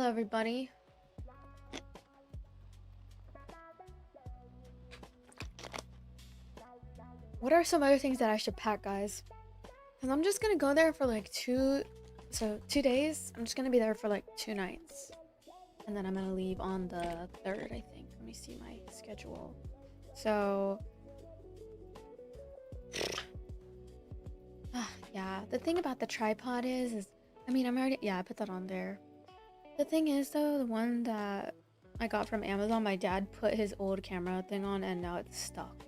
everybody. What are some other things that I should pack, guys? Because I'm just gonna go there for like 2 days. I'm just gonna be there for like 2 nights. And then I'm gonna leave on the 3rd, I think. Let me see my schedule. So yeah, the thing about the tripod is I mean, I put that on there. The thing is though, the one that I got from Amazon, my dad put his old camera thing on and now it's stuck.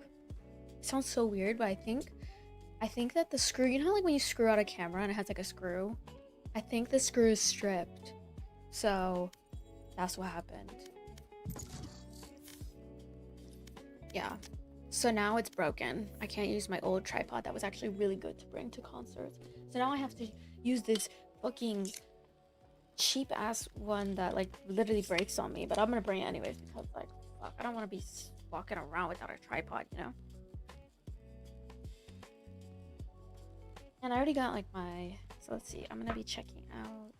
It sounds so weird, but I think that the screw, you know how like when you screw out a camera and it has like a screw? I think the screw is stripped. So that's what happened. Yeah. So now it's broken. I can't use my old tripod that was actually really good to bring to concerts. So now I have to use this fucking cheap ass one that like literally breaks on me, but I'm gonna bring it anyways because like fuck, I don't want to be walking around without a tripod, you know? And I already got like my, so let's see, I'm gonna be checking out.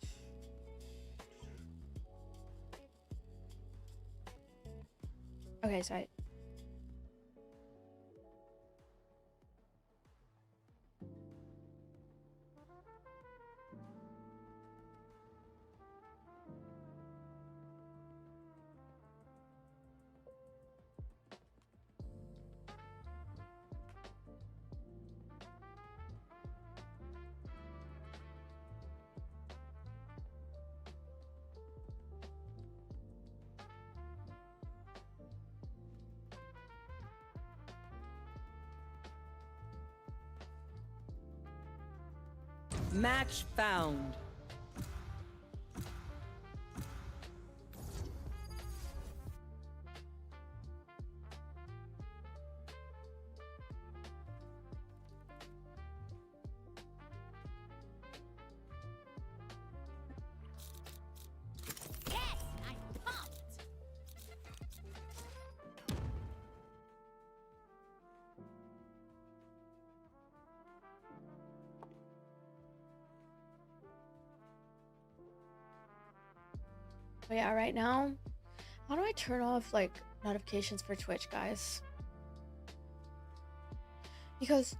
Okay, so Match found. oh yeah, right now, how do I turn off like notifications for Twitch, guys? Because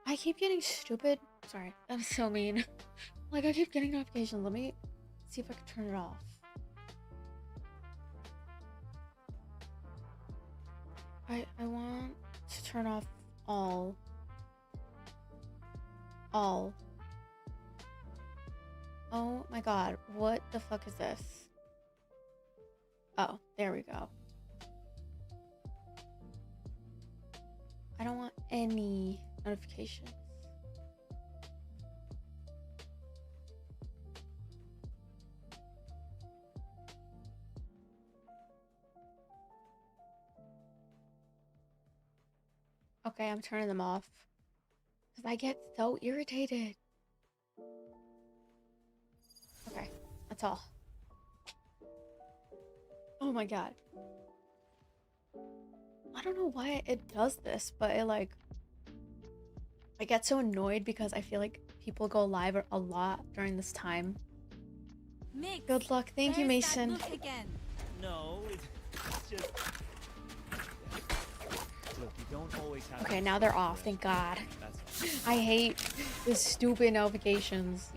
I keep getting stupid. Sorry, I'm so mean. Like I keep getting notifications. Let me see if I can turn it off. I want to turn off all. All. Oh my god, what the fuck is this? Oh, there we go. I don't want any notifications. Okay, I'm turning them off. Because I get so irritated. Okay, that's all. Oh my god. I don't know why it does this, but it like... I get so annoyed because I feel like people go live a lot during this time. Mix. Good luck. Thank you, Mason. Look again. No, it's just... Look, you don't always have... Okay, now they're off. Thank God. That's I hate the stupid notifications.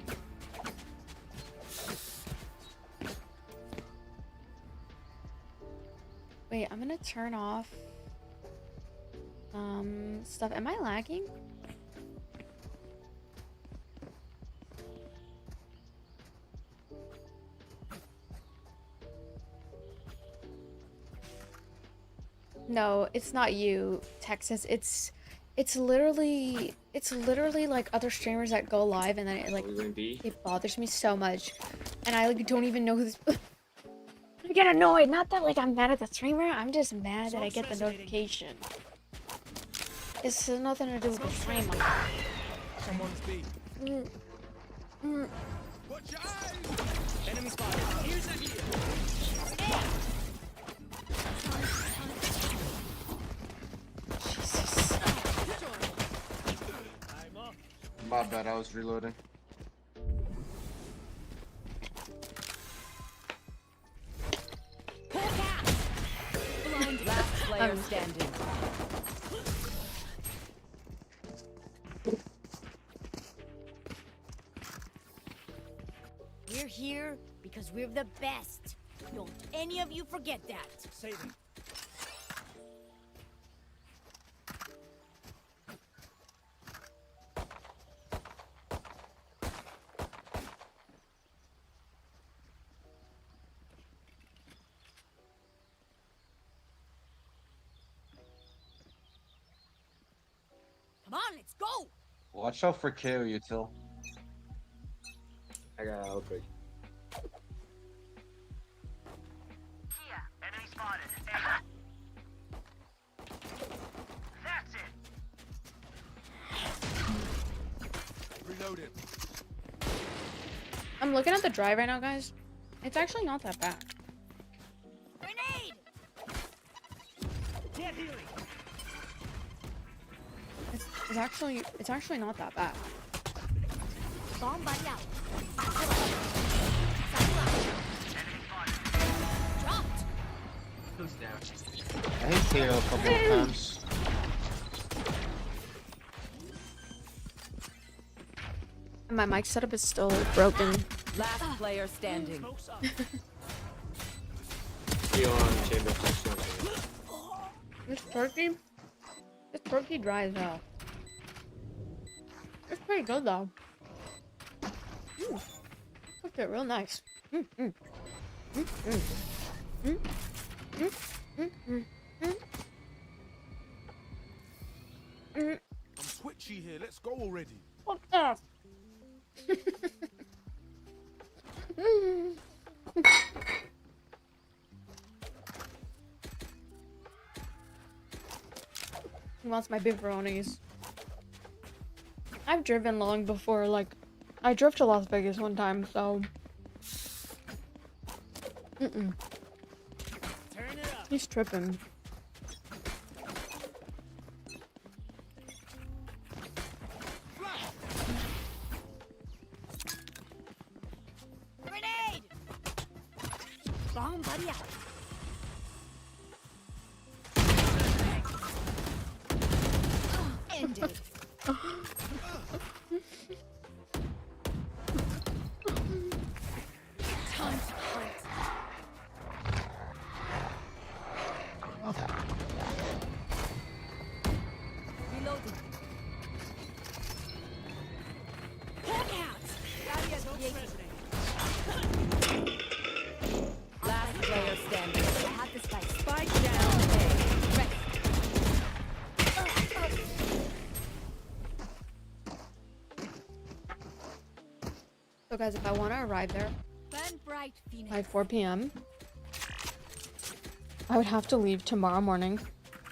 Wait, I'm gonna turn off stuff. Am I lagging? No, it's not you, Texas. It's literally like other streamers that go live and then it bothers me so much. And I like don't even know who's I get annoyed. Not that like I'm mad at the streamer, I'm just mad that I get the notification. This has nothing to do with the streamer. Someone's B. Watch out! Enemy spotted. Here's a heal. Jesus. I'm off. My bad, I was reloading. player standing. We're here because we're the best. Don't any of you forget that. Saving. Come on, let's go. Watch out for KO util. I got outbreak. Enemy spotted. That's it. Reloaded. I'm looking at the drive right now, guys. It's actually not that bad. Grenade. Get healing. It's actually not that bad. Bomb buddy out. Dropped. Who's down? I hit KO a couple of times. My mic setup is still broken. Last player standing. Smoke's up. Be on chamber section. This turkey dry as hell. It's pretty good though. Cooked it real nice. I'm twitchy here. Let's go already. Fuck that. He wants my pepperonis. I've driven long before, like, I drove to Las Vegas one time, so. Turn it up. He's tripping. Grenade. Bomb buddy out. Ended. Time to hunt. Reloading. Hawk out. Last player standing. I have this fight. Spike down A. So guys, if I want to arrive there Burn bright, Phoenix. by 4 p.m., I would have to leave tomorrow morning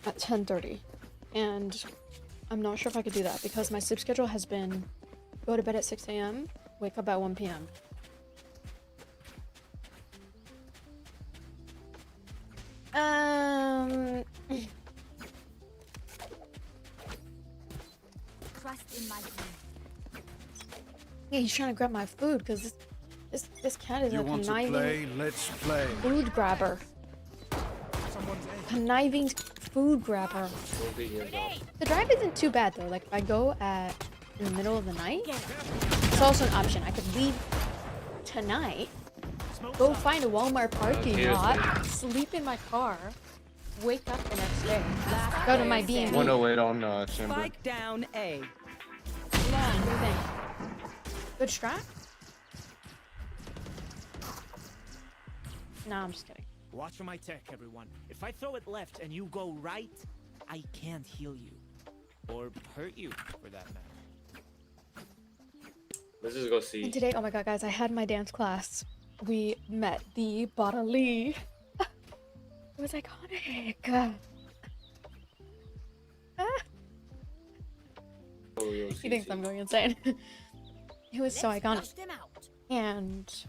at 10:30. And I'm not sure if I could do that because my sleep schedule has been go to bed at 6 a.m., wake up at 1 p.m. Trust in my team. Yeah, he's trying to grab my food because this cat is You a want to conniving play? Let's play. food grabber. Someone's A. Conniving food grabber. Will be here though. Grenade. The drive isn't too bad though. Like if I go in the middle of the night, Get him. it's also an option. I could leave tonight, Smoke's go up. find a Walmart parking here's lot, sleep in my car, wake up the next day, go to my B&B. 108 on chamber. Spike down A. What do you think? Good strat? Nah, I'm just kidding. Watch for my tech, everyone. If I throw it left and you go right, I can't heal you. Or hurt you, for that matter. Let's just go And see. today, oh my god, guys, I had my dance class. We met the bodily. It was iconic. He thinks I'm going insane. It was so Let's iconic. flush them out. And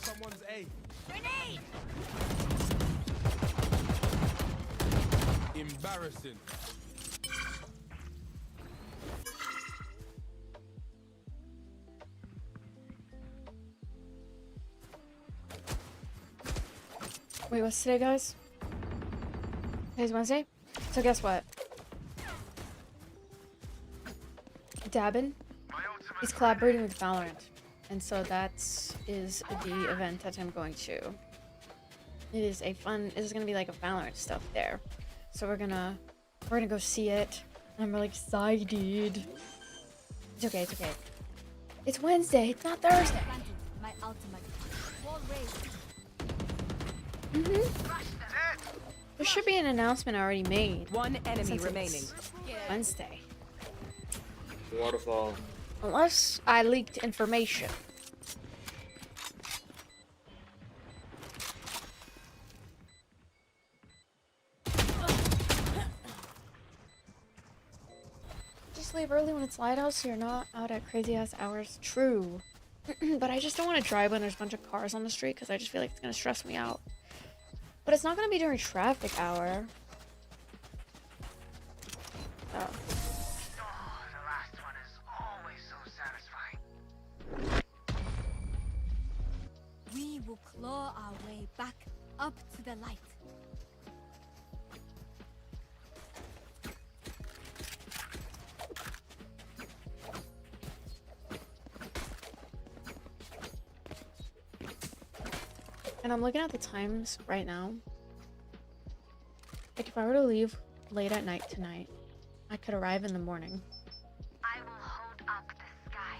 Someone's A. Grenade. Embarrassing. Wait, what's today, guys? Today's Wednesday? So guess what? Dabin is collaborating with Valorant. And so that is the event that I'm going to. It is a fun, it's gonna be like a Valorant stuff there. So we're gonna go see it. I'm really excited. It's okay, it's okay. It's Wednesday, it's not Thursday. My ultimate. Wall raised. There should be an announcement already made. One enemy since remaining. it's Wednesday. Waterfall. Unless I leaked information. Just leave early when it's light out so you're not out at crazy ass hours. True. But I just don't want to drive when there's a bunch of cars on the street because I just feel like it's going to stress me out. But it's not going to be during traffic hour. Oh. We will claw our way back up to the light. And I'm looking at the times right now. Like if I were to leave late at night tonight, I could arrive in the morning. I will hold up the sky.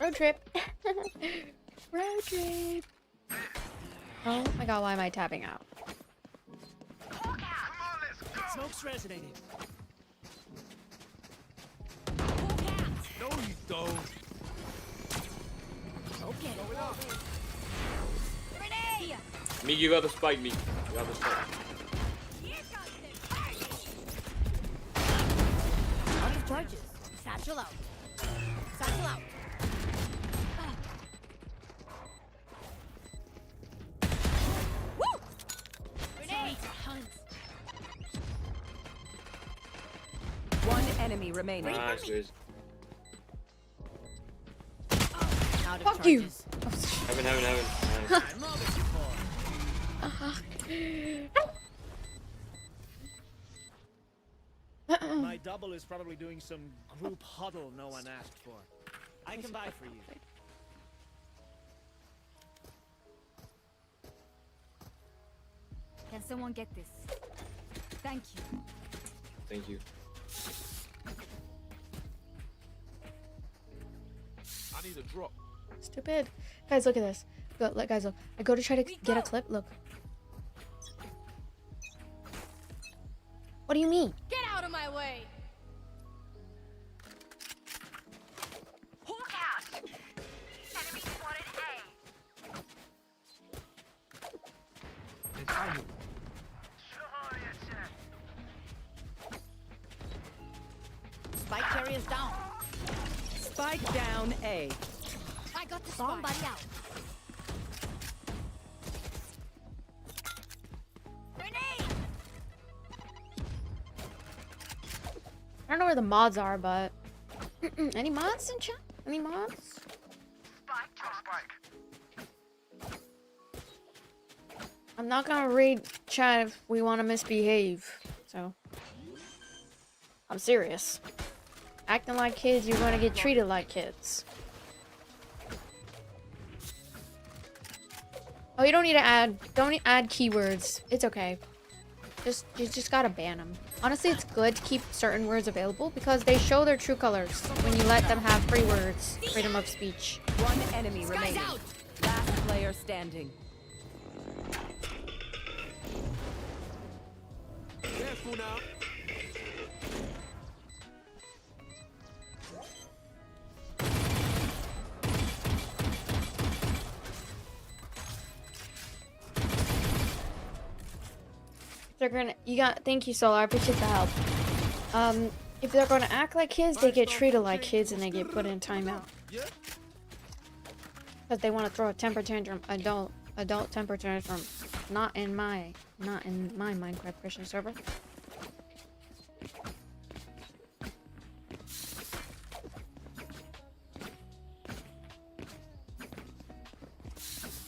Road trip. Road trip. Oh my god, why am I tapping out? Smoke's resonating. No, you don't. Okay. Grenade! Me, you got the spike, me. You got the spike. Out of charges. Satchel out. Satchel out. Woo! Grenade! One enemy remaining. Nice, Riz. Out of Fuck you! charges. Heaven. Nice. I'm all that you for. My double is probably doing some group huddle no one asked for. I can buy for you. Can someone get this? Thank you. Thank you. I need a drop. Stupid. Guys, look at this. Look, guys, look. I go to try to get a clip. Look. What do you mean? Get out of my way! Hawk out! Enemy spotted A. Spike carrier's down. Spike down A. I got the somebody out. Grenade! I don't know where the mods are, but any mods in chat? Any mods? I'm not gonna read chat if we want to misbehave. So I'm serious. Acting like kids, you're gonna get treated like kids. Oh, you don't need to add. Don't add keywords. It's okay. You just gotta ban them. Honestly, it's good to keep certain words available because they show their true colors when you let them have free words, freedom of speech. One enemy remaining. out. Last player standing. Careful now. They're gonna. Thank you, Solar. I appreciate the help. If they're gonna act like kids, they get treated like kids and they get put in timeout. Because they want to throw a temper tantrum. Adult temper tantrum. Not in my Minecraft Christian server.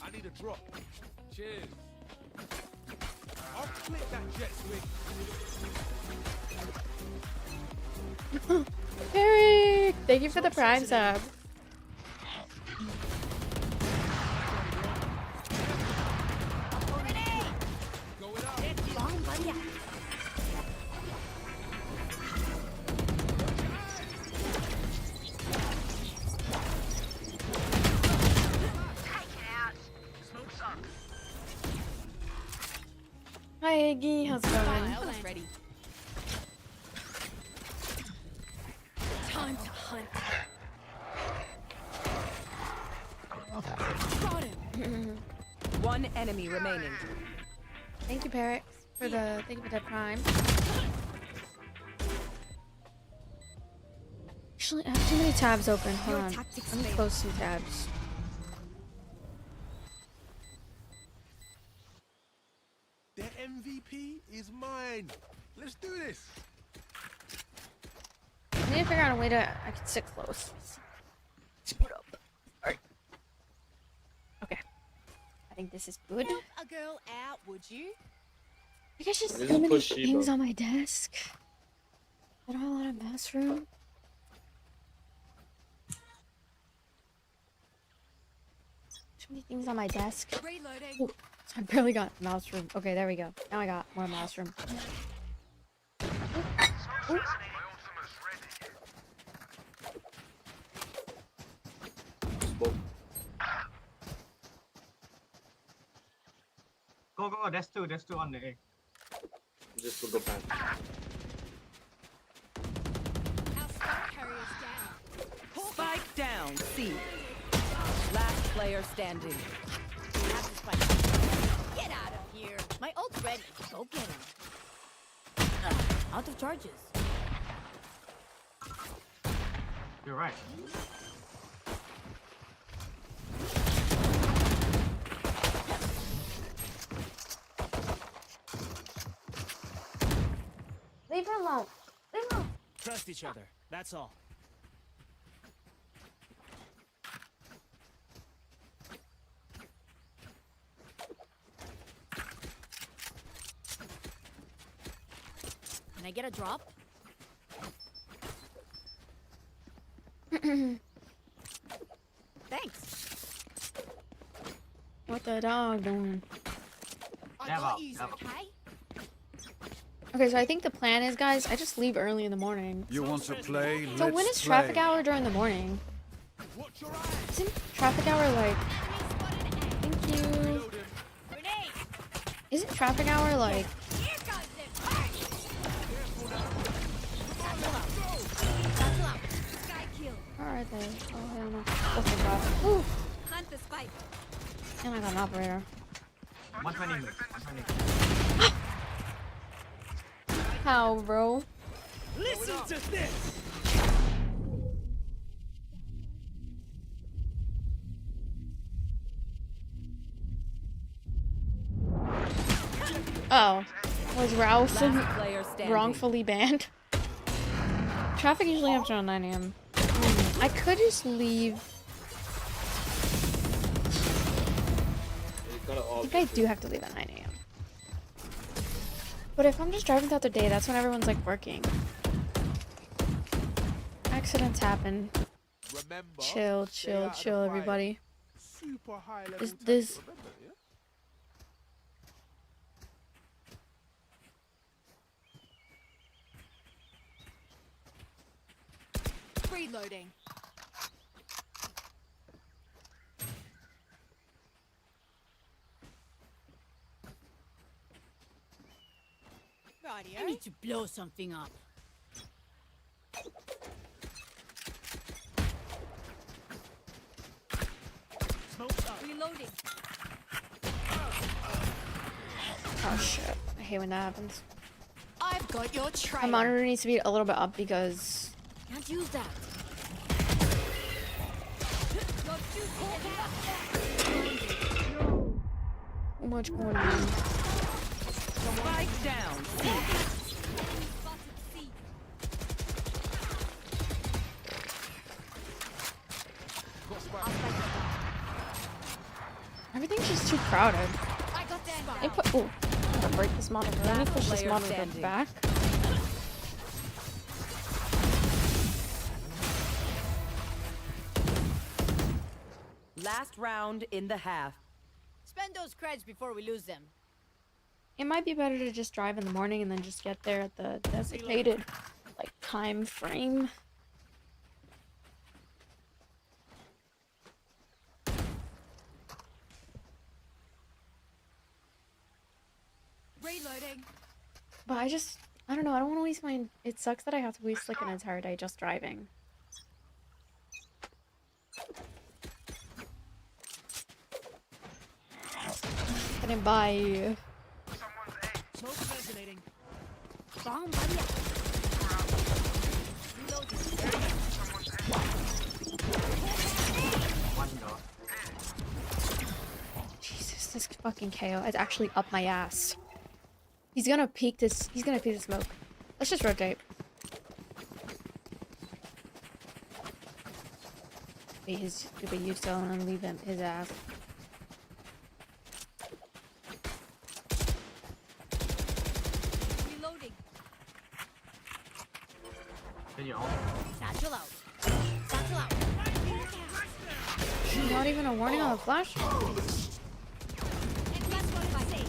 I need a drop. Cheers. Eric, thank you for the prime sub. Hi Iggy, how's it going? Almost ready. Time to hunt. Got him. One enemy remaining. Thank you, Parix, for the prime. Actually, I have too many tabs open. Hold on. Let me close some tabs. The MVP is mine. Let's do this. I need to figure out a way to I can sit close. Split up. Alright. Okay. I think this is good. Help a girl out, would you? I guess just This so is many push things Sheba. on my desk. I don't have a lot of mouse room. Too many things on my desk. Reloading. Ooh, so I barely got mouse room. Okay, there we go. Now I got more mouse room. Ooh. Smoke. Go, there's two on the A. Just for go pan. Our spike carrier's down. Spike down. C. Last player standing. Have the spike. Get out of here. My ult's ready. Go get him. Out of charges. You're right. Leave her alone. Leave her alone. Trust each other. That's all. Can I get a drop? Thanks. What the dog doing? I Never, got you, never. okay? Okay, so I think the plan is, guys, I just leave early in the morning. You want to play? So when is traffic hour during the morning? Watch your eyes. Isn't traffic hour like... Thank you. Grenade! Isn't traffic hour like... Here comes it! Satchel out. Satchel out. Sky kill. Alright then. Oh, hell no. Oh, thank God. Ooh. Hunt the spike. And I got an operator. 120 mid. 120. How, bro? Listen to this! Oh. Was Ralph Last player standing. wrongfully banned? Traffic usually happens around 9 a.m. I could just leave. You gotta I off. think I do have to leave at 9 a.m. But if I'm just driving throughout the day, that's when everyone's like working. Accidents happen. Remember, Chill, stay chill, out of the chill, fire. everybody. Super high level. Is tactic, this- remember, yeah? Reloading. I need to blow something up. Smoke's up. Reloading. Oh shit. I hate when that happens. I've got your trail. My monitor needs to be a little bit up because Can't use that. too much going on. Spike down. C. Everything's just too crowded. I got them. They put. Ooh. to break this monitor. Let me push this Player monitor standing. back. Last round in the half. Spend those creds before we lose them. It might be better to just drive in the morning and then just get there at the designated like time frame. Reloading. But I don't know, I don't want to waste my, it sucks that I have to waste like an entire day just driving. I didn't buy. Smoke resonating. Bomb buddy. Reloading. One door. Jesus, this fucking KO is actually up my ass. He's gonna peek this, he's gonna peek the smoke. Let's just rotate. Wait, his stupid you still and leave him his ass. Reloading. Then you all. Satchel out. Satchel out. Not even a warning on the flash? And guess what I say?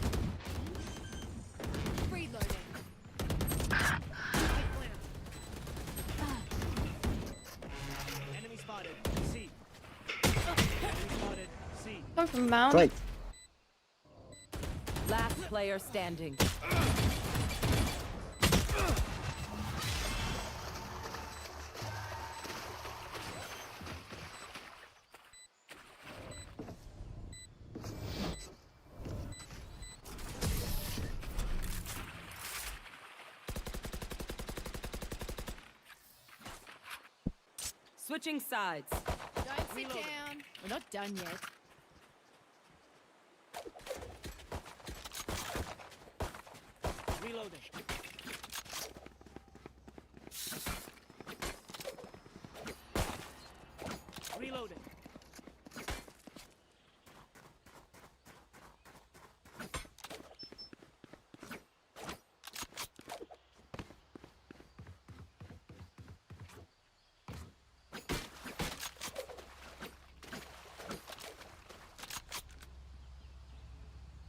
Reloading. Enemy spotted. C. Enemy spotted. C. Come from Mount. Right. Last player standing. Switching sides. Don't sit down. We're not done yet. Reloading. Reloading.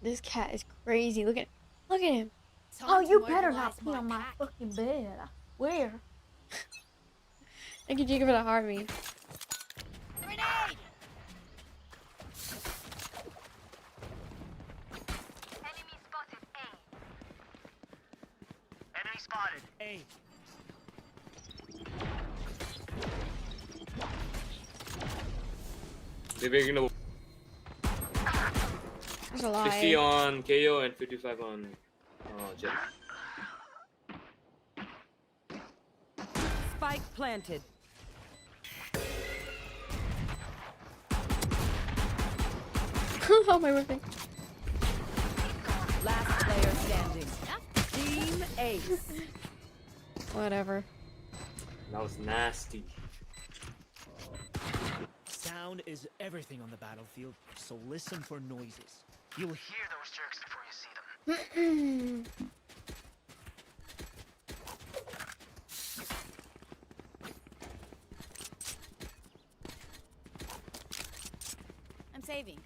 This cat is crazy. Look at him. Time Oh, to you better mobilize not pee on my pack. fucking bed. I swear. Thank you, Jacob, for the heartbeat. Grenade! Enemy spotted A. Enemy spotted. A. They're making the There's a lie. 50 on KO and 55 on Jet. Spike planted. Oh my word. Last player standing. Team Ace. Whatever. That was nasty. Sound is everything on the battlefield, so listen for noises. You'll hear those jerks before you see them. I'm saving.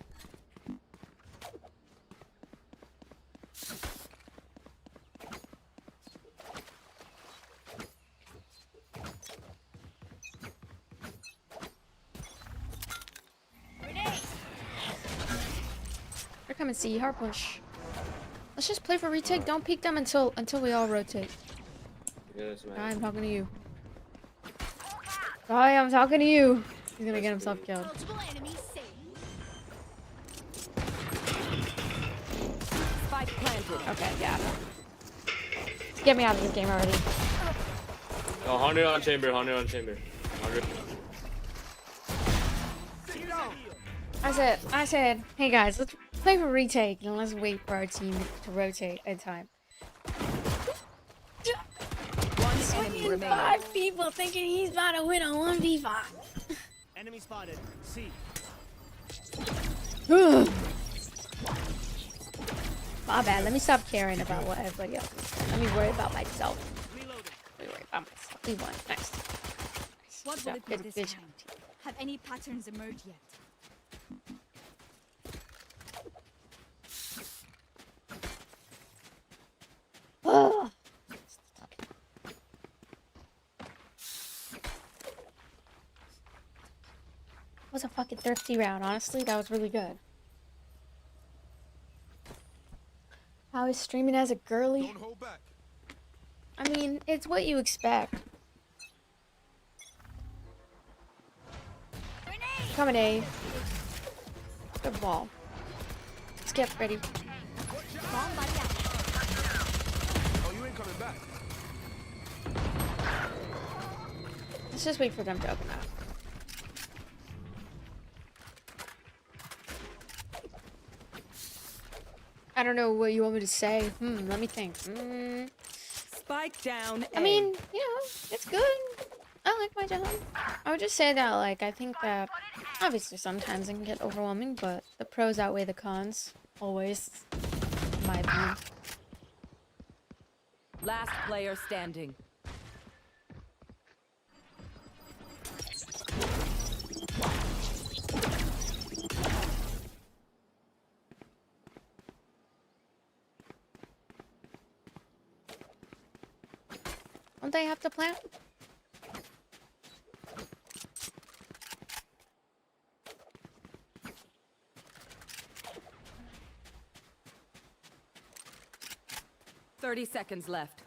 Grenade! They're coming C. Hard push. Let's just play for retake. Don't peek them until we all rotate. Yes, man. Guy, I'm talking to you. Guy, I'm talking to you. He's gonna get himself killed. Multiple enemies saved. Spike planted. Okay, yeah. Get me out of this game already. Oh, 100 on chamber, 100 on chamber. 100. I said, hey guys, let's play for retake and let's wait for our team to rotate in time. One enemy remaining. 5 people thinking he's about to win a 1v5. Enemy spotted. C. Oh My bad. Let me stop caring about what everybody else is saying. Let me worry about myself. Let me worry about myself. We won. Nice. What Nice will job. it be Good, this good time? job. Have any patterns emerged yet? Ugh. Was a fucking thirsty round. Honestly, that was really good. How is streaming as a girly? Don't hold back. I mean, it's what you expect. Coming A. Good ball. Let's get ready. Bomb buddy out. Oh, you ain't coming back. Let's just wait for them to open up. I don't know what you want me to say. Let me think. Spike down. I mean, you know, it's good. I like my job. I would just say that, like, I think that obviously sometimes it can get overwhelming, but the pros outweigh the cons. Always. In my opinion. Last player standing. Don't they have to plant? Thirty seconds left.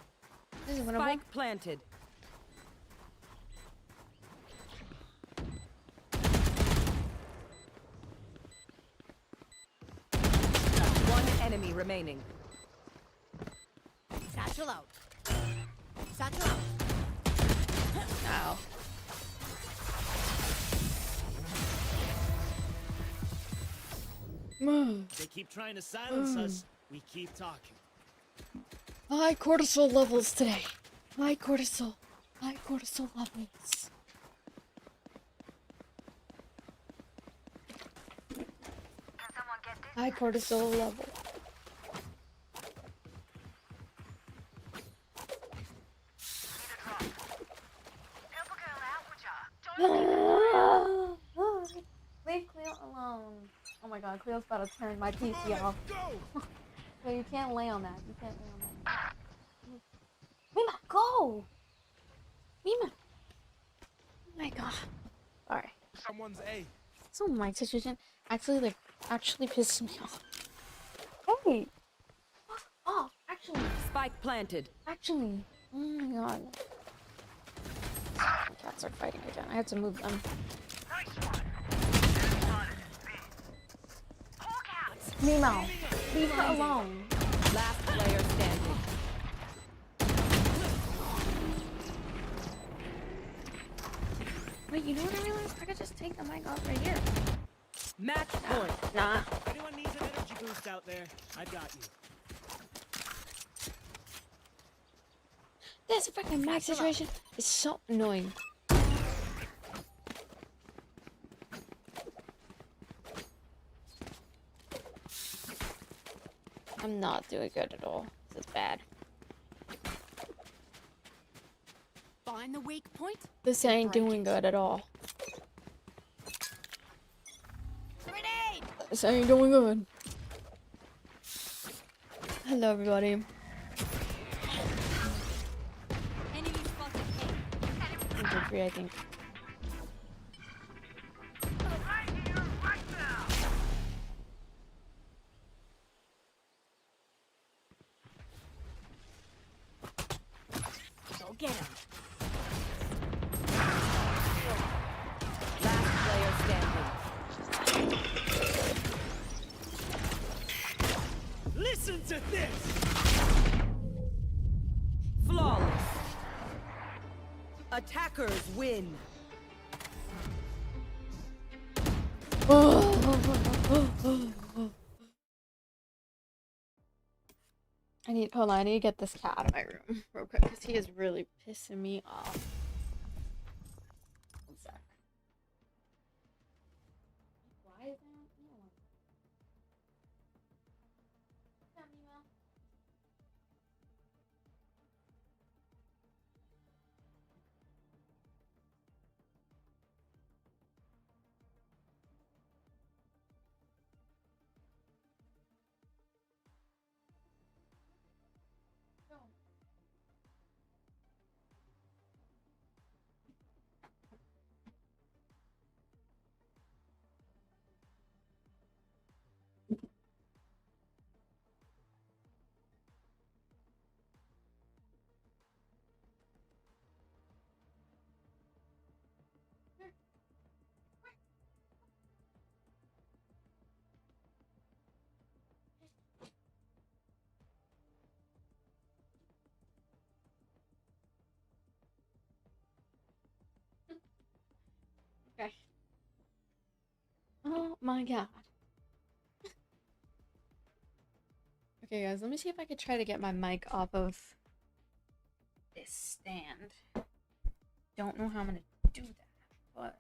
This is winnable. Spike planted. One enemy remaining. Satchel out. Satchel out. Ow. They keep trying to silence us. We keep talking. High cortisol levels today. High cortisol. High cortisol levels. High cortisol level. Leave Cleo alone. Oh my god, Cleo's about to turn my PC off. No, you can't lay on that. You can't lay on that. Mima, go! Mima! Oh my god. Alright. Someone's A. So my situation actually pisses me off. Hey! Oh, actually. Spike planted. Actually. Oh my god. Cats are fighting again. I have to move them. Mimo, leave her alone. Last player standing. Wait, you know what I realized? I could just take the mic off right here. Match point. Nah. Anyone needs an energy boost out there? I got you. This freaking mic situation is so annoying. I'm not doing good at all. This is bad. Find the weak point. This ain't doing good at all. Grenade! This ain't doing good. Hello, everybody. Enemy spotted A. Infantry, I think. Go get him. Last player standing. Listen to this! Flawless. Attackers win. Hold on, I need to get this cat out of my room real quick because he is really pissing me off. One sec. Why is that? Yeah, Mimo. my god. Okay, guys, let me see if I could try to get my mic off of this stand. Don't know how I'm gonna do that, but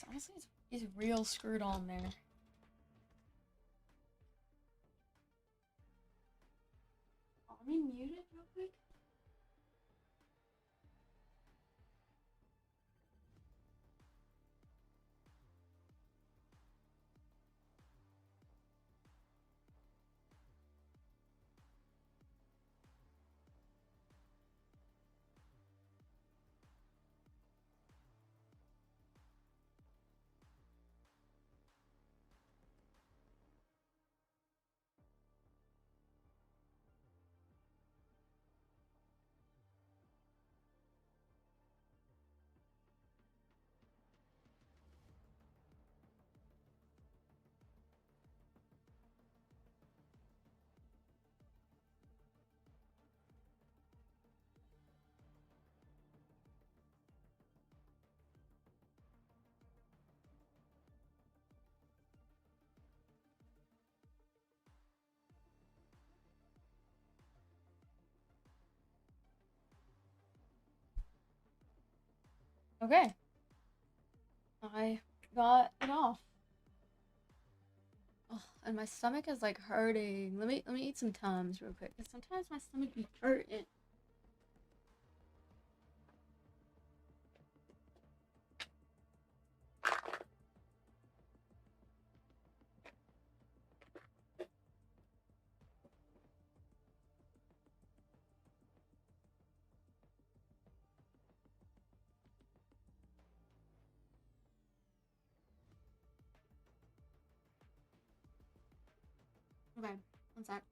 honestly, it's real screwed on there. Let me mute it real quick. Okay. I got it off. Oh, and my stomach is like hurting. Let me eat some Tums real quick. Cause sometimes my stomach be hurting. Okay, one sec.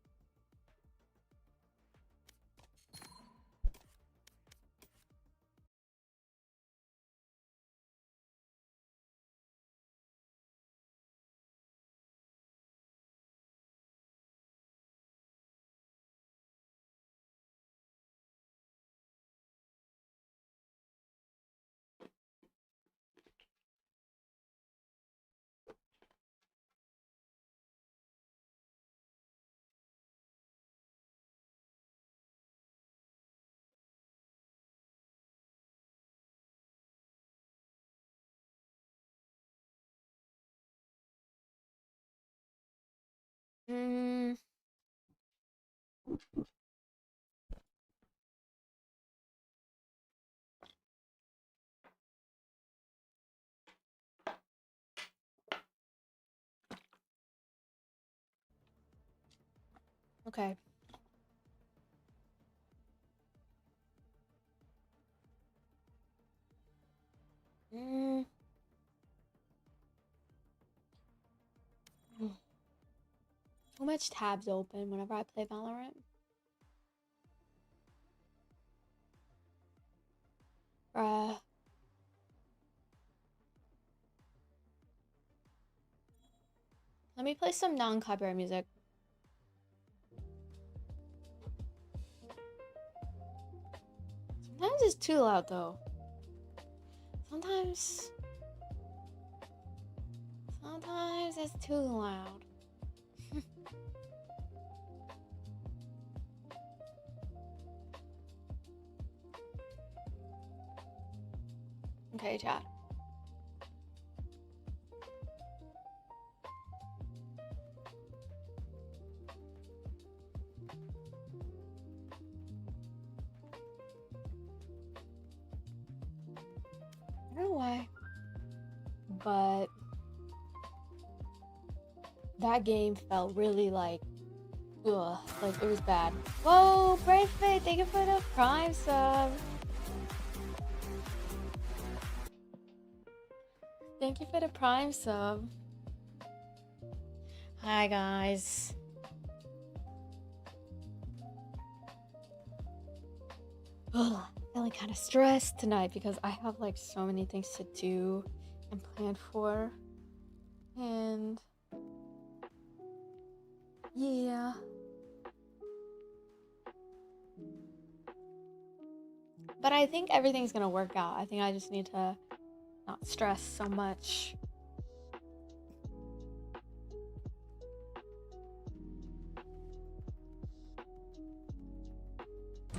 Mm. Okay. Mm. Too much tabs open whenever I play Valorant. Bruh. Let me play some non-copyright music. Sometimes it's too loud though. Sometimes it's too loud. Okay, chat. I don't know why, but that game felt really like, ugh, like it was bad. Whoa, Brave Fate, thank you for the Prime sub. Thank you for the Prime sub. Hi guys. Ugh, feeling kind of stressed tonight because I have like so many things to do and plan for, and yeah. But I think everything's gonna work out. I think I just need to not stress so much.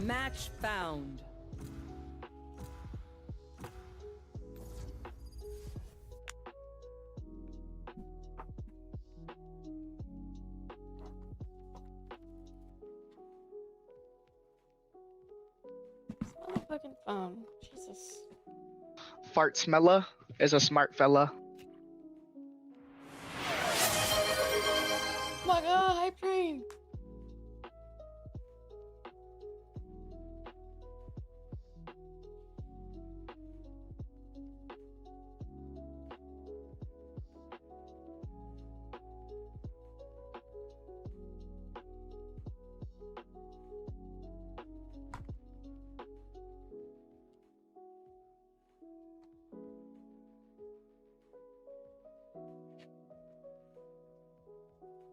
Match found. Fucking phone. Jesus. Fart smeller is a smart fella. Oh my god, hype train.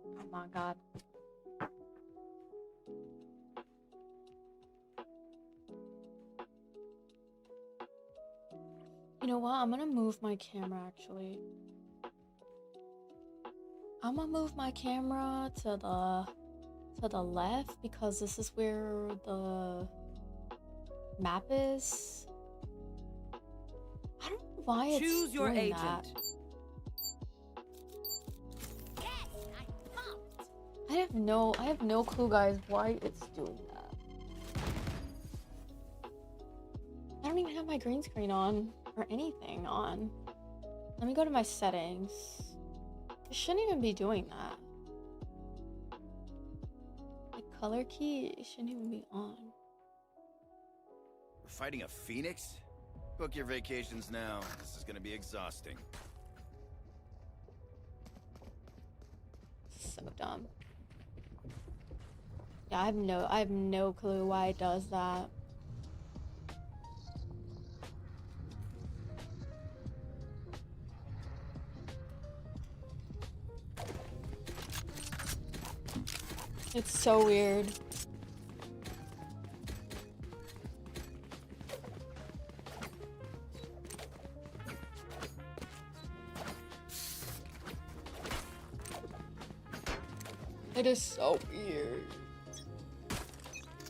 Oh my god. You know what? I'm gonna move my camera actually. I'm gonna move my camera to the left because this is where the map is. I don't know why it's Choose your doing agent. that. Yes, I pumped. I have no clue, guys, why it's doing that. I don't even have my green screen on or anything on. Let me go to my settings. It shouldn't even be doing that. The color key, it shouldn't even be on. We're fighting a phoenix? Book your vacations now. This is gonna be exhausting. So dumb. Yeah, I have no clue why it does that. It's so weird. It is so weird.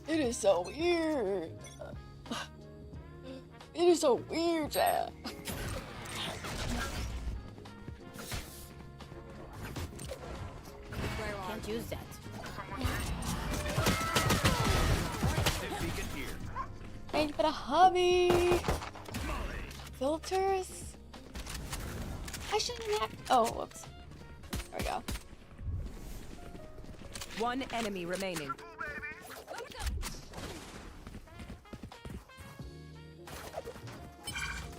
It is so weird. It is so weird, chat. Can't use that. Thank you for the hobby. Filters. I shouldn't have. Oh, whoops. There we go. One enemy remaining.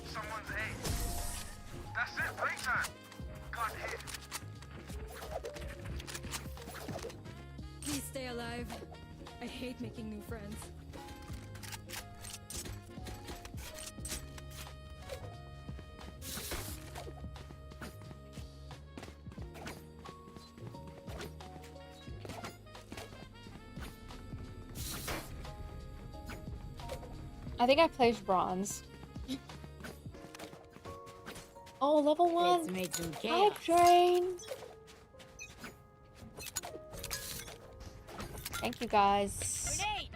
Someone's ace. That's it, playtime. Got hit. Please stay alive. I hate making new friends. I think I placed bronze. Oh, level 1. Let's make some Hype chaos. train. Thank you, guys. Grenade.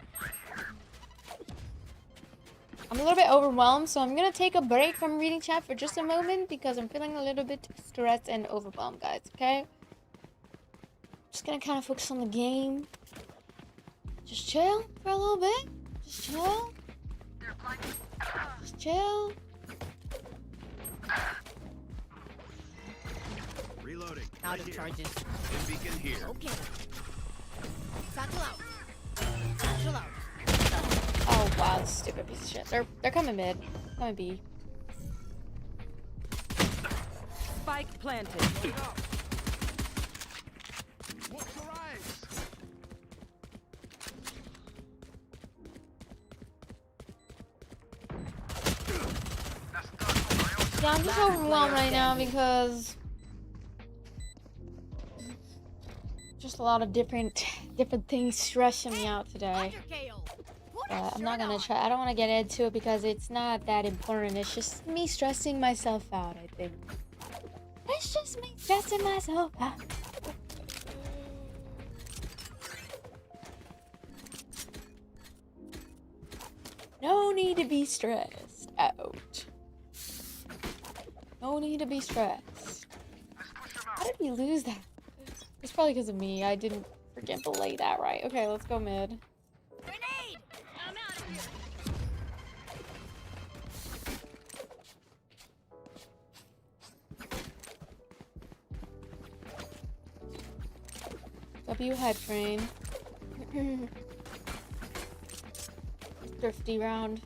I'm a little bit overwhelmed, so I'm gonna take a break from reading chat for just a moment because I'm feeling a little bit stressed and overwhelmed, guys. Okay? Just gonna kind of focus on the game. Just chill for a little bit. Just chill. Just chill. Reloading. Out Right of here. charges. Stim beacon here. Okay. Satchel out. Satchel out. Oh wow, this stupid piece of shit. They're coming mid. Coming B. Spike planted. Watch your eyes. Yeah, I'm just overwhelmed right now because just a lot of different things stressing me out today. Under KO. Put but I'm not gonna try. I don't want to get into it because it's not that important. It's just me stressing myself out, I think. It's just me stressing myself out. No need to be stressed out. No need to be stressed. How did we lose that? It's probably because of me. I didn't forget to lay that right. Okay, let's go mid. Grenade! I'm out of here. W hype train. Thrifty round.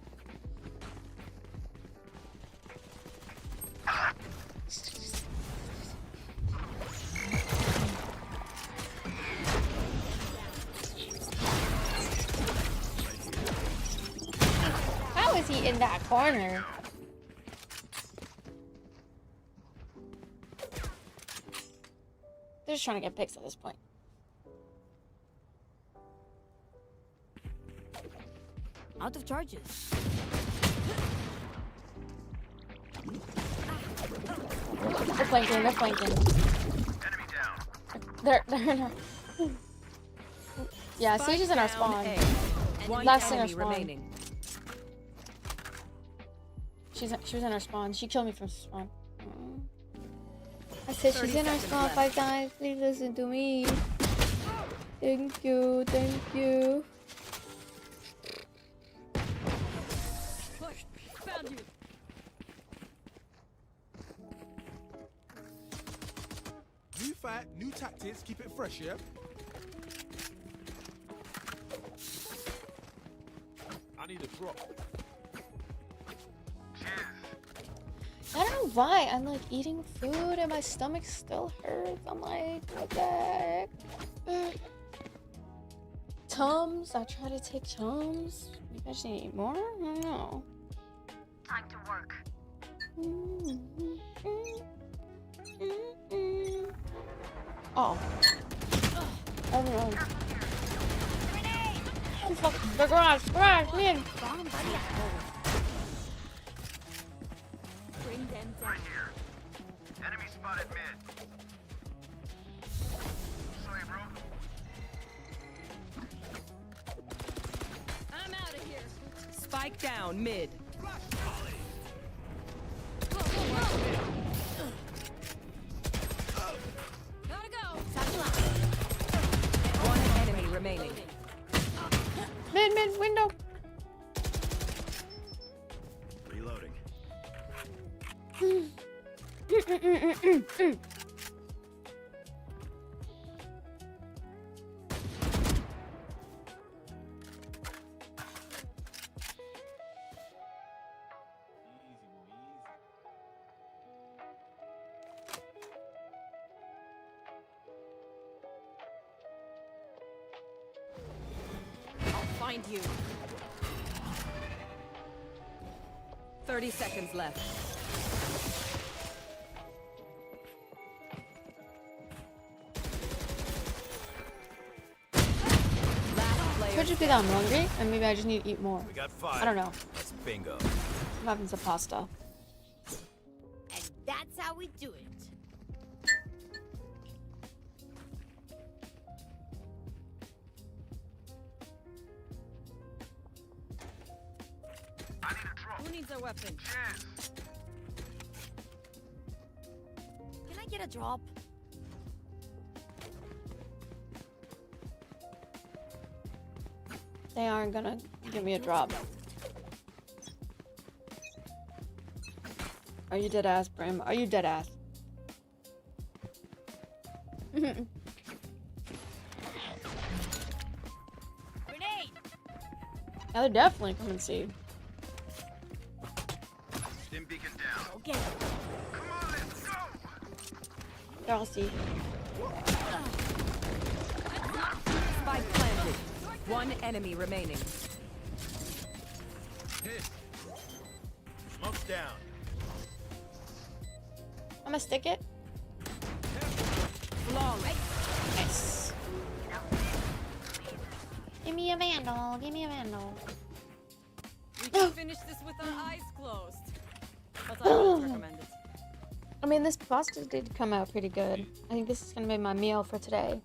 How is he in that corner? They're just trying to get picks at this point. Out of charges. They're flanking, they're flanking. They're in our... Yeah, Siege is in our spawn. Last in our spawn. She was in our spawn. She killed me from spawn. I said she's in our spawn 5 times. Please listen to me. Thank you, thank you. Found you. New fight, new tactics, keep it fresh, yeah? I need a drop. I don't know why. I'm like eating food and my stomach still hurts. I'm like, what the heck? Tums? I try to take Tums. Maybe I just need to eat more? I don't know. Time to work. Oh. I don't know. The garage, man. Bomb buddy at home. Bring them down. Enemy spotted mid. Sorry, bro. I'm out of here. Spike down mid. Gotta go. One enemy remaining. Mid, window. Reloading. Find you. 30 seconds left. Last player. Could just be that I'm hungry and maybe I just need to eat more. We got 5. I don't know. That's bingo. I'm having some pasta. And that's how we do it. Who needs a weapon? Can I get a drop? They aren't gonna give me a drop. Are you dead ass, Brim? Are you dead ass? Grenade! Yeah, they're definitely coming C. Stim beacon down. Go get it. Come on, let's go. They're all C. Spike planted. One enemy remaining. Hit. Smoke's down. I'm gonna stick it. Flawless. Nice. Give me a vandal. Give me a vandal. can finish this with our eyes closed. But I don't recommend it. I mean, this pasta did come out pretty good. I think this is gonna be my meal for today.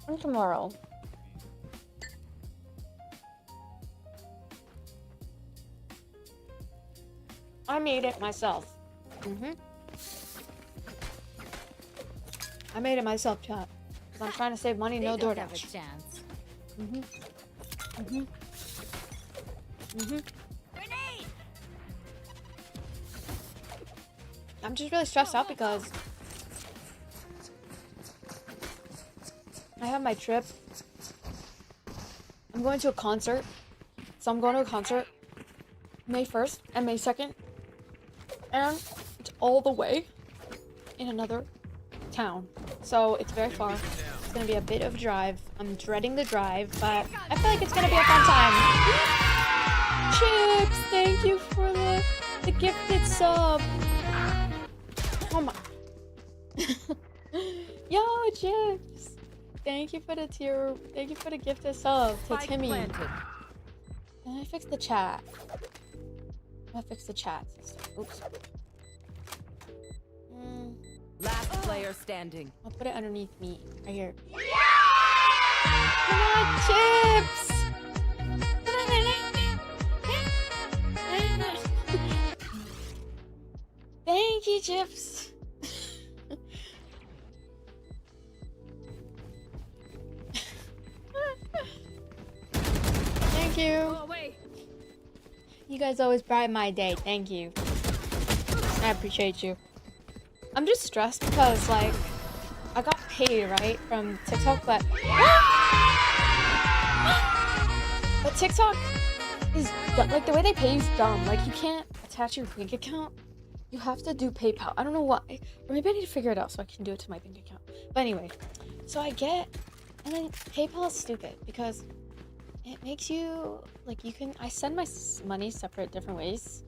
And tomorrow. I made it myself. I made it myself, chat. 'Cause I'm trying to save money, no They don't have a DoorDash. chance. Grenade! I'm just really stressed out because I have my trip. I'm going to a concert. So I'm going to a concert May 1st and May 2nd. And it's all the way in another town. So it's very far. It's gonna be a bit of a drive. I'm dreading the drive, but I feel like it's gonna be a fun time. Chips, thank you for the gifted sub. Oh my. Yo, Chips. Thank you for the tier. Thank you for the gifted sub to Spike Timmy. planted. Can I fix the chat? I'll fix the chat. Oops. Last player standing. I'll put it underneath me, right here. Come on, Chips! Thank you, Chips. Thank you. Go away. You guys always brighten my day. Thank you. I appreciate you. I'm just stressed because, like, I got paid, right, from TikTok, but TikTok is, like, the way they pay is dumb. Like, you can't attach your bank account. You have to do PayPal. I don't know why. Or maybe I need to figure it out so I can do it to my bank account. But anyway, so I get, and then PayPal is stupid because it makes you, like, I send my money separate different ways.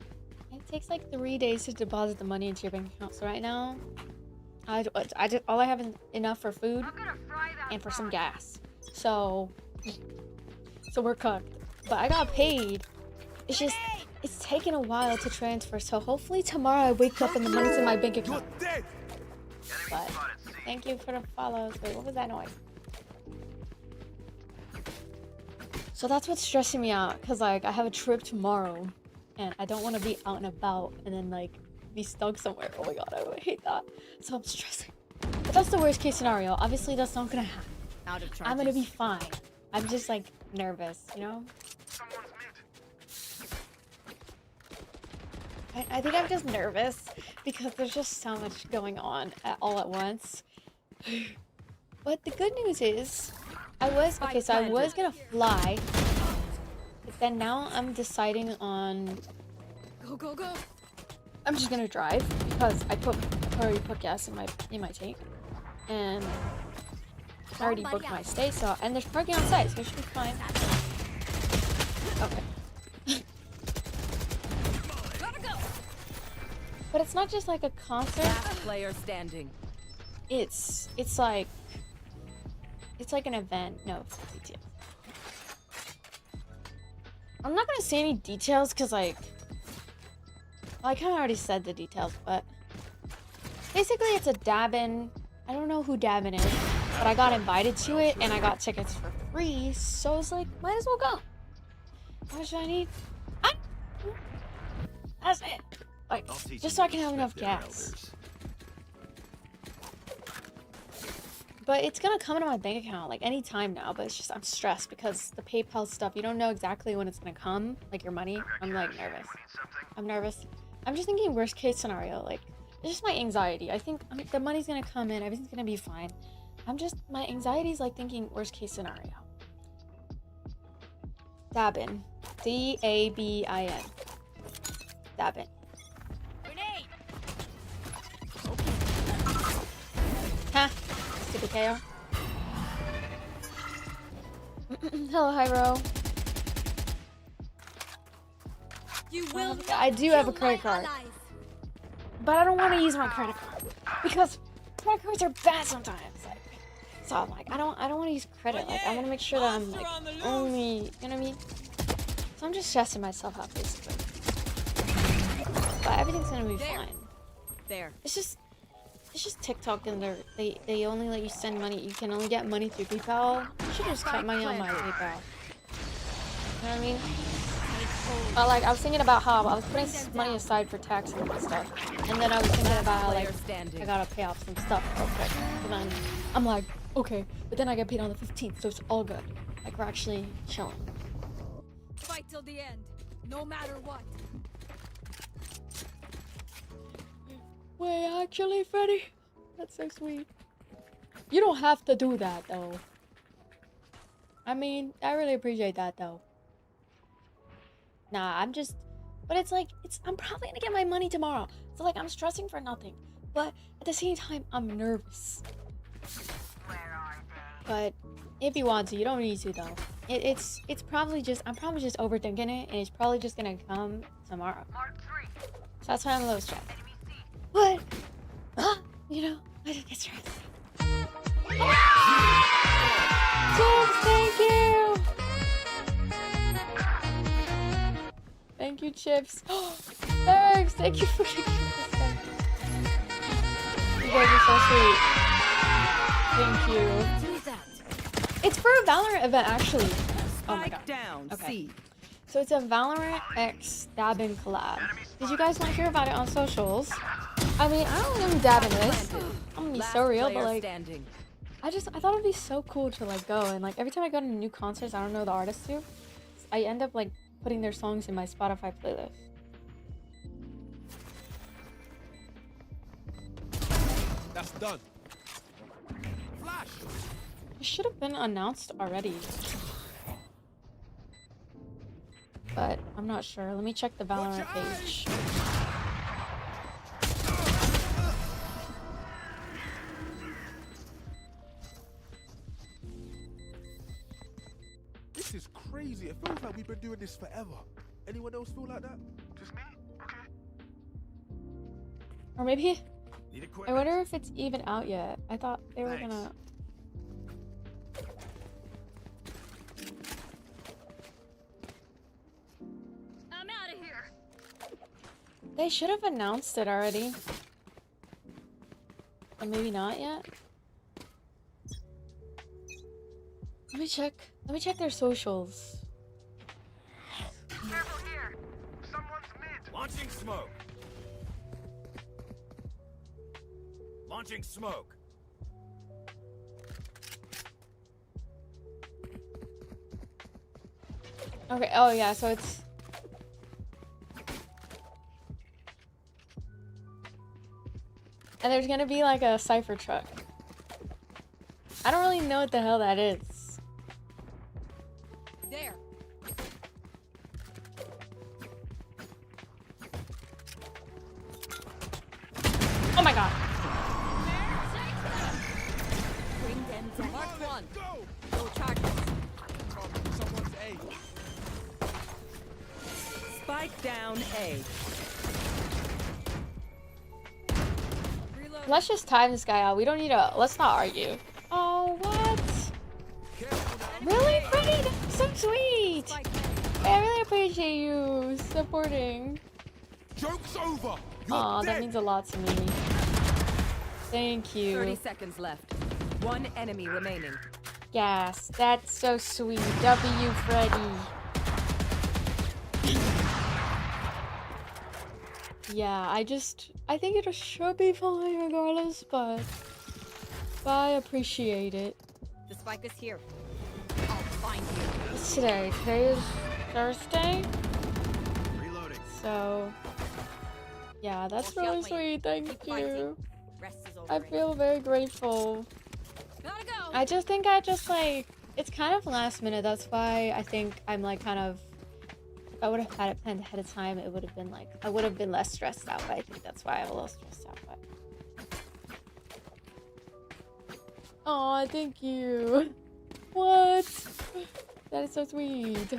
It takes like 3 days to deposit the money into your bank account. So right now, all I have is enough for food and for some gas. So we're cooked. But I got paid. It's just, it's taken a while to transfer. So hopefully tomorrow I wake up and the money's in my bank account. But thank you for the follows. Wait, what was that noise? So that's what's stressing me out. Cause like I have a trip tomorrow. And I don't want to be out and about and then like be stuck somewhere. Oh my god, I would hate that. So I'm stressing. But that's the worst case scenario. Obviously, that's not gonna happen. Out of charges. I'm gonna be fine. I'm just like nervous, you know? I think I'm just nervous because there's just so much going on all at once. But the good news is, I was gonna fly. But then now I'm deciding on... Go, go, go. I'm just gonna drive because I already put gas in my tank. And I already booked my stay, so... And there's parking on site, so it should be fine. Okay. But it's not just like a concert. Last player standing. It's like an event. No, it's not details. I'm not gonna say any details because like, well, I kind of already said the details, but basically it's a dab-in. I don't know who dab-in is, but I got invited to it and I got tickets for free, so I was like, might as well go. How much do I need? That's it. Like, just so I can have enough gas. But it's gonna come into my bank account like any time now, but it's just I'm stressed because the PayPal stuff, you don't know exactly when it's gonna come, like your money. I'm like nervous. I'm nervous. I'm just thinking worst case scenario, like it's just my anxiety. I think the money's gonna come in, everything's gonna be fine. My anxiety is like thinking worst case scenario. Dabin. D-A-B-I-N. Dabin. Grenade! Ha! Stupid KO. Hello, Hyro. You will I do have a credit card. But I don't want to use my credit card. Because credit cards are bad sometimes. Like, so I'm like, I don't want to use credit. Like, I want to make sure that I'm like only, you know what I mean? So So I'm just stressing myself out basically. But everything's gonna be fine. There. It's just TikTok and they only let you send money. You can only get money through PayPal. I should just kept money on my PayPal. You know what I mean? But like I was thinking about how I was putting money aside for taxes and stuff, and then I was thinking about how like I gotta pay off some stuff real quick. And then I'm like, okay, but then I get paid on the 15th, so it's all good. Like we're actually chilling. Fight till the end, no matter what. Wait, actually, Freddy, that's so sweet. You don't have to do that though. I mean, I really appreciate that though. Nah, I'm just, but it's like, I'm probably gonna get my money tomorrow. So like, I'm stressing for nothing. But at the same time, I'm nervous. But if you want to, you don't need to though. It's probably just, I'm probably just overthinking it, and it's probably just gonna come tomorrow. So that's why I'm a little stressed. But, you know, I just get stressed. Chips, thank you! Thank you, Chips. Thanks! Thank you for giving this back. You guys are so sweet. Thank you. It's for a Valorant event, actually. Oh my god. Down. Okay. So it's a Valorant X dabbing collab. Did you guys want to hear about it on socials? I mean, I don't know who dabbing is. I'm gonna be so real, but like, I thought it'd be so cool to like go and like every time I go to new concerts, I don't know the artists too. I end up like putting their songs in my Spotify playlist. That's done. Flash. It should have been announced already. But I'm not sure. Let me check the Valorant page. This is crazy. It feels like we've been doing this forever. Anyone else feel like that? Just me? Okay. Or maybe... I wonder if it's even out yet. I thought they were gonna... I'm out of here. They should have announced it already. Or maybe not yet. Let me check. Let me check their socials. Careful here. Someone's mid. Launching smoke. Launching smoke. Okay, oh yeah, so it's... And there's gonna be like a cipher truck. I don't really know what the hell that is. There. Oh my god. Bring them down. Mark one. Go. No charges. Someone's A. Spike down A. Reload. Let's just time this guy out. We don't need to... Let's not argue. Oh, what? Really, Freddy? That's so sweet. Hey, I really appreciate you supporting. Joke's over. Aw, that means a lot to me. Thank 30 you. seconds left. One enemy remaining. Yes, that's so sweet. W, Freddy. Yeah, I think it should be fine regardless, but I appreciate it. The spike is here. I'll find you. What's today? Today is Thursday? Reloading. So, yeah, that's Watch out, really mate. sweet. Thank Keep fighting. you. Rest is over. I feel very grateful. Gotta go. I just think I just like, it's kind of last minute. That's why I think I'm like kind of, if I would have had it planned ahead of time, it would have been like, I would have been less stressed out. But I think that's why I'm a little stressed out. But... Aw, thank you. What? That is so sweet.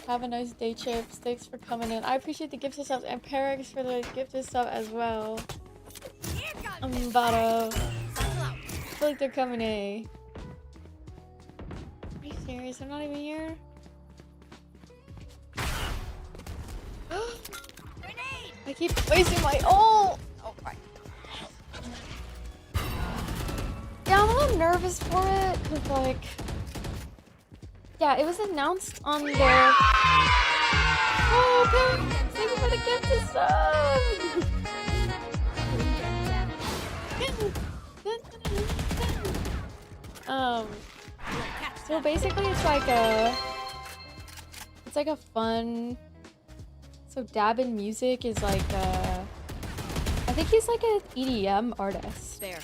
Have a nice day, Chips. Thanks for coming in. I appreciate the gifted subs and Perix for the gifted sub as well. Vado. I feel like they're coming, eh? Are you serious? I'm not even here? I keep wasting my ult. Oh my. Yeah, I'm a little nervous for it, cause like, yeah, it was announced on their. Oh, okay. Thank you for the gift to sub. So basically, it's like a fun. So Dabin Music is like I think he's like an EDM artist. There.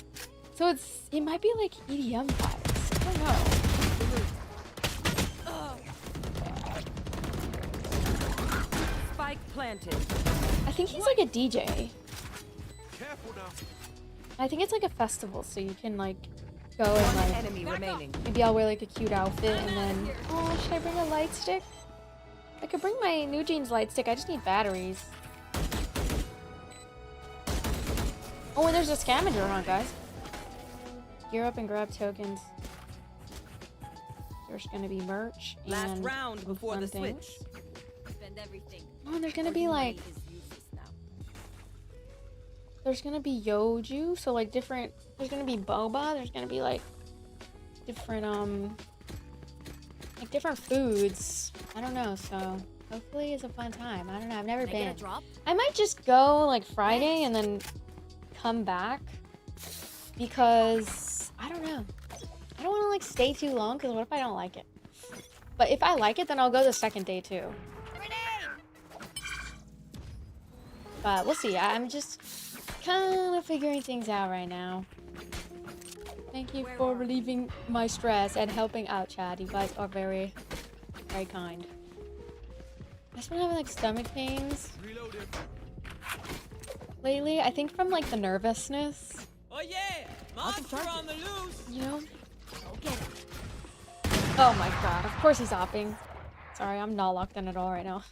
So it might be like EDM vibes. I don't know. Spike planted. I think he's like a DJ. Careful now. I think it's like a festival, so you can like go and like Enemy remaining. maybe I'll wear like a cute outfit and then should I bring a light stick? I could bring my New Jeans light stick. I just need batteries. Oh, and there's a scavenger hunt, guys. Gear up and grab tokens. There's gonna be merch and Last round before the things. switch. Spend everything. Oh, and there's gonna be like Is useless now. there's gonna be Yoju, so like different. There's gonna be boba. There's gonna be like different like different foods. I don't know. So hopefully it's a fun time. I don't know. I've never Can I get been. a drop? I might just go like Friday and then come back because I don't know. I don't want to like stay too long because what if I don't like it? But if I like it, then I'll go the second day too. But we'll see. I'm just kind of figuring things out right now. Thank you for relieving my stress and helping out, Chad. You guys are very, very kind. I just been having like stomach pains lately. I think from like the nervousness. Oh yeah! Monster on the loose! You know? Okay. Oh my god. Of course he's hopping. Sorry, I'm not locked in at all right now.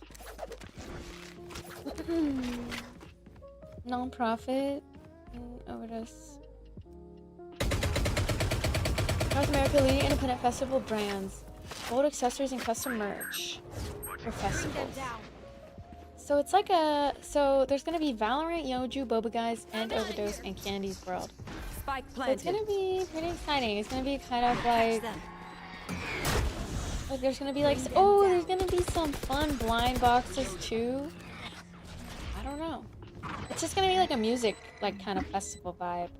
Non-profit overdose. North America leading independent festival brands. Gold accessories and custom merch for festivals. So it's like so there's gonna be Valorant, Yoju, Boba Guys, and Overdose, and Candy's World. Spike So it's planted. gonna be pretty exciting. It's gonna be kind of like there's gonna be like there's gonna be some fun blind boxes too. I don't know. It's just gonna be like a music like kind of festival vibe.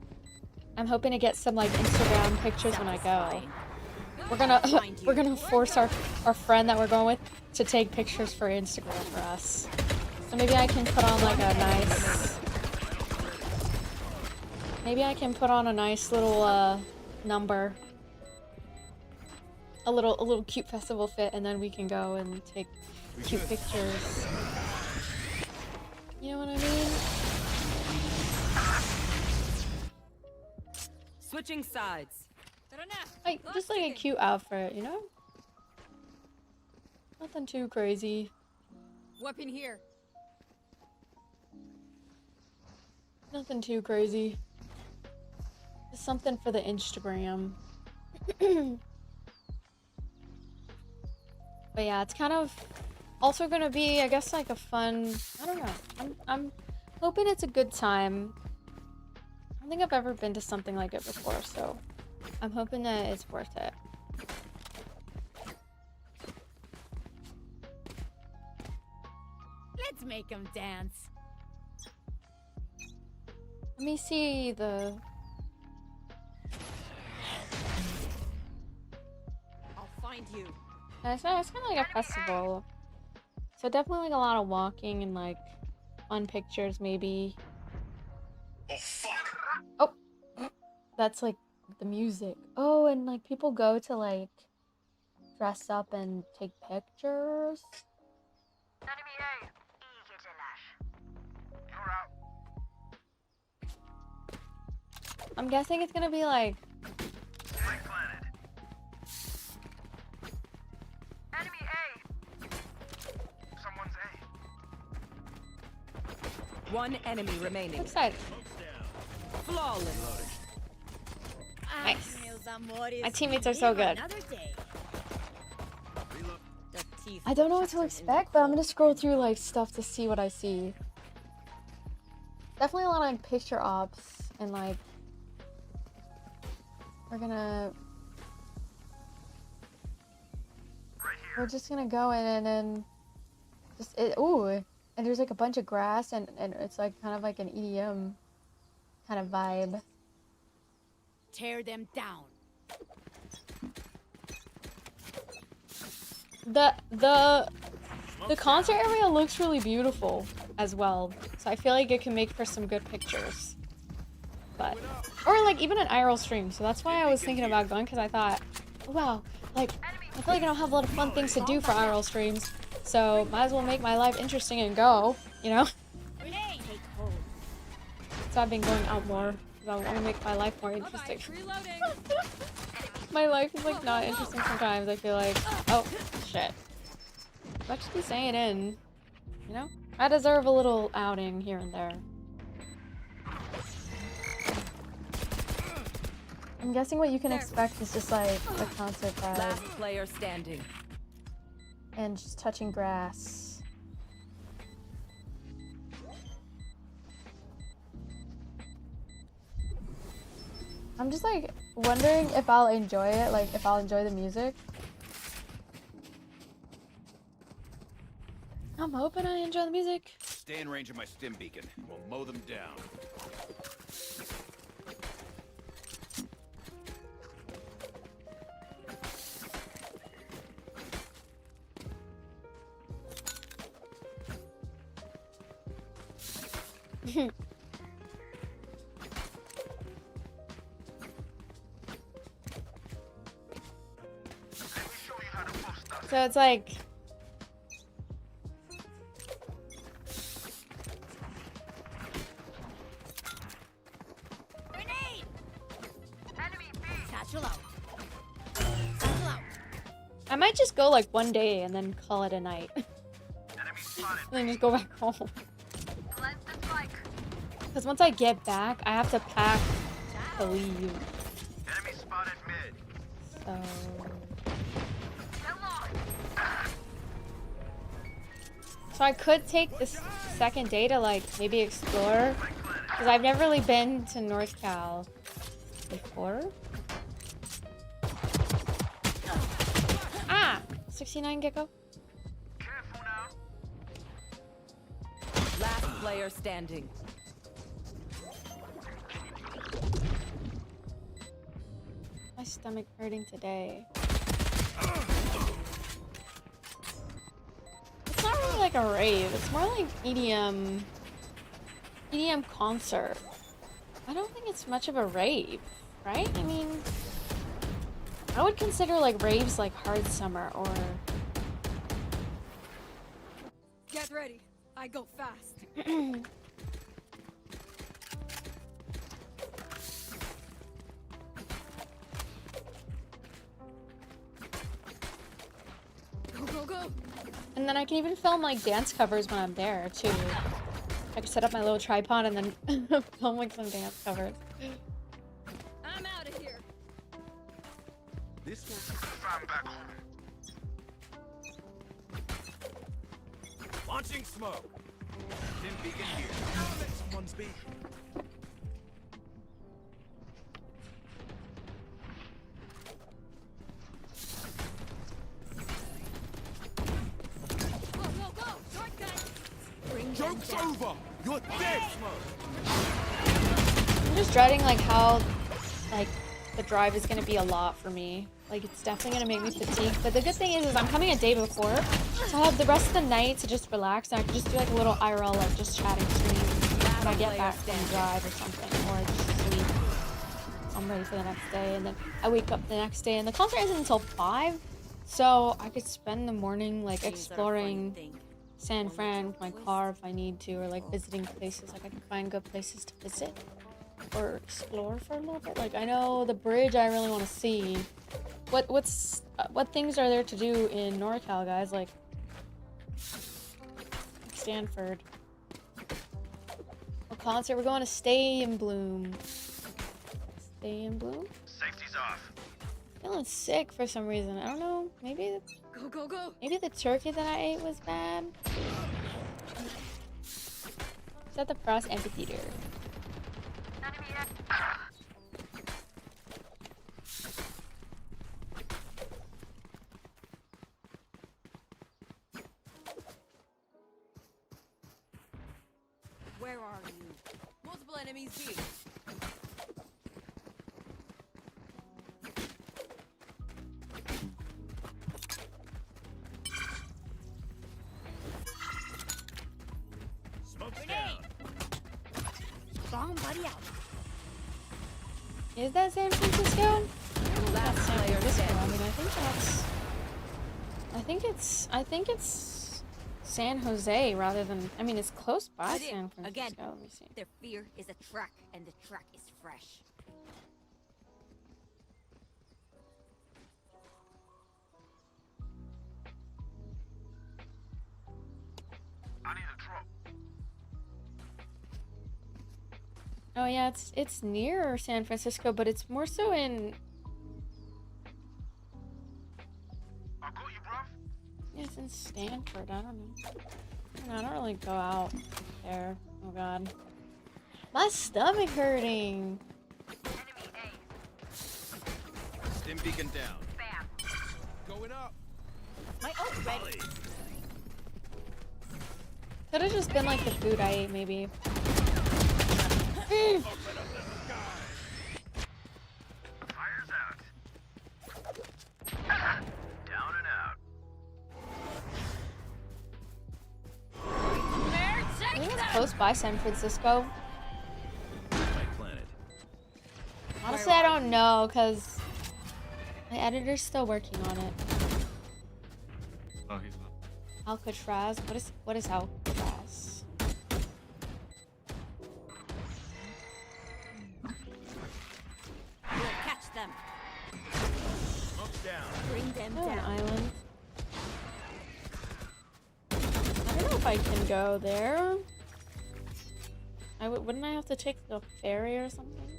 I'm hoping to get some like Instagram pictures when I go. We're gonna force our friend that we're going with to take pictures for Instagram for us. So maybe I can put on like a nice. Maybe I can put on a nice little number. A little cute festival fit, and then we can go and take cute pictures. You know what I mean? Switching sides. Like just like a cute outfit, you know? Nothing too crazy. Weapon here. Nothing too crazy. Just something for the Instagram. But yeah, it's kind of also gonna be, I guess, like a fun. I don't know. I'm hoping it's a good time. I don't think I've ever been to something like it before, so I'm hoping that it's worth it. Let's make them dance. Let me see the. I'll find you. It's kind of like a festival. So definitely like a lot of walking and like fun pictures maybe. Oh fuck! Oh! That's like the music. Oh, and like people go to like dress up and take pictures. I'm guessing it's gonna be like One enemy remaining. excited. Flawless. Nice. Meus amores. My teammates are so Live good. another day. The teeth. I don't know what to expect, but I'm gonna scroll through like stuff to see what I see. Definitely a lot of like picture ops and like we're just gonna go in and then just ooh, and there's like a bunch of grass and it's like kind of like an EDM kind of vibe. Tear them down. The concert area looks really beautiful as well, so I feel like it can make for some good pictures. But or like even an IRL stream, so that's why I was thinking about going, because I thought, oh, wow, like I feel like I don't have a lot of fun things to do for IRL streams, so might as well make my life interesting and go, you know. So I've been going out more because I want to make my life more interesting. My life is like not interesting sometimes. I feel like, oh shit. Let's just be staying in, you know? I deserve a little outing here and there. I'm guessing what you can expect is just like a concert vibe. Last player standing. And just touching grass. I'm just like wondering if I'll enjoy it, like if I'll enjoy the music. I'm hoping I enjoy the music. Stay in range of my stim beacon. We'll mow them down. So it's like Grenade! Enemy B! Satchel out. Satchel out. I might just go like one day and then call it a night. Enemy spotted. And then just go back home. Because once I get back, I have to pack to leave. Enemy spotted mid. So... So I could take this second day to like maybe explore, because I've never really been to North Cal before. Ah! 69 gecko. Careful now. Last player standing. My stomach hurting today. It's not really like a rave, it's more like EDM concert. I don't think it's much of a rave, right? I mean, I would consider like raves like Hard Summer or... Get ready. I go fast. Go, go, go. And then I can even film like dance covers when I'm there too. I can set up my little tripod and then film like some dance covers. I'm out of here. This one's fam back home. Launching smoke. Stim beacon here. Let someone speak. Go, go, go. Shortcut. Joke's over! You're dead! I'm just dreading like how like the drive is gonna be a lot for me. Like it's definitely gonna make me fatigued. But the good thing is I'm coming a day before, so I have the rest of the night to just relax and I can just do like a little IRL, like just chatting stream when I get back from the drive or something, or just sleep. So I'm ready for the next day, and then I wake up the next day, and the concert isn't until 5, so I could spend the morning like exploring San Fran with my car if I need to, or like visiting places. Like I can find good places to visit or explore for a little bit. Like I know the bridge I really want to see. What things are there to do in NorCal, guys? Like Stanford. A concert. We're going to Stay in Bloom. Stay in Bloom. Safety's off. Feeling sick for some reason. I don't know. Maybe Go, go, go. maybe the turkey that I ate was bad. It's at the Frost Amphitheater. Where are you? Multiple enemies B. Smoke's down. Bomb buddy out. Is that San Francisco? Last San player Francisco. I standing. mean, I think it's San Jose rather than. I mean, it's close by Put it San Francisco. again. Let me see. Their fear is a track, and the track is fresh. I need a drop. Oh yeah, it's near San Francisco, but it's more so in. I got you, bruv. Yeah, it's in Stanford. I don't know. I don't really go out there. Oh god, my stomach hurting. Stim beacon down. Going up. My ult ready. Could have just been like the food I ate, maybe. Open up the sky. Fire's out. Down and out. I think it's close by San Francisco. My planet. Honestly, I don't know because my editor's still working on it. Oh, he's not. Alcatraz. What is Alcatraz? We'll catch them. Smoke's down. Bring them Oh, an down. island. I don't know if I can go there. Wouldn't I have to take the ferry or something?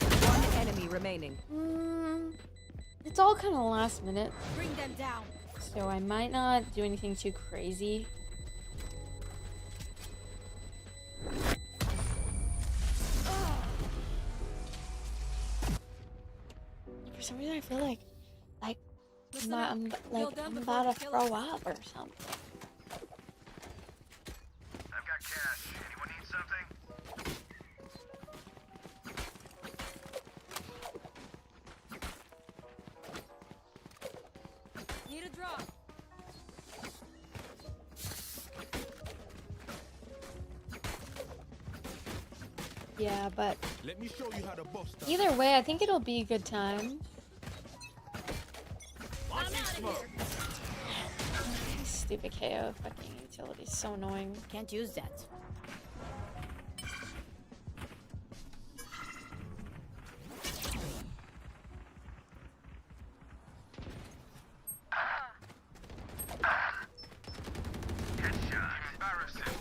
One enemy remaining. It's all kind of last minute, Bring them down. so I might not do anything too crazy. For some reason, I feel like Listen I'm, up. I'm Feel like done I'm before about they to kill throw us. up or something. I've got cash. Anyone need something? Need a drop. Yeah, but Let me show you how the boss does. either way, I think it'll be a good time. I'm out of here. Stupid KO fucking utility is so annoying. Can't use that. Headshot. Embarrassing.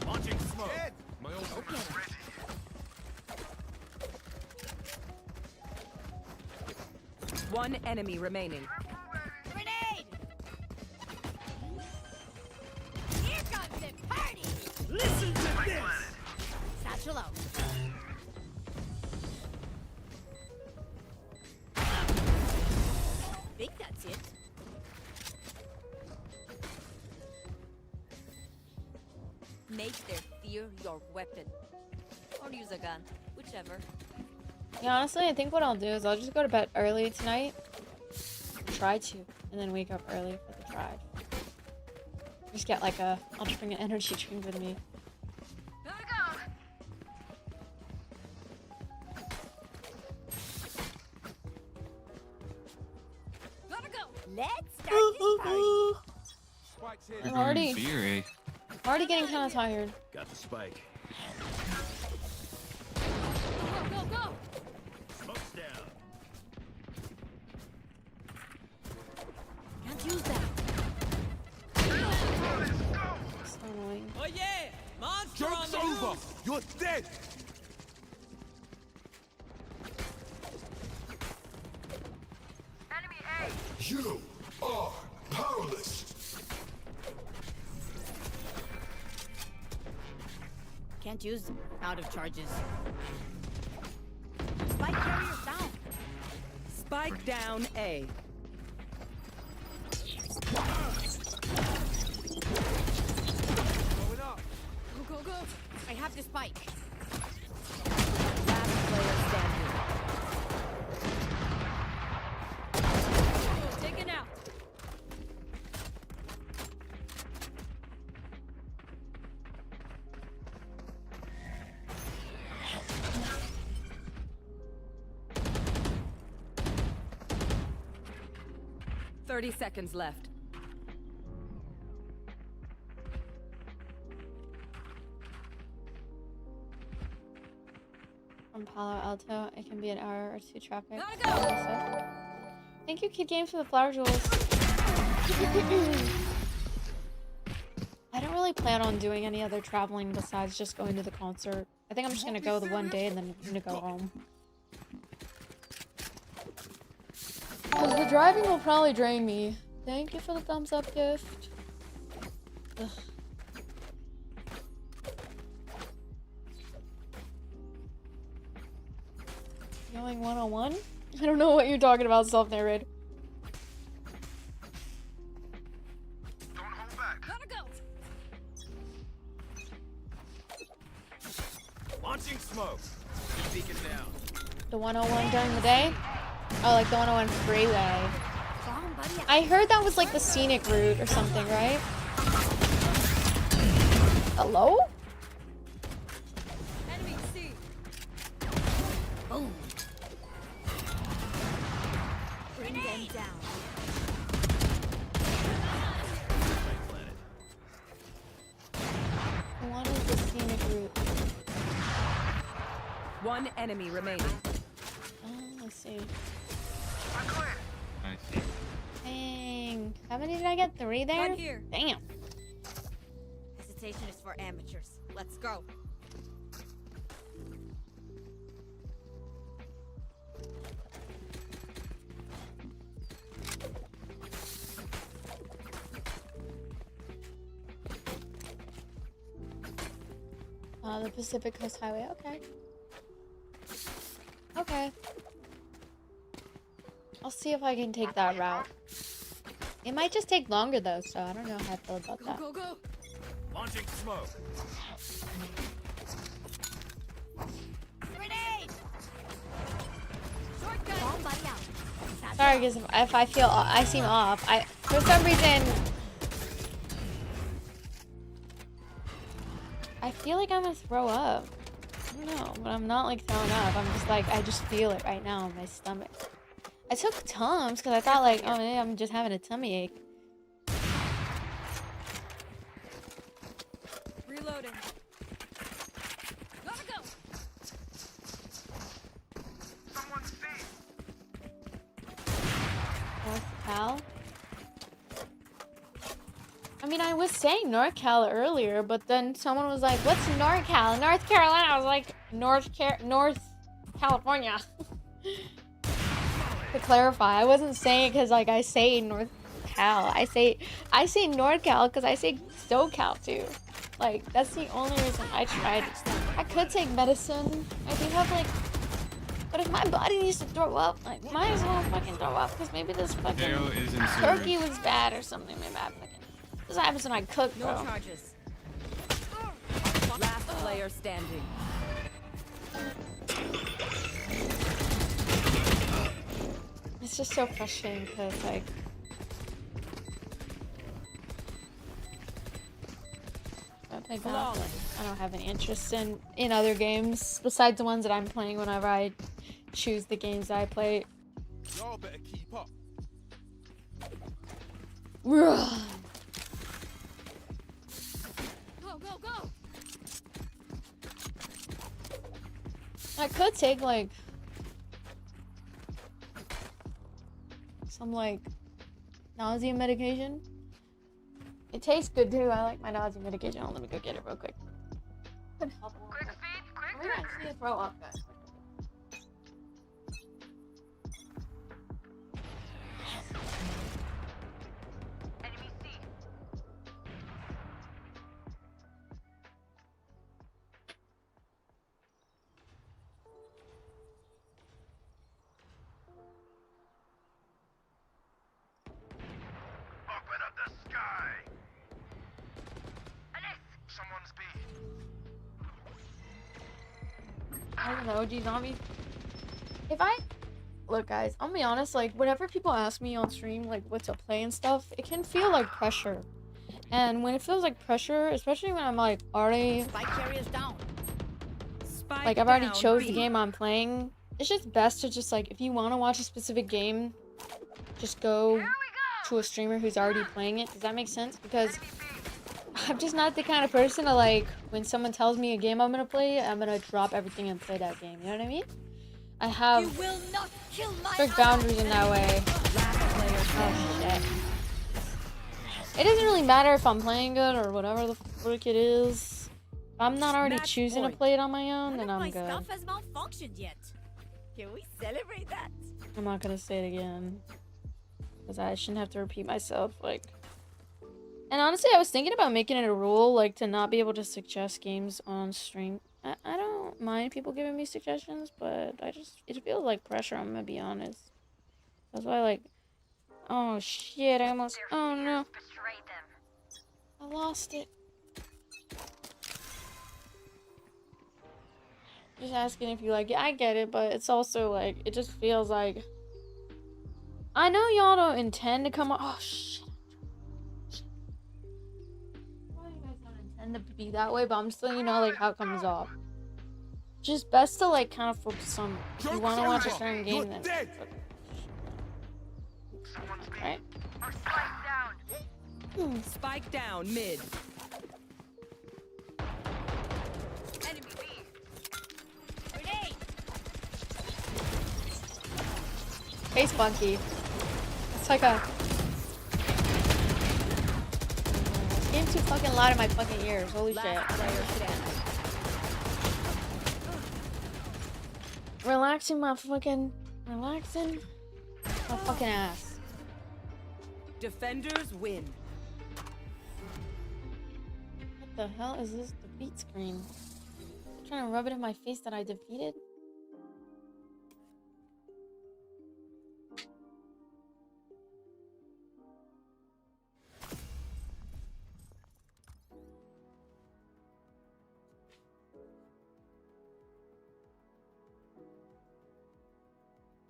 Launching smoke. Dead. My old Ready. One enemy remaining. Grenade! Here comes the party! Listen to My this! planet. Satchel out. Think that's it. Make their fear your weapon. Or use a gun. Whichever. Yeah, honestly, I think what I'll do is I'll just go to bed early tonight. Try to, and then wake up early for the drive. Just get like I'll just bring an energy drink with me. Gotta go! Gotta go! Let's start this party! Spike's here. I'm already getting kind of tired. Got the spike. Go, go, go! Smoke's down. Can't use that. So annoying. Oh yeah! Joke's over! You're dead! You are powerless. Can't use them. Out of charges. Spike carrier down. Spike down A. Going up. Go, go, go. I have the spike. Last player standing. Taken out. Thirty seconds left. From Palo Alto, it can be an hour or two traffic. Gotta go. Also. Thank you, Kid Games, for the flower jewels. I don't really plan on doing any other traveling besides just going to the concert. I think I'm just gonna go the one day and then I'm gonna go home. Because the driving will probably drain me. Thank you for the thumbs up gift. Ugh. Going one-on-one? I don't know what you're talking about, self-narrated. Don't hold back. Gotta go. Launching smoke. Beacon down. The 101 during the day? Oh, like the 101 freeway. Bomb buddy. I heard that was like the scenic route or something, right? Hello? Enemy C. Boom. Bring them down. What is the scenic route? One enemy remaining. Oh, let's see. I see. Dang. How many did I get? 3 there? Gun here. Damn. Hesitation is for amateurs. Let's go. The Pacific Coast Highway. Okay. Okay. I'll see if I can take that route. It might just take longer though, so I don't know how I feel about Go, that. go, go. Launching smoke. Grenade! Shotgun. Bomb buddy out. Sorry, because if I feel I seem off, for some reason I feel like I'm gonna throw up. I don't know, but I'm not like throwing up. I'm just like I just feel it right now in my stomach. I took Tums because I thought like, oh, maybe I'm just having a tummy ache. Reloading. Gotta go. Someone's safe. North Cal? I mean, I was saying NorCal earlier, but then someone was like, what's NorCal? North Carolina. I was like, North California. To clarify, I wasn't saying it because like I say North Cal. I say NorCal because I say SoCal too. Like, that's the only reason I tried. I could take medicine. I do have like, but if my body needs to throw up, like, might as well fucking throw up because maybe this fucking Potato is in turkey was bad or something. Maybe I fucking. This happens when I cook, No bro. charges. Last player standing. It's just so frustrating because like. I don't have any interest in other games besides the ones that I'm playing whenever I choose the games that I play. Y'all better keep up. Go, go, go. I could take like some like nausea medication. It tastes good too. I like my nausea medication. Oh, let me go get it real quick. can help a little bit. I'm gonna actually throw up, guys. Open up the sky. Someone's B. I don't know, OG zombie. If I look, guys, I'll be honest. Like, whenever people ask me on stream, like, what to play and stuff, it can feel like pressure. And when it feels like pressure, especially when I'm like already, Spike carriers down. like I've already chose the game I'm playing, it's just best to just like, if you want to watch a specific game, just go to a streamer who's already playing it. Does that make sense? Because I'm just not the kind of person to like, when someone tells me a game I'm gonna play, I'm gonna drop everything and play that game. You know what I mean? I have strict boundaries in that way. Oh shit. It doesn't really matter if I'm playing good or whatever the frick it is. If I'm not already choosing to play it on my own, then I'm good. My stuff has malfunctioned yet. Can we celebrate that? I'm not gonna say it again. Because I shouldn't have to repeat myself, like... And honestly, I was thinking about making it a rule, like, to not be able to suggest games on stream. I don't mind people giving me suggestions, but it feels like pressure, I'm gonna be honest. That's why, like... Oh, shit, I almost... Oh, no. I lost it. Just asking if you like it. I get it, but it's also, like, it just feels like... I know y'all don't intend to come on... Oh, shit. And to be that way, but I'm just letting you know like how it comes off. Just best to like kind of focus on if you want to watch a certain game then. Right? Spike down mid. Enemy B. Grenade. Face bunky. It's like a game too fucking loud in my fucking ears. Holy shit. Relaxing my fucking ass. Defenders win. What the hell is this defeat screen? You're trying to rub it in my face that I defeated?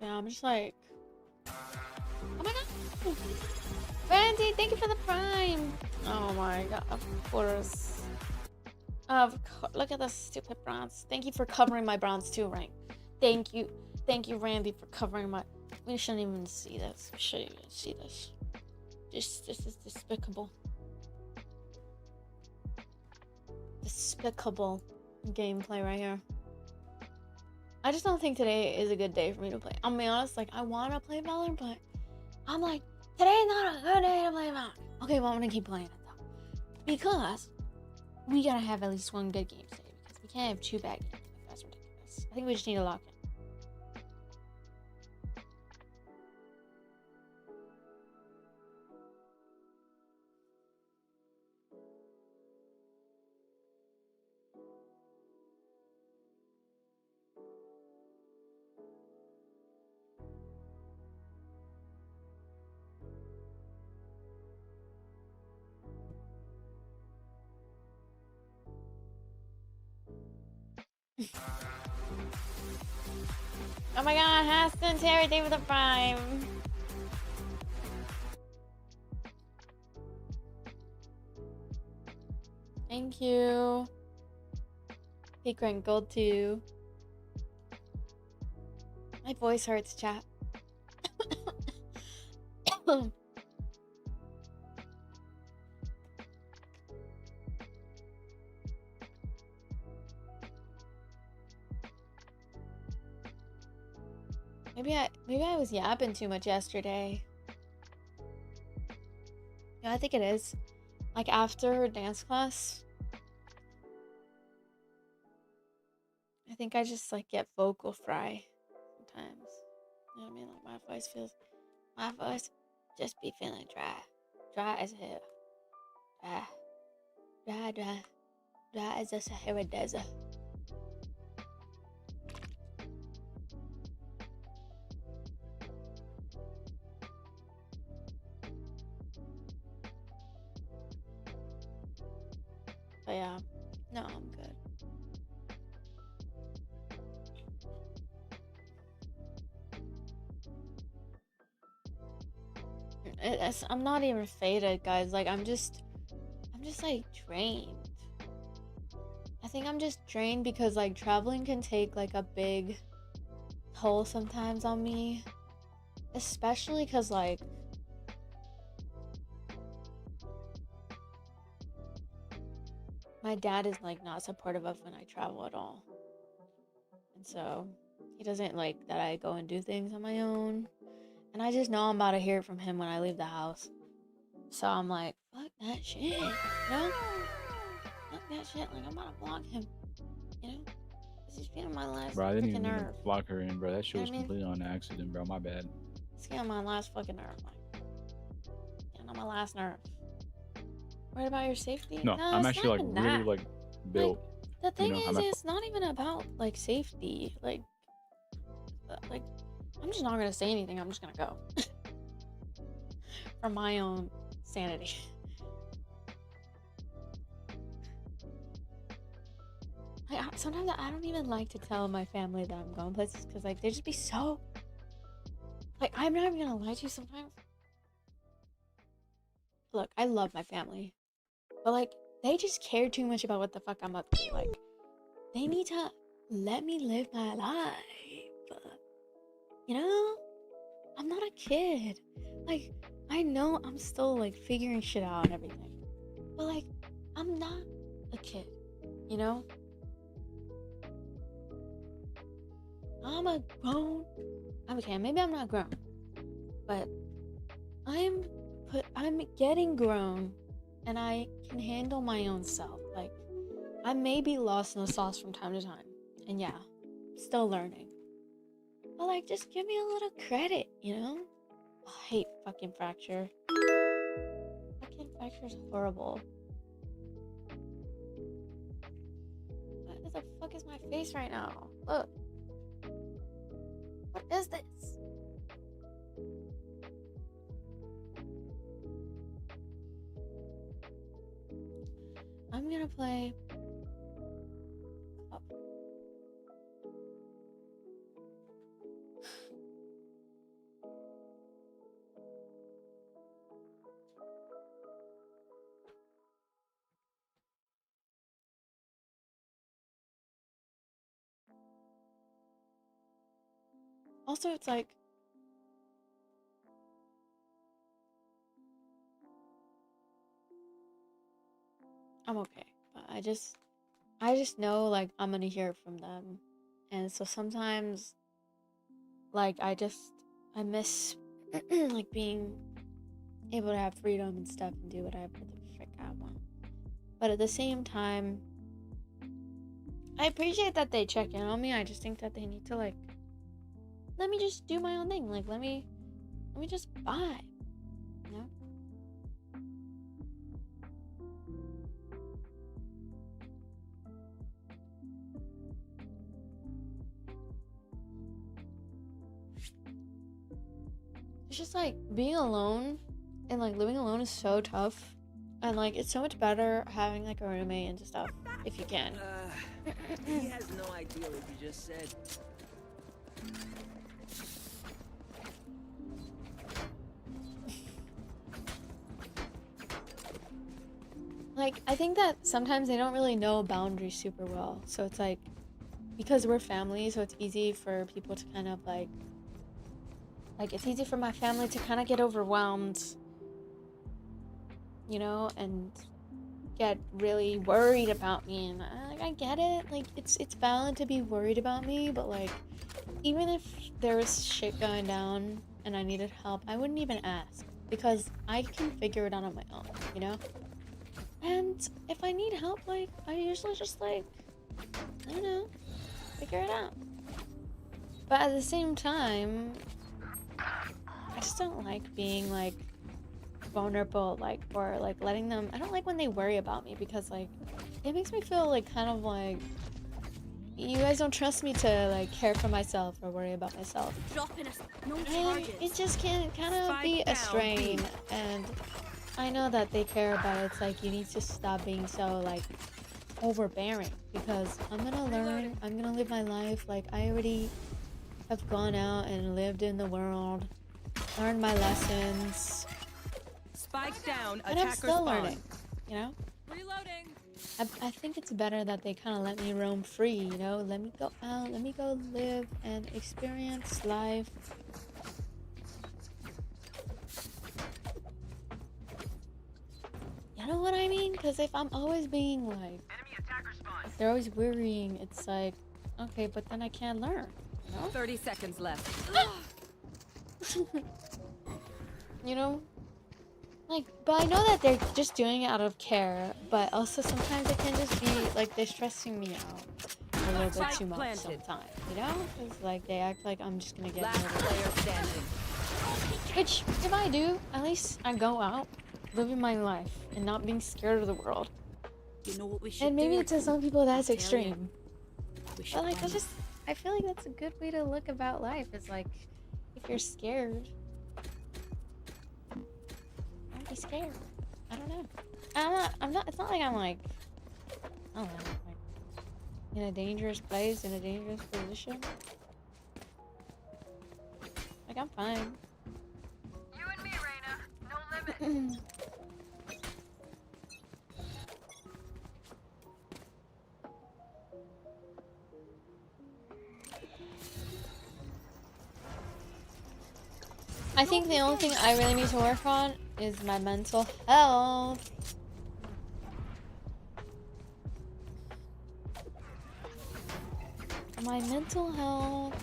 Yeah, I'm just like... Oh my god! Randy, thank you for the prime! Oh my god, of course. Look at the stupid bronze. Thank you for covering my bronze 2 rank. Thank you, Randy, for covering my... We shouldn't even see this. We shouldn't even see this. This is despicable. Despicable gameplay right here. I just don't think today is a good day for me to play. I'll be honest, like, I want to play Valorant, but I'm like, today's not a good day to play Valorant. Okay, well, I'm going to keep playing it, though. Because we got to have at least one good game today. Because we can't have 2 bad games. Like, that's ridiculous. I think we just need to lock in. Oh my god, Haston, Terry, thank you for the prime. Thank you. Peak rank gold too. My voice hurts, chat. Maybe I was yapping too much yesterday. Yeah, I think it is. Like after dance class, I think I just like get vocal fry sometimes. You know what I mean? Like my voice just be feeling dry as hell, dry as a Sahara desert. But yeah, no, I'm good. I'm not even faded, guys. Like I'm just like drained. I think I'm just drained because like traveling can take like a big toll sometimes on me, especially because like my dad is like not supportive of when I travel at all, and so he doesn't like that I go and do things on my own, and I just know I'm about to hear it from him when I leave the house. So I'm like, fuck that shit, you know? Fuck that shit. Like I'm about to block him, you know? Cause he's getting on my last Bro, I didn't fucking even mean to nerve. block her in, bro. That shit You know was what I mean? completely on accident, bro. My bad. He's getting on my last fucking nerve. Like, getting on my last nerve. Worried about your safety? No, No, I'm it's actually not like even really that. like built. The thing know, is, I'm it's not even about like safety. Like I'm just not gonna say anything. I'm just gonna go for my own sanity. Sometimes I don't even like to tell my family that I'm going places because like they just be so like I'm not even gonna lie to you sometimes. Look, I love my family, but like they just care too much about what the fuck I'm up to. Like they need to let me live my life. You know? I'm not a kid. Like, I know I'm still like figuring shit out and everything. But like, I'm not a kid. You know? I'm a grown. Okay, maybe I'm not grown. But I'm getting grown and I can handle my own self. Like, I may be lost in the sauce from time to time. And yeah, still learning. But like, just give me a little credit, you know? Oh, I hate fucking Fracture. Fucking Fracture's horrible. What the fuck is my face right now? Look. What is this? I'm gonna play... Oh. Also, it's like I'm okay, but I just know like I'm gonna hear it from them, and so sometimes like I miss like being able to have freedom and stuff and do whatever the frick I want. But at the same time, I appreciate that they check in on me. I just think that they need to like let me just do my own thing. Like let me just vibe, you know? It's just like being alone and like living alone is so tough. And like it's so much better having like a roommate and stuff if you can. He has no idea what you just said. Like I think that sometimes they don't really know boundaries super well. So it's like because we're family, so it's easy for people to kind of like it's easy for my family to kind of get overwhelmed, you know, and get really worried about me. And I get it. Like it's valid to be worried about me, but like even if there was shit going down and I needed help, I wouldn't even ask because I can figure it out on my own, you know? And if I need help, like I usually just like I don't know, figure it out. But at the same time, I just don't like being like vulnerable, like, or like letting them. I don't like when they worry about me because like it makes me feel like kind of like you guys don't trust me to like care for myself or worry about myself. And it just can kind of be a strain. And I know that they care, but it's like you need to stop being so like overbearing because I'm gonna learn. I'm gonna live my life. Like I already have gone out and lived in the world, learned my lessons. Spike down, And I'm attacker still spawn. learning, you know? Reloading. I think it's better that they kind of let me roam free, you know? Let me go out, let me go live and experience life. You know what I mean? Because if I'm always being like, if they're always worrying, it's like, okay, but then I can't learn, you know? 30 seconds left. You know? Like, but I know that they're just doing it out of care, but also sometimes it can just be like they're stressing me out a little bit too much sometimes, you know? Because like they act like I'm just gonna get Last murdered. player standing. Which, if I do, at least I go out, living my life, and not being scared of the world. You know what we should And maybe do? to some people that's Tell ya. extreme. We should But like, run. I feel like that's a good way to look about life. Is like, if you're scared, don't be scared. I don't know. I'm not. It's not like I'm like, I don't know, like in a dangerous place, in a dangerous position. Like I'm fine. You and me, Reina. No limit. I think the only thing I really need to work on is my mental health. My mental health.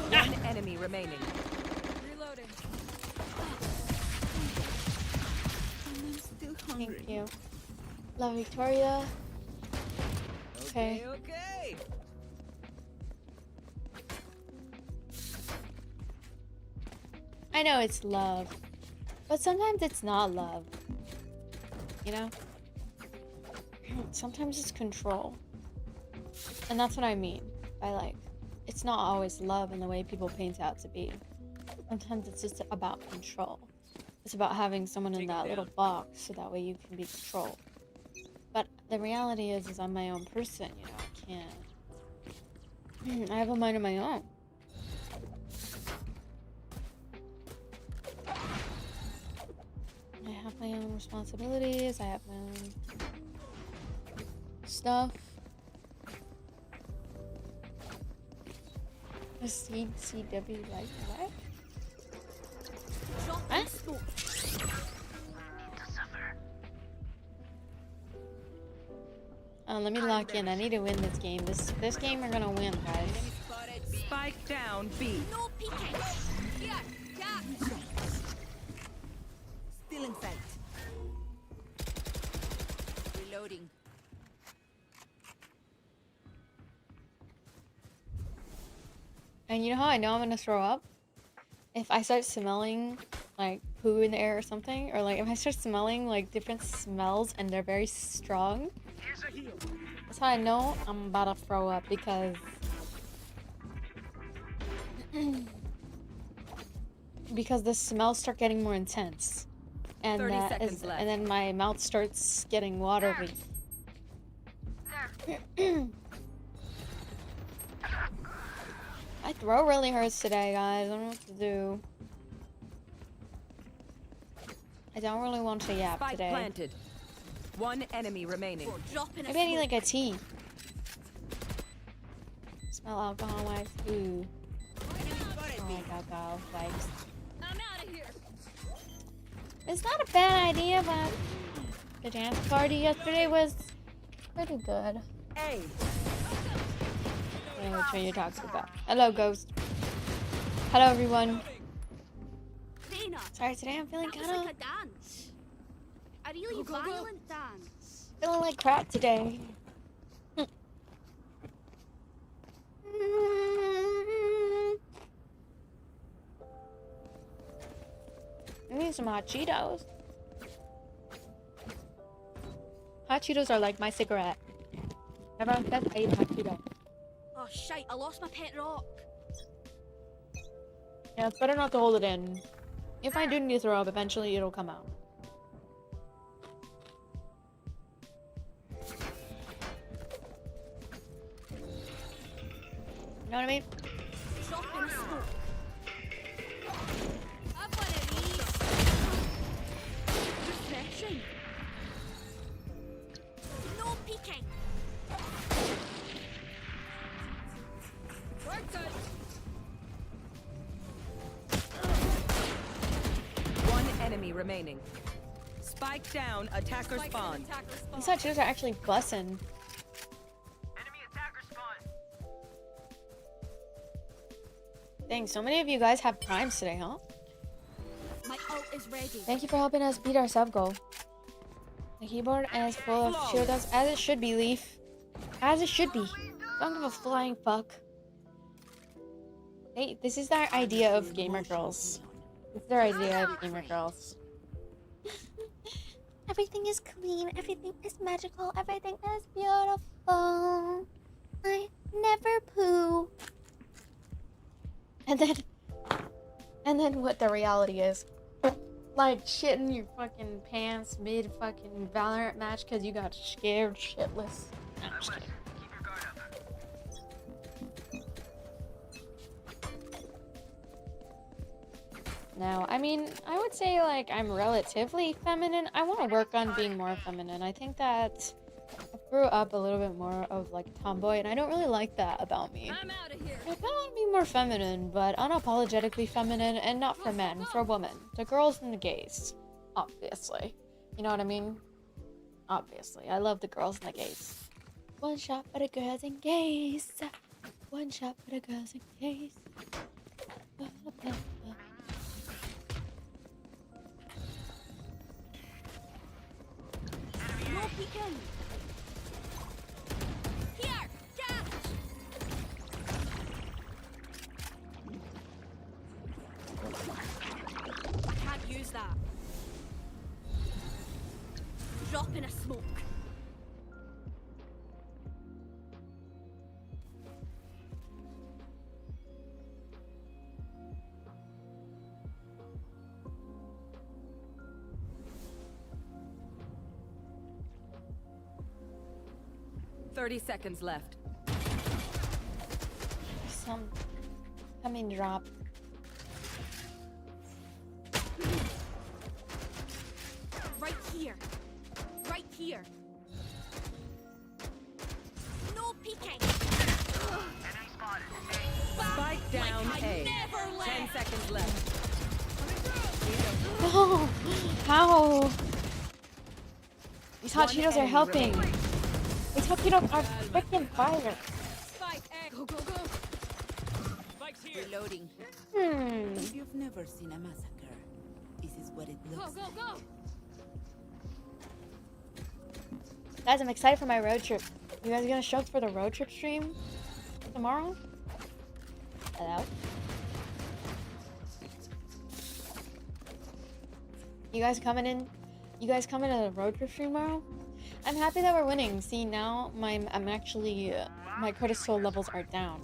One enemy remaining. Reloading. Thank you. Love Victoria. Okay. Okay. I know it's love, but sometimes it's not love. You know? Sometimes it's control. And that's what I mean by like, it's not always love in the way people paint it out to be. Sometimes it's just about control. It's about having someone in that little box so that way you can be controlled. But the reality is I'm my own person, you know, I can't. I have a mind of my own. I have my own responsibilities, I have my own stuff. A CW like what? Huh? Let me lock in. I need to win this game. This game we're gonna win, guys. Spike down B. No peeking. Yeah, yeah. Still in sight. Reloading. And you know how I know I'm gonna throw up? If I start smelling like poo in the air or something, or like if I start smelling like different smells and they're very strong. That's how I know I'm about to throw up because the smells start getting more intense, and 30 seconds left. and then my mouth starts getting watery. My throat really hurts today, guys. I don't know what to do. I don't really want to yap Spike today. planted. One enemy remaining. Maybe I need like a tea. Smell alcohol wipes. Ooh. Oh, like alcohol wipes. I'm out of here. It's not a bad idea, but the dance party yesterday was pretty good. Hey. I don't know which one you're talking about. Hello, Ghost. Hello, everyone. Sorry, today I'm feeling kind of a really violent dance. Feeling like crap today. I need some hot Cheetos. Hot Cheetos are like my cigarette. Everyone says I eat hot Cheetos. Oh shite, I lost my pet rock. Yeah, it's better not to hold it in. If I do need to throw up, eventually it'll come out. You know what I mean? Drop in a smoke. I've one of these. Refreshing. No peeking. Worked out. One enemy remaining. Spike down, attacker spawn. These hot Cheetos are actually bussin'. Enemy attacker spawn. Dang, so many of you guys have primes today, huh? My ult is ready. Thank you for helping us beat our sub goal. The keyboard is full of Cheetos, as it should be, Leaf. As it should be. Don't give a flying fuck. Hey, this is their idea of gamer girls. This is their idea of gamer girls. Everything is clean, everything is magical, everything is beautiful. I never poo. And then what the reality is. Like shitting your fucking pants mid fucking Valorant match because you got scared shitless. No, I'm just kidding. Keep your guard up. No, I mean, I would say like I'm relatively feminine. I want to work on being more feminine. I think that I grew up a little bit more of like a tomboy, and I don't really like that about me. I'm out of here. I kind of want to be more feminine, but unapologetically feminine, and not for men, for women, the girls and the gays, obviously. You know what I mean? Obviously, I love the girls and the gays. One shot for the girls and gays. One shot for the girls and gays. No peeking. Here, catch. I can't use that. Drop in a smoke. Thirty seconds left. Some coming drop. Right here. Right here. No peeking. Enemy spotted. Spike down like I A. never 10 left. seconds left. No! How? These hot One Cheetos are enemy helping. remaining. These hot Cheetos are freaking fire. Spike egg. Go, go, go. Spike's here. Reloading. Hmm. You've never seen a massacre. This is what it Go, go, go. Guys, I'm excited for my road trip. You guys gonna show up for the road trip stream tomorrow? Hello? You guys coming in? You guys coming to the road trip stream tomorrow? I'm happy that we're winning. See, now I'm actually my cortisol levels are down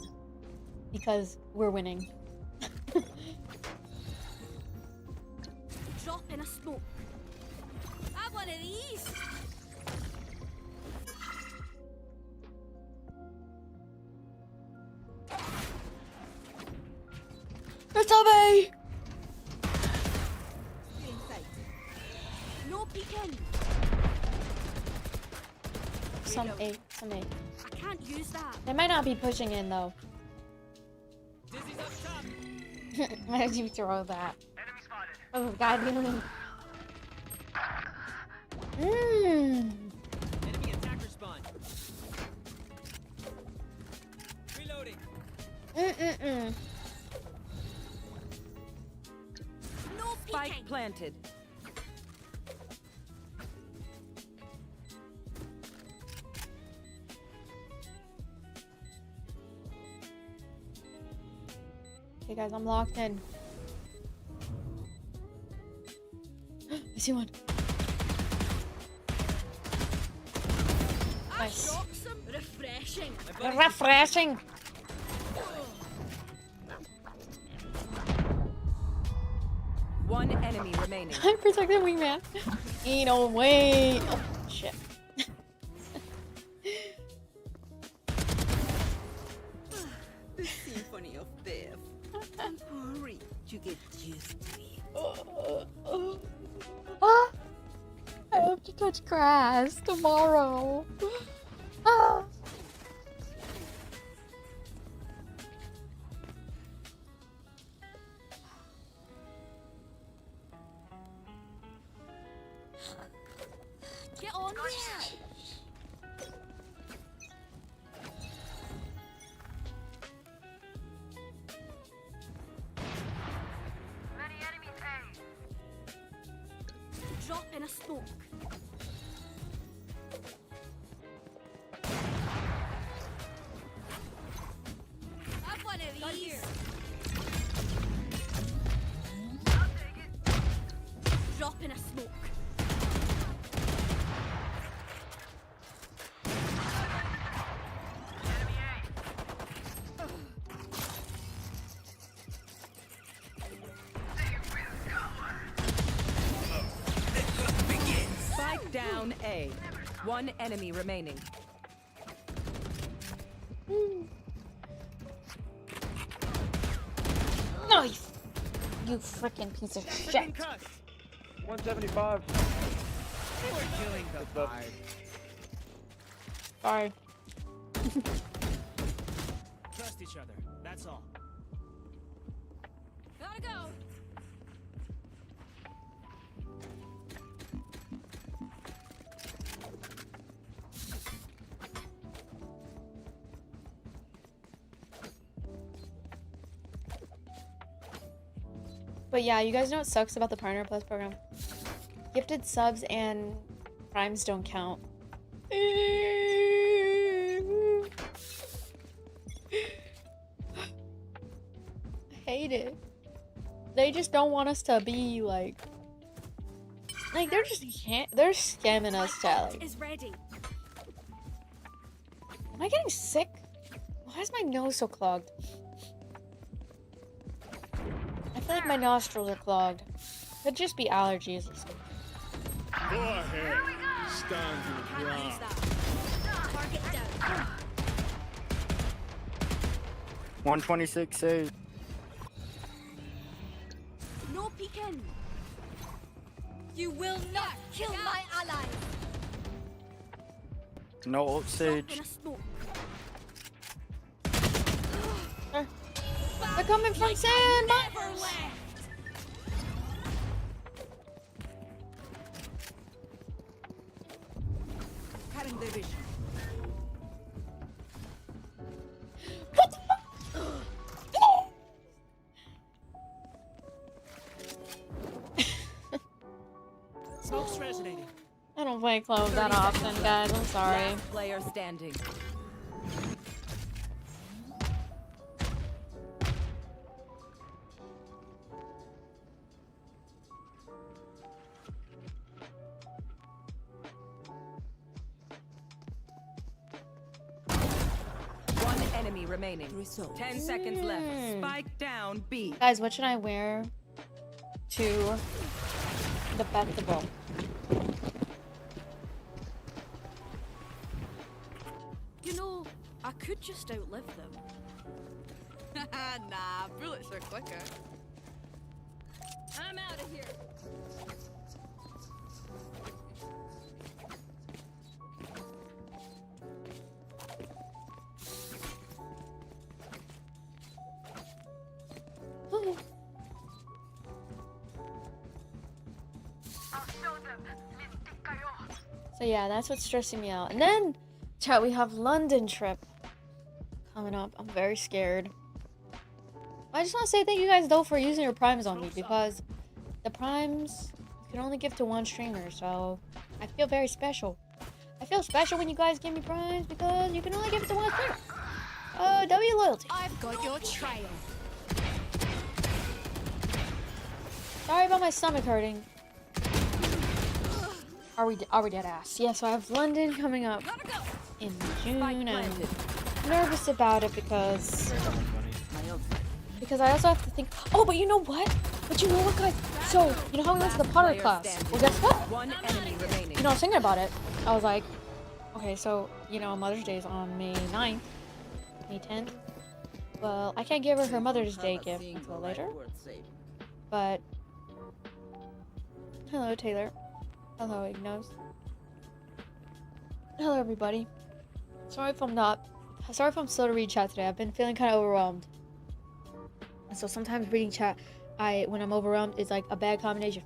because we're winning. Drop in a smoke. Have one of these. It's me! You're in sight. No peeking. Some A. I can't use that. They might not be pushing in though. Dizzy's up top. Why did you throw that? Enemy spotted. Oh god, Mmm. Enemy attacker spawn. Reloading. Mm-mm-mm. No Spike peeking. planted. Okay, guys, I'm locked in. I see one. Nice. Refreshing. Refreshing. One enemy remaining. I'm protecting wingman. Ain't no way. Oh, shit. The symphony of death. Hurry, you get used to it. I hope to touch grass tomorrow. Ah. Get on there. Drop in a smoke. Have one of these. Drop in a smoke. Spike down A. One enemy remaining. Nice. You freaking piece of shit. 175. They were killing the vibe. Sorry. Trust each other. That's all. Gotta go. But yeah, you guys know what sucks about the Partner Plus program? Gifted subs and primes don't count. I hate it. They just don't want us to be like they're just they're scamming us to like. Is ready. Am I getting sick? Why is my nose so clogged? I feel like my nostrils are clogged. Could just be allergies. Go ahead. Stand your Can't use ground. that. Target down. 126 save. No peeking. You will not kill my ally. No ult Drop sage. in a smoke. They're coming from sandbox. Never left. Cutting their vision. What the fuck? Smoke's resonating. I don't play clove that often, guys. I'm sorry. Last player standing. One enemy remaining. 10 seconds left. Spike down B. Guys, what should I wear to the festival? You know, I could just outlive them. Nah, bullets are quicker. I'm out of here. So yeah, that's what's stressing me out. And then, chat, we have London trip coming up. I'm very scared. I just want to say thank you guys though for using your primes on me, because the primes you can only give to one streamer, so I feel very special. I feel special when you guys give me primes because you can only give it to one streamer. W loyalty. I've got your trail. Sorry about my stomach hurting. Are we dead ass? Yeah, so I have London coming up in June. I'm nervous about it because I also have to think. Oh, but you know what? But you know what, guys? So you know how we went to the pottery class? Well, guess what? One enemy remaining. You know, I was thinking about it. I was like, okay, so you know, Mother's Day is on May 9th, May 10th. Well, I can't give her Mother's Day gift until later. But hello, Taylor. Hello, Ignos. Hello, everybody. Sorry if I'm slow to read chat today. I've been feeling kind of overwhelmed. And so sometimes reading chat, when I'm overwhelmed, is like a bad combination.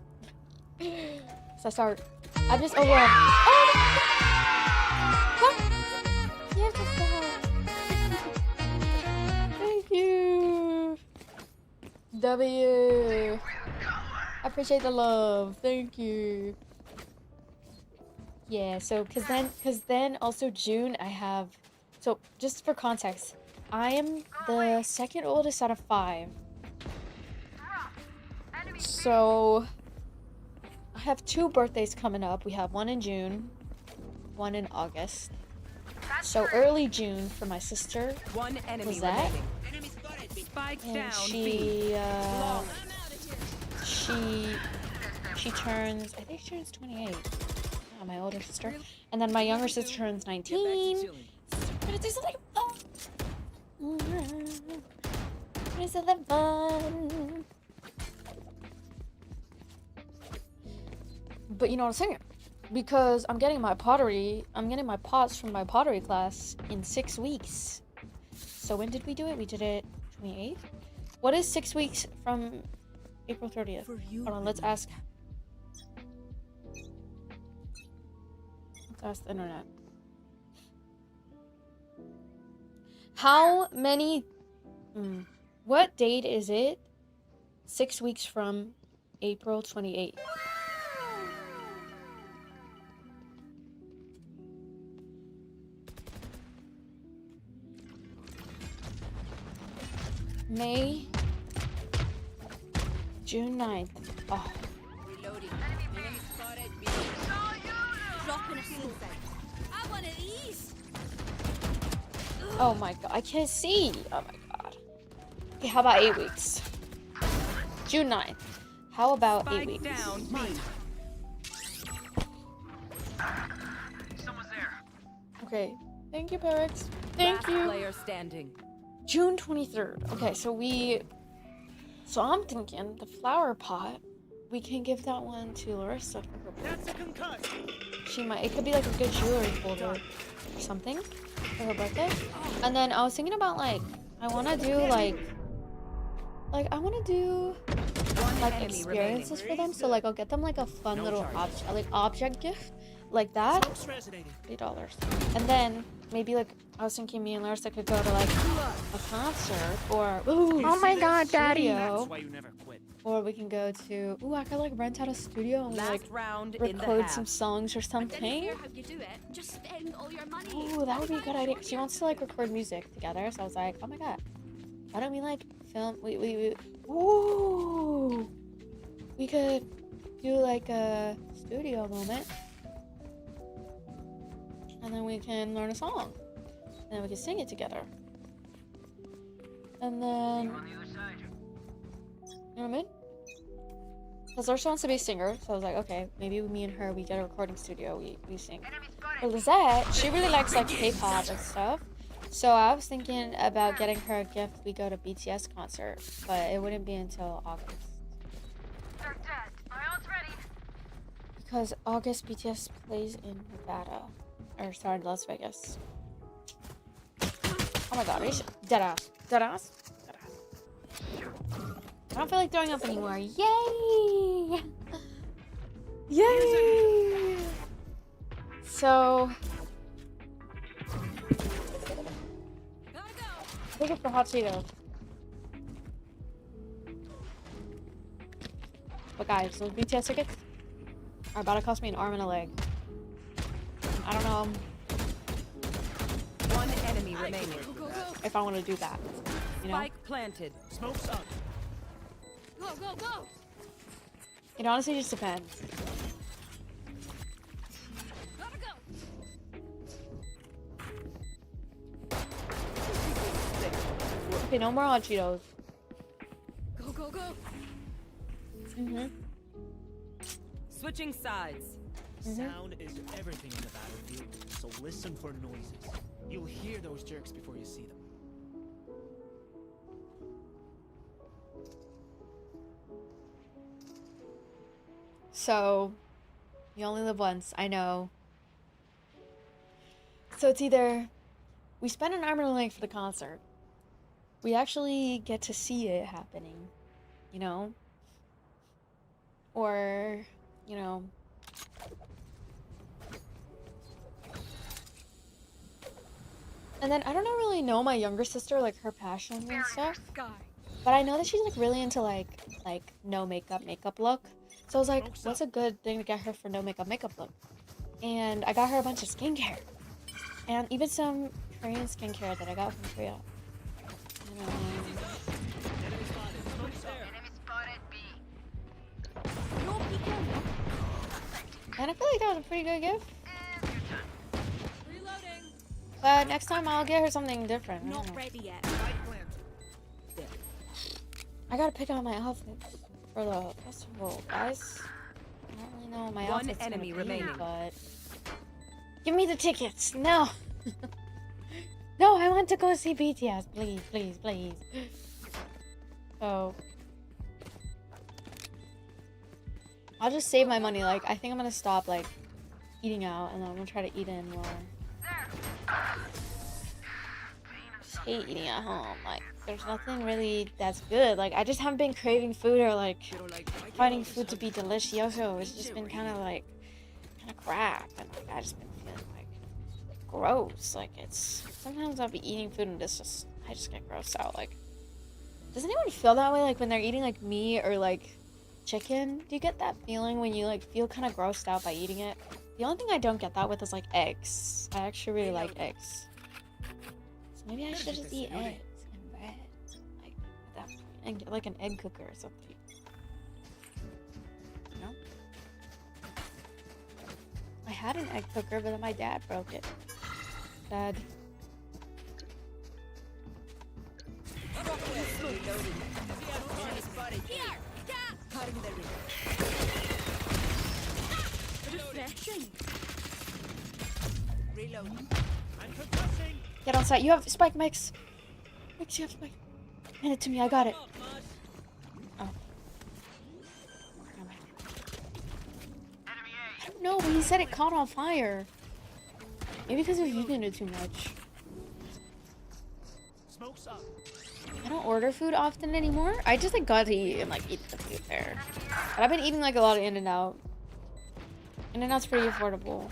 So I'm just overwhelmed. Oh my God! You have to stop. Thank you. W. I appreciate the love. Thank you. Yeah, so cause then also June I have, so just for context, I am the second oldest out of 5. So I have 2 birthdays coming up. We have one in June, one in August. So early June for my sister. One enemy was that? remaining. Spike And down. she turns, I think she turns 28. My older sister, and then my younger sister turns 19. There's like, there's a fun. But you know what I'm saying? Because I'm getting my pots from my pottery class in 6 weeks. So when did we do it? We did it 28th. What is 6 weeks from April 30th? Hold on, let's ask. That's the internet. How many? What date is it? 6 weeks from April 28th. May. June 9th. Oh. Reloading. Enemy spotted. Dropping a suicide. I want these. Oh my God, I can't see. Oh my God. Okay, how about 8 weeks? June 9th. How about 8 weeks? Down. Someone's there. Okay. Thank you, Parrots. Thank you. Player standing. June 23rd. Okay, so I'm thinking the flower pot, we can give that one to Larissa for her birthday. That's a concuss. She might, it could be like a good jewelry folder or something for her birthday. And then I was thinking about like, I want to do like I want to do like experiences for them. So like I'll get them like a fun little object gift like that. $8. And then maybe like I was thinking me and Larissa could go to like a concert or oh my God, Daddy. That's why you never quit. Or we can go to I could like rent out a studio and we, like round record some songs or something. Hear how you do it. Just spend all your money. Ooh, that would be a good idea. She wants to like record music together, so I was like, oh my God, why don't we like film? We could do like a studio moment, and then we can learn a song, and then we can sing it together, and then you know what I mean? Because Larissa wants to be a singer, so I was like, okay, maybe me and her, we get a recording studio, we sing. But Lizette, she really likes like K-pop and stuff, so I was thinking about getting her a gift. We go to BTS concert, but it wouldn't be until August. Because August BTS plays in Nevada, or sorry, Las Vegas. Oh my God, are you deadass? Deadass? I don't feel like throwing up anymore. Yay! Yay! So, looking for hot Cheetos. But guys, those BTS tickets are about to cost me an arm and a leg. I don't know One enemy remaining. if I want to do that. You know? Spike planted. Smoke's up. Go, go, go! It honestly just depends. Gotta go. Okay, no more hot Cheetos. Go, go, go. Switching sides. Sound is everything on the battlefield, so listen for noises. You'll hear those jerks before you see them. So, you only live once, I know. So it's either we spend an arm and a leg for the concert, we actually get to see it happening, you know? Or, you know, and then I don't really know my younger sister, like her passions and stuff, but I know that she's like really into like no makeup look. So I was like, what's a good thing to get her for no makeup look? And I got her a bunch of skincare, and even some Korean skincare that I got from Korea. And I feel like that was a pretty good gift. Reloading. But next time I'll get her something different. I don't Not know. ready yet. I gotta pick out my outfits for the festival, guys. I don't really know what my One outfit's enemy gonna be, remaining. but give me the tickets. No. No, I want to go see BTS. Please, please, please. So I'll just save my money. Like, I think I'm gonna stop like eating out, and then I'm gonna try to eat in more. I just hate eating at home. Like, there's nothing really that's good. Like, I just haven't been craving food or like finding food to be delicioso. It's just been kind of crap, and like I just been feeling like gross. Like, it's sometimes I'll be eating food and I just get grossed out. Like, does anyone feel that way? Like when they're eating like meat or like chicken, do you get that feeling when you like feel kind of grossed out by eating it? The only thing I don't get that with is like eggs. I actually really like eggs, so maybe I should just eat eggs and bread, like at that point, and get like an egg cooker or something. You know? I had an egg cooker, but then my dad broke it. Dad. Refreshing. Reloading. I'm concussing. Get on site. You have spike, Mix. Mix, you have spike. Hand it to me. I got it. Oh. I don't know, but he said it caught on fire. Maybe because we've eaten it too much. Smoke's up. I don't order food often anymore. I just like got to eat and like eat the food there. But I've been eating like a lot of In-N-Out. In-N-Out's pretty affordable.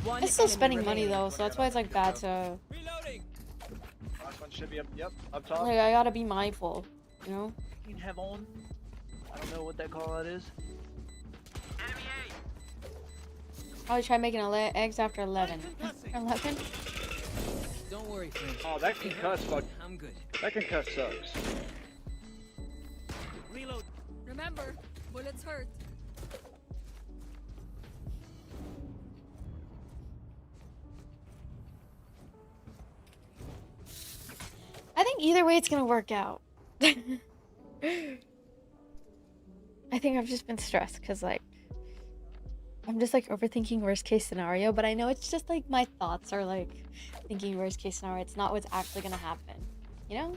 One It's still enemy spending money remaining. though, so that's why it's like bad to. Reloading. Last one should be up. Yep, up top. Like, I gotta be mindful, you know. You can have on. I don't know what that call out is. Enemy Probably try making eggs after 11. 11? Don't worry, friend. Oh, that concuss fuck. I'm good. That concuss sucks. Reload. Remember, bullets hurt. I think either way it's gonna work out. I think I've just been stressed because like I'm just like overthinking worst case scenario, but I know it's just like my thoughts are like thinking worst case scenario. It's not what's actually gonna happen, you know?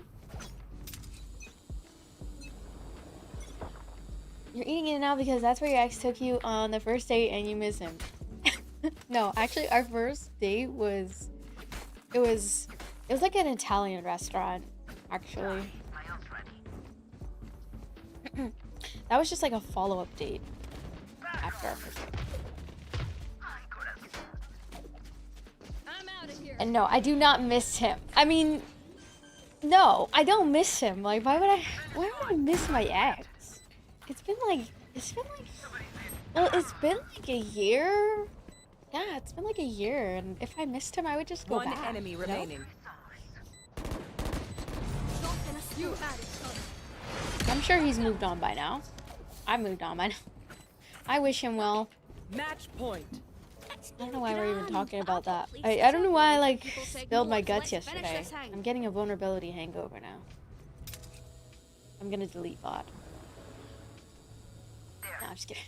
You're eating it now because that's where your ex took you on the first date and you miss him. No, actually our first date was it was like an Italian restaurant, actually. That was just like a follow-up date after our first date. I'm out of here. And no, I do not miss him. I mean, no, I don't miss him. Like, why would I miss my ex? It's been like a year. Yeah, it's been like a year, and if I missed him, I would just go One back. enemy you know? remaining. You had it. I'm sure he's moved on by now. I moved on. I wish him well. Match point. I don't know why we're even talking about that. I don't know why I like spilled my guts yesterday. I'm getting a vulnerability hangover now. I'm gonna delete bot. No, I'm just kidding.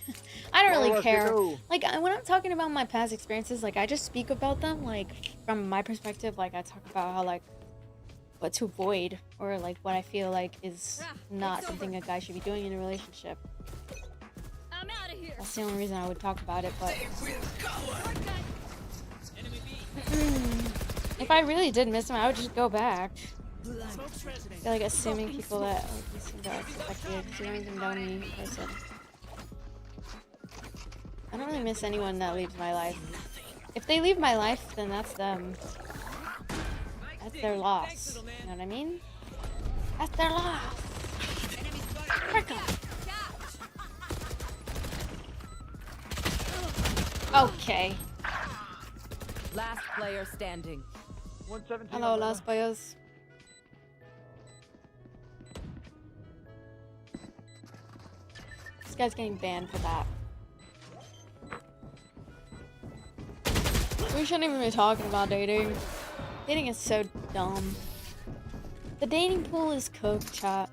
I don't really care. Like, when I'm talking about my past experiences, like, I just speak about them, like, from my perspective. Like, I talk about how, like, what to avoid, or, like, what I feel like is not something a guy should be doing in a relationship. I'm out of here. That's the only reason I would talk about it, but... if I really did miss him, I would just go back. I feel like assuming people that, like, you seem to expect you to don't even know me in person. I don't really miss anyone that leaves my life. If they leave my life, then that's them. That's their loss. You know what I mean? That's their loss. Okay. Last player standing. Hello, last players. This guy's getting banned for that. We shouldn't even be talking about dating. Dating is so dumb. The dating pool is cooked, chat.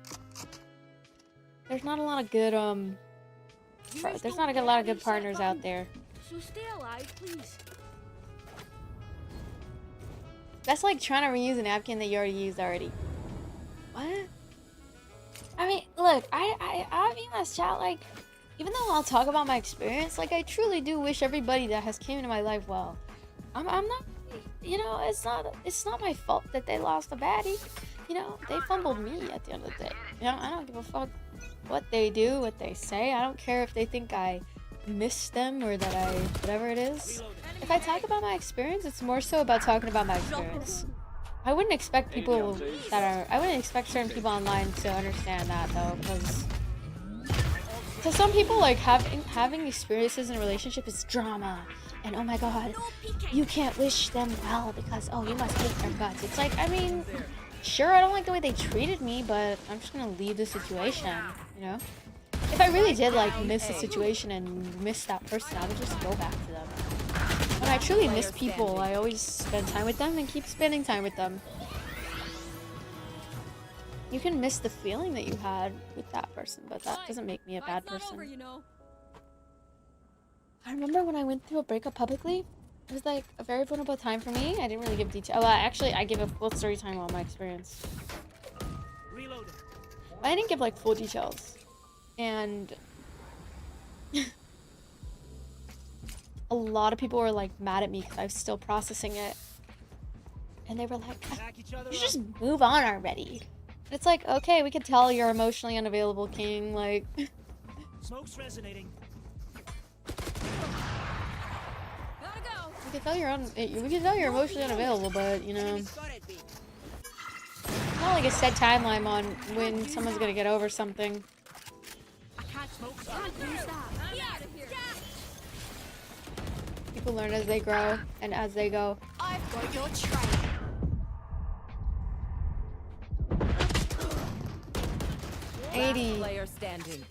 There's not a lot of good, there's not a lot of good partners out there. So stay alive, please. That's like trying to reuse a napkin that you already used already. What? I mean, look, I'll be honest, chat, like, even though I'll talk about my experience, like, I truly do wish everybody that has came into my life well. I'm not, you know, it's not my fault that they lost a baddie. You know, they fumbled me at the end of the day. You know, I don't give a fuck what they do, what they say. I don't care if they think I miss them or that I, whatever it is. If I talk about my experience, it's more so about talking about my experience. I wouldn't expect people I wouldn't expect certain people online to understand that though, because to some people, like, having experiences in a relationship is drama. And oh my god, you can't wish them well because, oh, you must hate their guts. It's like, I mean, sure, I don't like the way they treated me, but I'm just gonna leave the situation, you know? If I really did, like, miss the situation and miss that person, I would just go back to them. When I truly miss people, I always spend time with them and keep spending time with them. You can miss the feeling that you had with that person, but that doesn't make me a bad person. I remember when I went through a breakup publicly, it was like a very vulnerable time for me. I didn't really give detail. Well, actually, I gave a full story time on my experience. I didn't give, like, full details. And a lot of people were, like, mad at me because I was still processing it. And they were like, you should just move on already. And it's like, okay, we could tell you're emotionally unavailable, King. Like, Smoke's resonating. we can tell you're emotionally unavailable, but, you know, it's not like a set timeline on when someone's gonna get over something. People learn as they grow and as they go. I've got your trail. Player standing.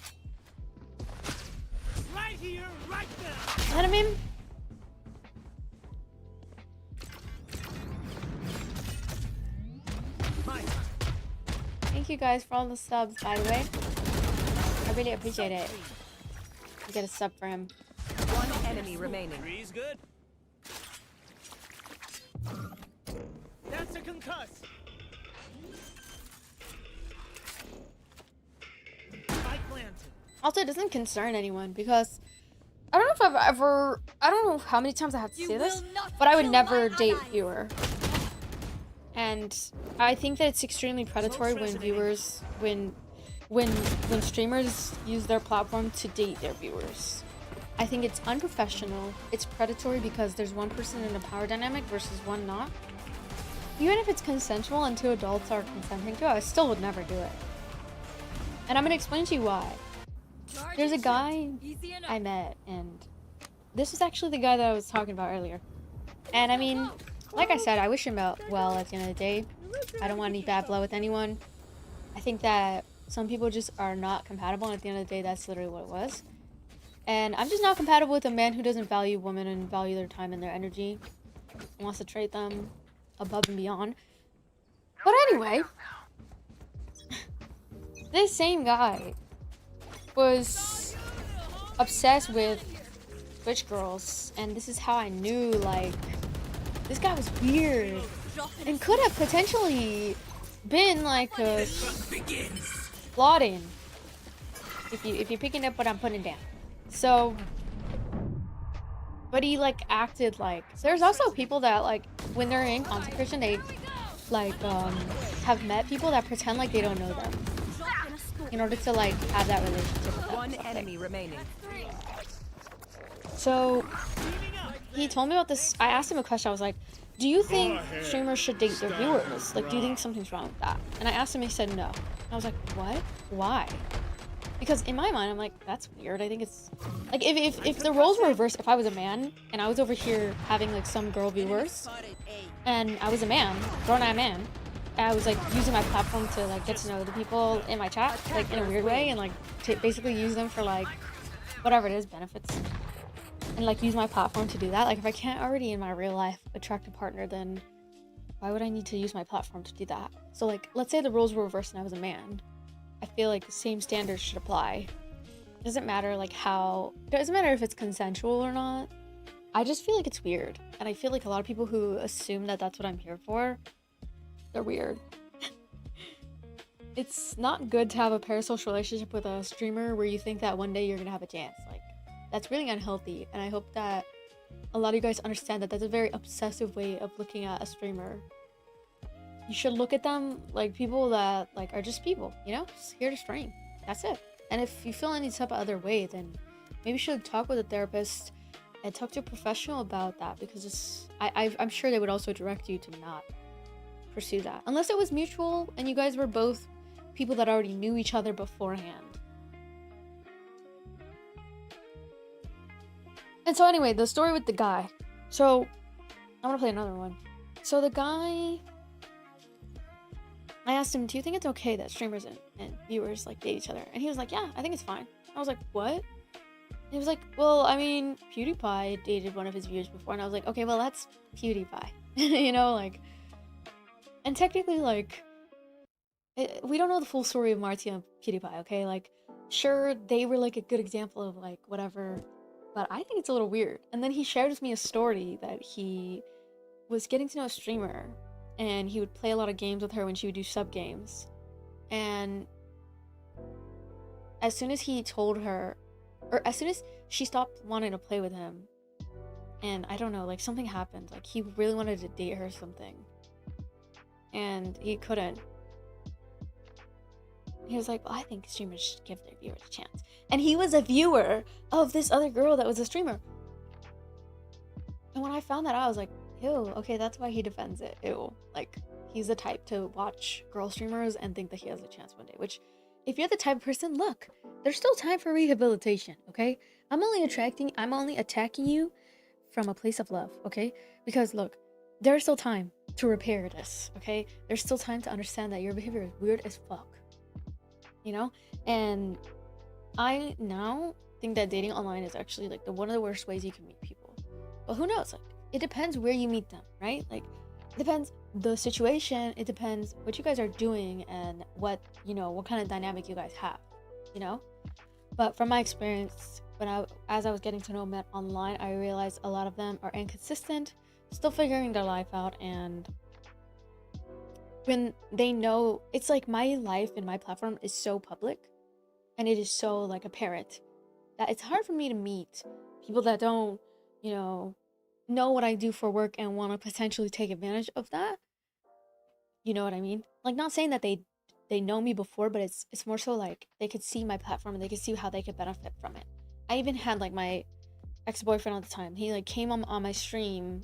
Right here, right now. Let him in. Thank you guys for all the subs, by the way. I really appreciate it. You get a sub for him. One enemy remaining. Three's good. That's a concuss. Also, it doesn't concern anyone because I don't know if I've ever, I don't know how many times I have to say this, but I would never date a viewer. And I think that it's extremely predatory when viewers, when streamers use their platform to date their viewers. I think it's unprofessional. It's predatory because there's one person in a power dynamic versus one not. Even if it's consensual and two adults are consenting to it, I still would never do it. And I'm gonna explain to you why. There's a guy I met, and this was actually the guy that I was talking about earlier. And I mean, like I said, I wish him well at the end of the day. I don't want any bad blood with anyone. I think that some people just are not compatible, and at the end of the day, that's literally what it was. And I'm just not compatible with a man who doesn't value women and value their time and their energy, and wants to trade them above and beyond. But anyway, this same guy was obsessed with Twitch girls, and this is how I knew, like, this guy was weird and could have potentially been like a plotting. If you're picking up what I'm putting down. So, but he like acted like, there's also people that like when they're in content creation, they like have met people that pretend like they don't know them in order to like have that relationship with them. One enemy remaining. So he told me about this. I asked him a question. I was like, do you think streamers should date their viewers? Like, do you think something's wrong with that? And I asked him, he said no. I was like, what? Why? Because in my mind, I'm like, that's weird. I think it's like if the roles were reversed, if I was a man and I was over here having like some girl viewers and I was a man, grown-ass man, and I was like using my platform to like get to know the people in my chat, like in a weird way, and like to basically use them for like whatever it is, benefits, and like use my platform to do that. Like if I can't already in my real life attract a partner, then why would I need to use my platform to do that? So like, let's say the roles were reversed and I was a man. I feel like the same standards should apply. It doesn't matter like how, it doesn't matter if it's consensual or not. I just feel like it's weird. And I feel like a lot of people who assume that that's what I'm here for, they're weird. It's not good to have a parasocial relationship with a streamer where you think that one day you're gonna have a chance. Like, that's really unhealthy. And I hope that a lot of you guys understand that that's a very obsessive way of looking at a streamer. You should look at them like people that like are just people, you know, just here to stream. That's it. And if you feel any type of other way, then maybe you should talk with a therapist and talk to a professional about that, because I'm sure they would also direct you to not pursue that unless it was mutual and you guys were both people that already knew each other beforehand. And so anyway, the story with the guy. So I'm gonna play another one. So the guy, I asked him, do you think it's okay that streamers and viewers like date each other? And he was like, yeah, I think it's fine. I was like, what? And he was like, well, I mean, PewDiePie dated one of his viewers before. And I was like, okay, well, that's PewDiePie. You know, like, and technically, like, we don't know the full story of Marty and PewDiePie, okay? Like, sure, they were like a good example of like whatever, but I think it's a little weird. And then he shared with me a story that he was getting to know a streamer, and he would play a lot of games with her when she would do sub games. And as soon as he told her, or as soon as she stopped wanting to play with him, and I don't know, like something happened. Like he really wanted to date her or something, and he couldn't. He was like, well, I think streamers should give their viewers a chance. And he was a viewer of this other girl that was a streamer. And when I found that out, I was like, ew, okay, that's why he defends it. Ew. Like, he's the type to watch girl streamers and think that he has a chance one day. Which, if you're the type of person, look, there's still time for rehabilitation, okay? I'm only attacking you from a place of love, okay? Because, look, there's still time to repair this, okay? There's still time to understand that your behavior is weird as fuck. You know? And I now think that dating online is actually, like, one of the worst ways you can meet people. But who knows? Like, it depends where you meet them, right? Like, it depends the situation, it depends what you guys are doing and what, you know, what kind of dynamic you guys have, you know? But from my experience, as I was getting to know men online, I realized a lot of them are inconsistent, still figuring their life out, and when they know, it's like my life and my platform is so public and it is so like apparent that it's hard for me to meet people that don't, you know what I do for work and want to potentially take advantage of that. You know what I mean? Like, not saying that they know me before, but it's more so like they could see my platform and they could see how they could benefit from it. I even had like my ex-boyfriend at the time. He like came on my stream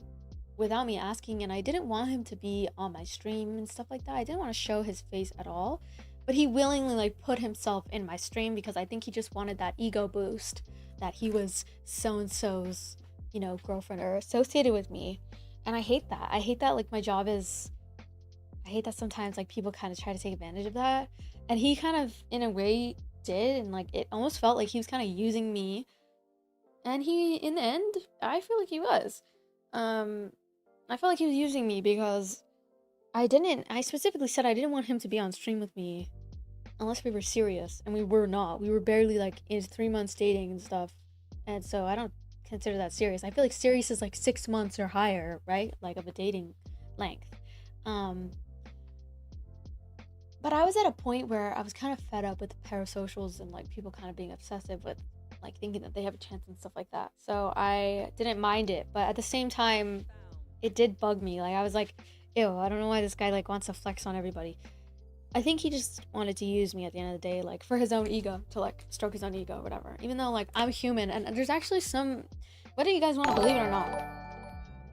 without me asking, and I didn't want him to be on my stream and stuff like that. I didn't want to show his face at all, but he willingly like put himself in my stream because I think he just wanted that ego boost that he was so-and-so's, you know, girlfriend or associated with me. And I hate that. Like, my job is, I hate that sometimes like people kind of try to take advantage of that. And he kind of, in a way, did, and like it almost felt like he was kind of using me. And he, in the end, I feel like he was. I felt like he was using me because I specifically said I didn't want him to be on stream with me unless we were serious, and we were not. We were barely like in 3 months dating and stuff, and so I don't consider that serious. I feel like serious is like 6 months or higher, right? Like of a dating length. But I was at a point where I was kind of fed up with parasocials and like people kind of being obsessive with like thinking that they have a chance and stuff like that. So I didn't mind it, but at the same time, it did bug me. Like I was like, ew, I don't know why this guy like wants to flex on everybody. I think he just wanted to use me at the end of the day, like for his own ego, to like stroke his own ego or whatever. Even though like I'm human, and there's actually some, whether you guys want to believe it or not,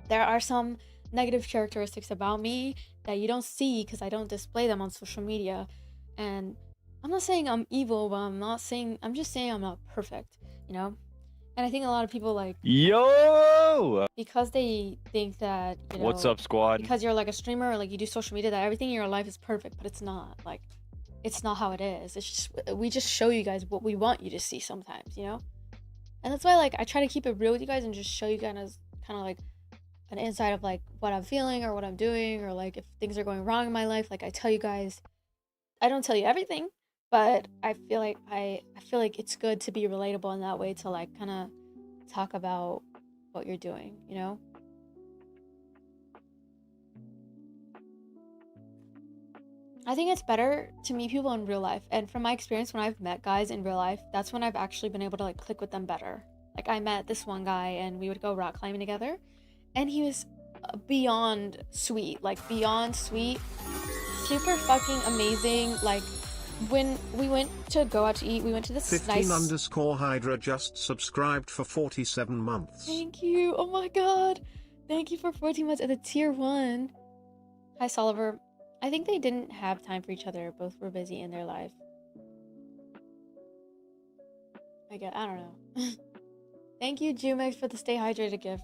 there are some negative characteristics about me that you don't see because I don't display them on social media. And I'm not saying I'm evil, but I'm just saying I'm not perfect, you know? And I think a lot of people like, Yo! because they think that, you know, What's up, squad? because you're like a streamer or like you do social media, that everything in your life is perfect, but it's not. Like, it's not how it is. It's just, we just show you guys what we want you to see sometimes, you know? And that's why like I try to keep it real with you guys and just show you guys kind of like an insight of like what I'm feeling or what I'm doing, or like if things are going wrong in my life. Like I tell you guys, I don't tell you everything, but I feel like I feel like it's good to be relatable in that way, to like kind of talk about what you're doing, you know? I think it's better to meet people in real life. And from my experience, when I've met guys in real life, that's when I've actually been able to like click with them better. Like I met this one guy and we would go rock climbing together, and he was beyond sweet, like beyond sweet, super fucking amazing. Like when we went to go out to eat, we went to this 15 nice... _ Hydra just subscribed for 47 months. Thank you. Oh my god. Thank you for 14 months at the tier 1. Hi, Soliver. I think they didn't have time for each other. Both were busy in their life. I don't know. Thank you, Jumex, for the stay hydrated gift.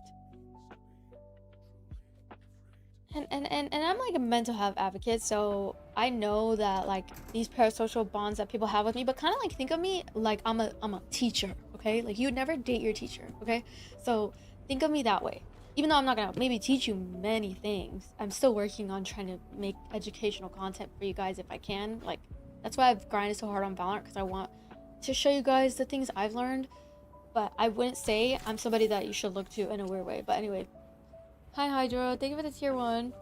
And I'm like a mental health advocate, so I know that like these parasocial bonds that people have with me, but kind of like think of me like I'm a teacher, okay? Like you would never date your teacher, okay? So think of me that way. Even though I'm not gonna maybe teach you many things, I'm still working on trying to make educational content for you guys if I can. Like that's why I've grinded so hard on Valorant, because I want to show you guys the things I've learned. But I wouldn't say I'm somebody that you should look to in a weird way. But anyway. Hi, Hydro. Thank you for the tier 1.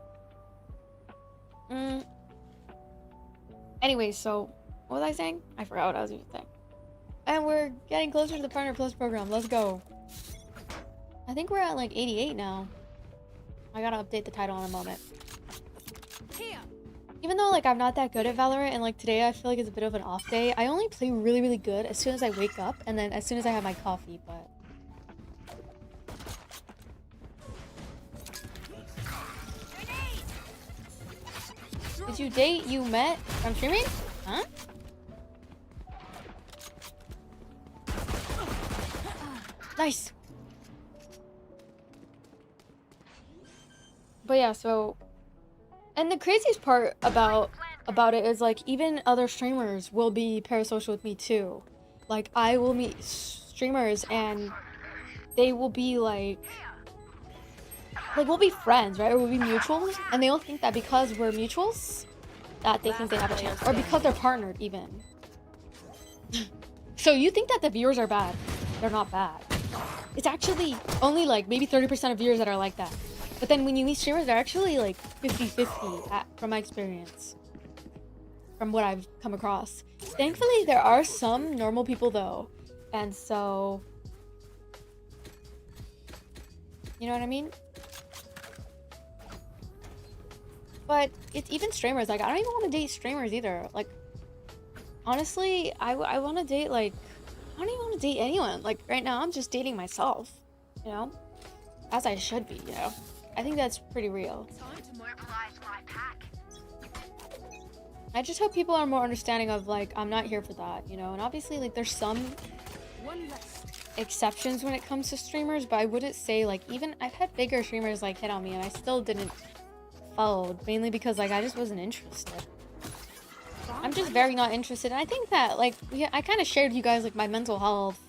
Anyway, so what was I saying? I forgot what I was even saying. And we're getting closer to the Partner Plus program. Let's go. I think we're at like 88 now. I gotta update the title in a moment. Even though like I'm not that good at Valorant, and like today I feel like it's a bit of an off day, I only play really, really good as soon as I wake up and then as soon as I have my coffee, but... Did you date you met from streaming? Huh? Nice. But yeah, so, and the craziest part about it is like even other streamers will be parasocial with me too. Like I will meet streamers and they will be like we'll be friends, right? Or we'll be mutuals, and they'll think that because we're mutuals, that they think they have a chance, or because they're partnered even. So you think that the viewers are bad. They're not bad. It's actually only like maybe 30% of viewers that are like that. But then when you meet streamers, they're actually like 50-50 from my experience. From what I've come across. Thankfully, there are some normal people though. And so... You know what I mean? But it's even streamers. Like, I don't even want to date streamers either. Like, honestly, I want to date, like... I don't even want to date anyone. Like, right now, I'm just dating myself. You know? As I should be, you know? I think that's pretty real. I just hope people are more understanding of, like, I'm not here for that, you know? And obviously, like, there's some exceptions when it comes to streamers, but I wouldn't say, like, even... I've had bigger streamers, like, hit on me, and I still didn't fold. Mainly because, like, I just wasn't interested. I'm just very not interested. And I think that, like, I kind of shared with you guys, like, my mental health.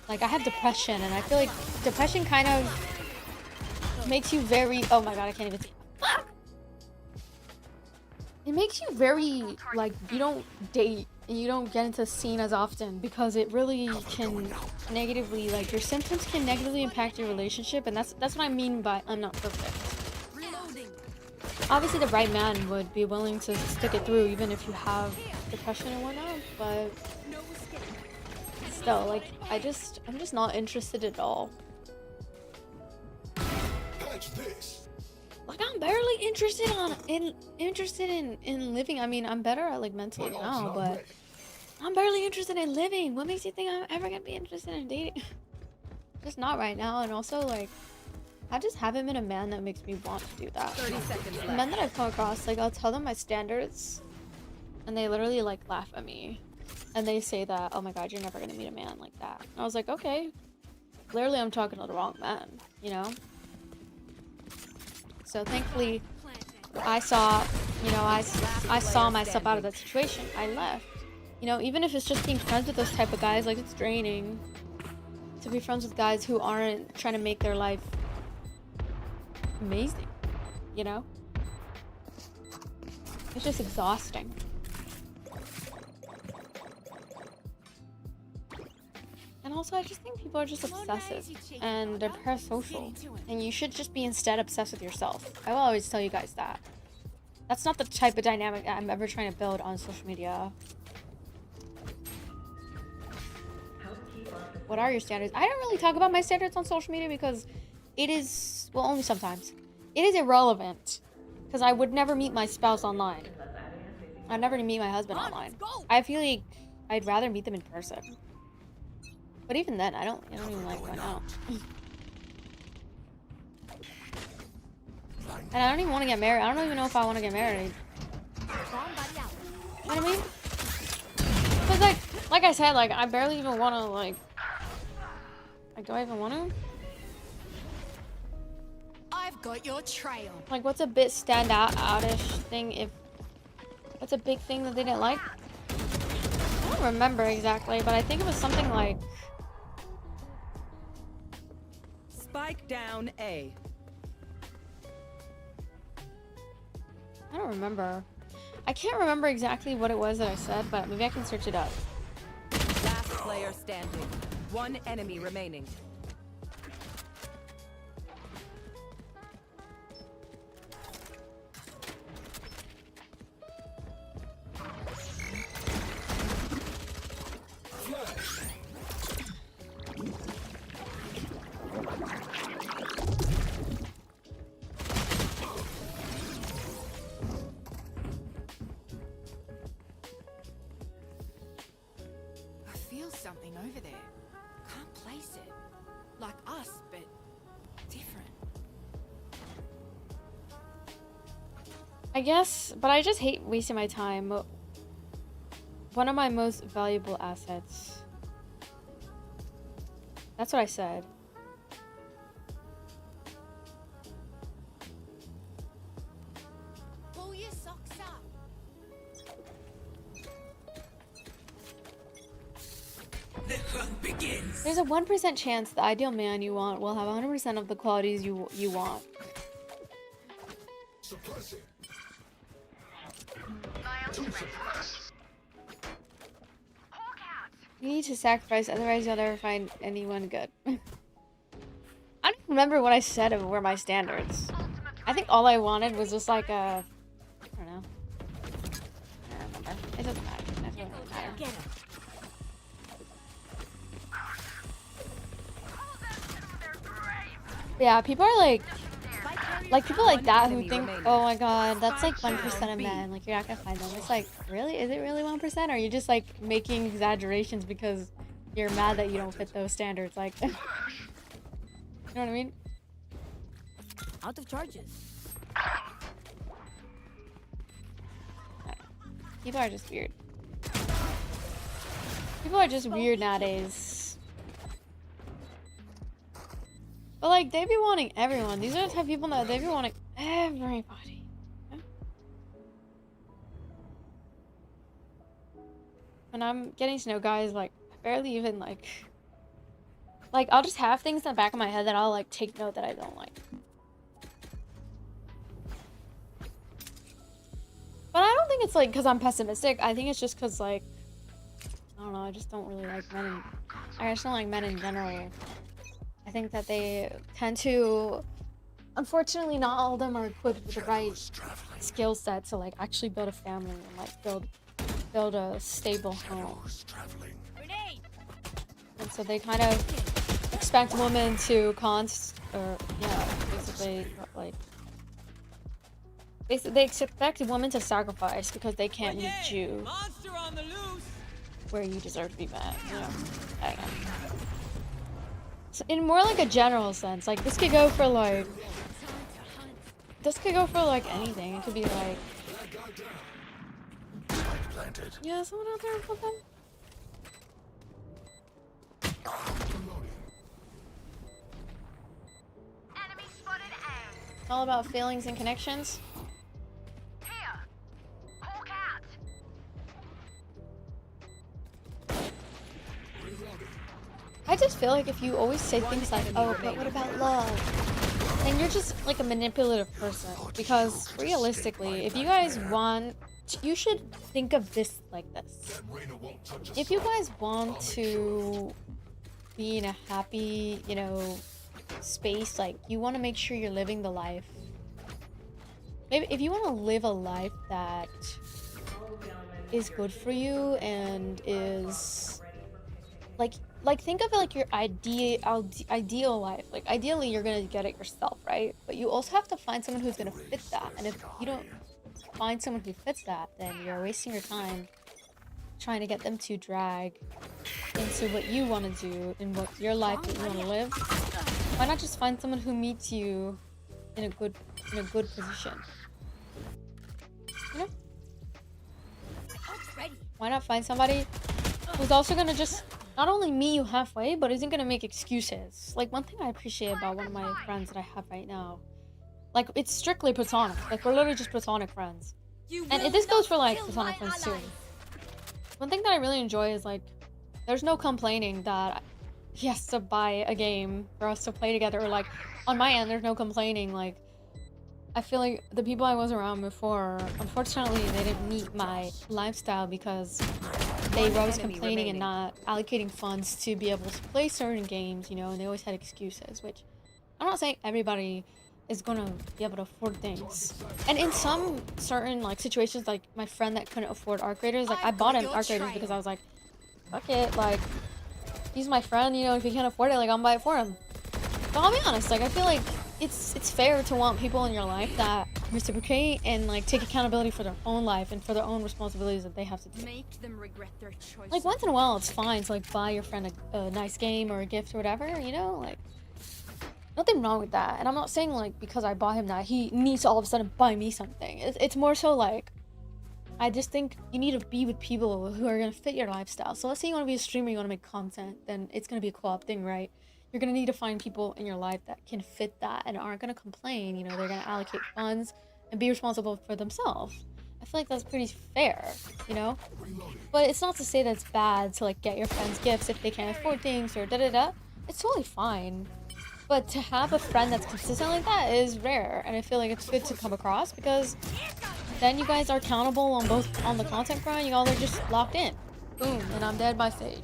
Like, I have depression, and I feel like depression kind of makes you very... Oh my god, I can't even... Fuck! It makes you very, like, you don't date, and you don't get into a scene as often, because it really can negatively, like, your symptoms can negatively impact your relationship, and that's what I mean by I'm not perfect. Obviously, the right man would be willing to stick it through, even if you have depression and whatnot, but still, like, I'm just not interested at all. Catch this. Like, I'm barely interested in living. I mean, I'm better at, like, mentally now, but I'm barely interested in living. What makes you think I'm ever gonna be interested in dating? Just not right now. And also, like, I just haven't been a man that makes me want to do that. 30 seconds left. The men that I've come across, like, I'll tell them my standards, and they literally, like, laugh at me. And they say that, oh my god, you're never gonna meet a man like that. And I was like, okay. Clearly I'm talking to the wrong man, you know? So thankfully, I saw, you know, I saw myself out of that situation. I left. You know, even if it's just being friends with those type of guys, like, it's draining to be friends with guys who aren't trying to make their life amazing, you know? It's just exhausting. And also, I just think people are just obsessive, and they're parasocial, and you should just be instead obsessed with yourself. I will always tell you guys that. That's not the type of dynamic that I'm ever trying to build on social media. What are your standards? I don't really talk about my standards on social media because it is, well, only sometimes. It is irrelevant, because I would never meet my spouse online. I'd never meet my husband online. I feel like I'd rather meet them in person. But even then, I don't even like going out. And I don't even want to get married. I don't even know if I want to get married. You know what I mean? Because, like I said, like, I barely even want to, like, do I even want to? I've got your trail. Like, what's a bit outish thing what's a big thing that they didn't like? I don't remember exactly, but I think it was something like... Spike down A. I don't remember. I can't remember exactly what it was that I said, but maybe I can search it up. Last player standing. One enemy remaining. Something over there. Can't place it. Like us, but different. I guess, but I just hate wasting my time. One of my most valuable assets. That's what I said. Pull your socks up. The hunt begins. There's a 1% chance the ideal man you want will have 100% of the qualities you want. Suppress it. You need to sacrifice, otherwise you'll never find anyone good. I don't remember what I said of were my standards. I think all I wanted was just like a... I don't know. I don't remember. It doesn't matter. It doesn't really matter. Yeah, people are like people like that who think, oh my god, that's like 1% of men, like you're not gonna find them. It's like, really? Is it really 1%? Or are you just like making exaggerations because you're mad that you don't fit those standards? Like, you know what I mean? Out of charges. People are just weird. People are just weird nowadays. But like, they be wanting everyone. These are the type of people that they be wanting everybody. when I'm getting to know guys, like, I barely even, like, I'll just have things in the back of my head that I'll, like, take note that I don't like. But I don't think it's, like, because I'm pessimistic. I think it's just because, like, I don't know, I just don't really like men in... I just don't like men in general. I think that they tend to... Unfortunately, not all of them are equipped with the right skill set to, like, actually build a family and, like, build a stable home. And so they kind of expect women to basically, like... Basically, they expect women to sacrifice because they can't meet you where you deserve to be met, you know? I don't know. So in more like a general sense, like, this could go for, like... This could go for, like, anything. It could be, like... Yeah, someone out there with them? It's all about feelings and connections. I just feel like if you always say things like, oh, but what about love? And you're just like a manipulative person. Because realistically, if you guys want, you should think of this like this. If you guys want to be in a happy, you know, space, like, you want to make sure you're living the life. Maybe if you want to live a life that is good for you and is like think of it like your ideal life. Like, ideally you're gonna get it yourself, right? But you also have to find someone who's gonna fit that. And if you don't find someone who fits that, then you're wasting your time trying to get them to drag into what you want to do and what your life that you want to live. Why not just find someone who meets you in a good position? You know? Why not find somebody who's also gonna just not only meet you halfway, but isn't gonna make excuses. Like, one thing I appreciate about one of my friends that I have right now, like, it's strictly platonic. Like, we're literally just platonic friends. And this goes for, like, platonic friends too. One thing that I really enjoy is, like, there's no complaining that he has to buy a game for us to play together. Or, like, on my end, there's no complaining. Like, I feel like the people I was around before, unfortunately, they didn't meet my lifestyle because they were always complaining and not allocating funds to be able to play certain games, you know, and they always had excuses, which I'm not saying everybody is gonna be able to afford things. And in some certain, like, situations, like my friend that couldn't afford Arc Raiders, like, I bought him Arc Raiders because I was like, fuck it, like, he's my friend, you know, if he can't afford it, like, I'm gonna buy it for him. But I'll be honest, like, I feel like it's fair to want people in your life that reciprocate and, like, take accountability for their own life and for their own responsibilities that they have to do. Make them regret their choice. Like, once in a while, it's fine to, like, buy your friend a nice game or a gift or whatever, you know? Like, nothing wrong with that. And I'm not saying, like, because I bought him that, he needs to all of a sudden buy me something. It's more so, like, I just think you need to be with people who are going to fit your lifestyle. So let's say you want to be a streamer, you want to make content, then it's going to be a co-op thing, right? You're going to need to find people in your life that can fit that and aren't going to complain, you know, they're going to allocate funds and be responsible for themselves. I feel like that's pretty fair, you know? But it's not to say that it's bad to, like, get your friends gifts if they can't afford things or da-da-da. It's totally fine. But to have a friend that's consistent like that is rare, and I feel like it's good to come across because then you guys are accountable on both on the content front. You all are just locked in. Boom, and I'm dead by stage.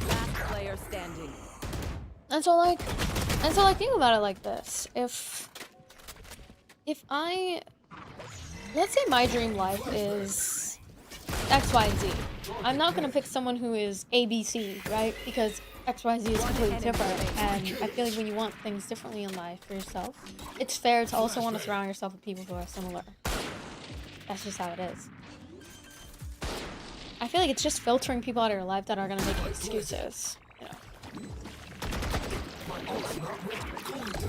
Last player standing. And so like think about it like this. If I, let's say my dream life is X, Y, Z. I'm not gonna pick someone who is ABC, right? Because X, Y, Z is completely different. And I feel like when you want things differently in life for yourself, it's fair to also want to surround yourself with people who are similar. That's just how it is. I feel like it's just filtering people out of your life that are gonna make excuses, you know.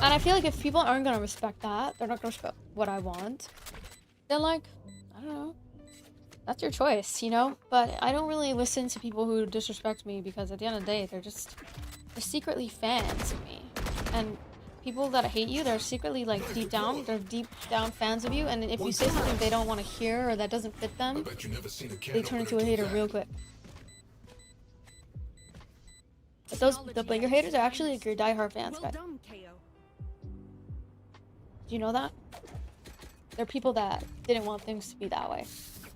And I feel like if people aren't gonna respect that, they're not gonna respect what I want, then, like, I don't know. That's your choice, you know? But I don't really listen to people who disrespect me because at the end of the day, they're secretly fans of me. And people that hate you, they're secretly like deep down fans of you, and if you say something they don't want to hear or that doesn't fit them, they turn into a hater real quick. But the bigger haters are actually like your diehard fans, guys. Do you know that? They're people that didn't want things to be that way.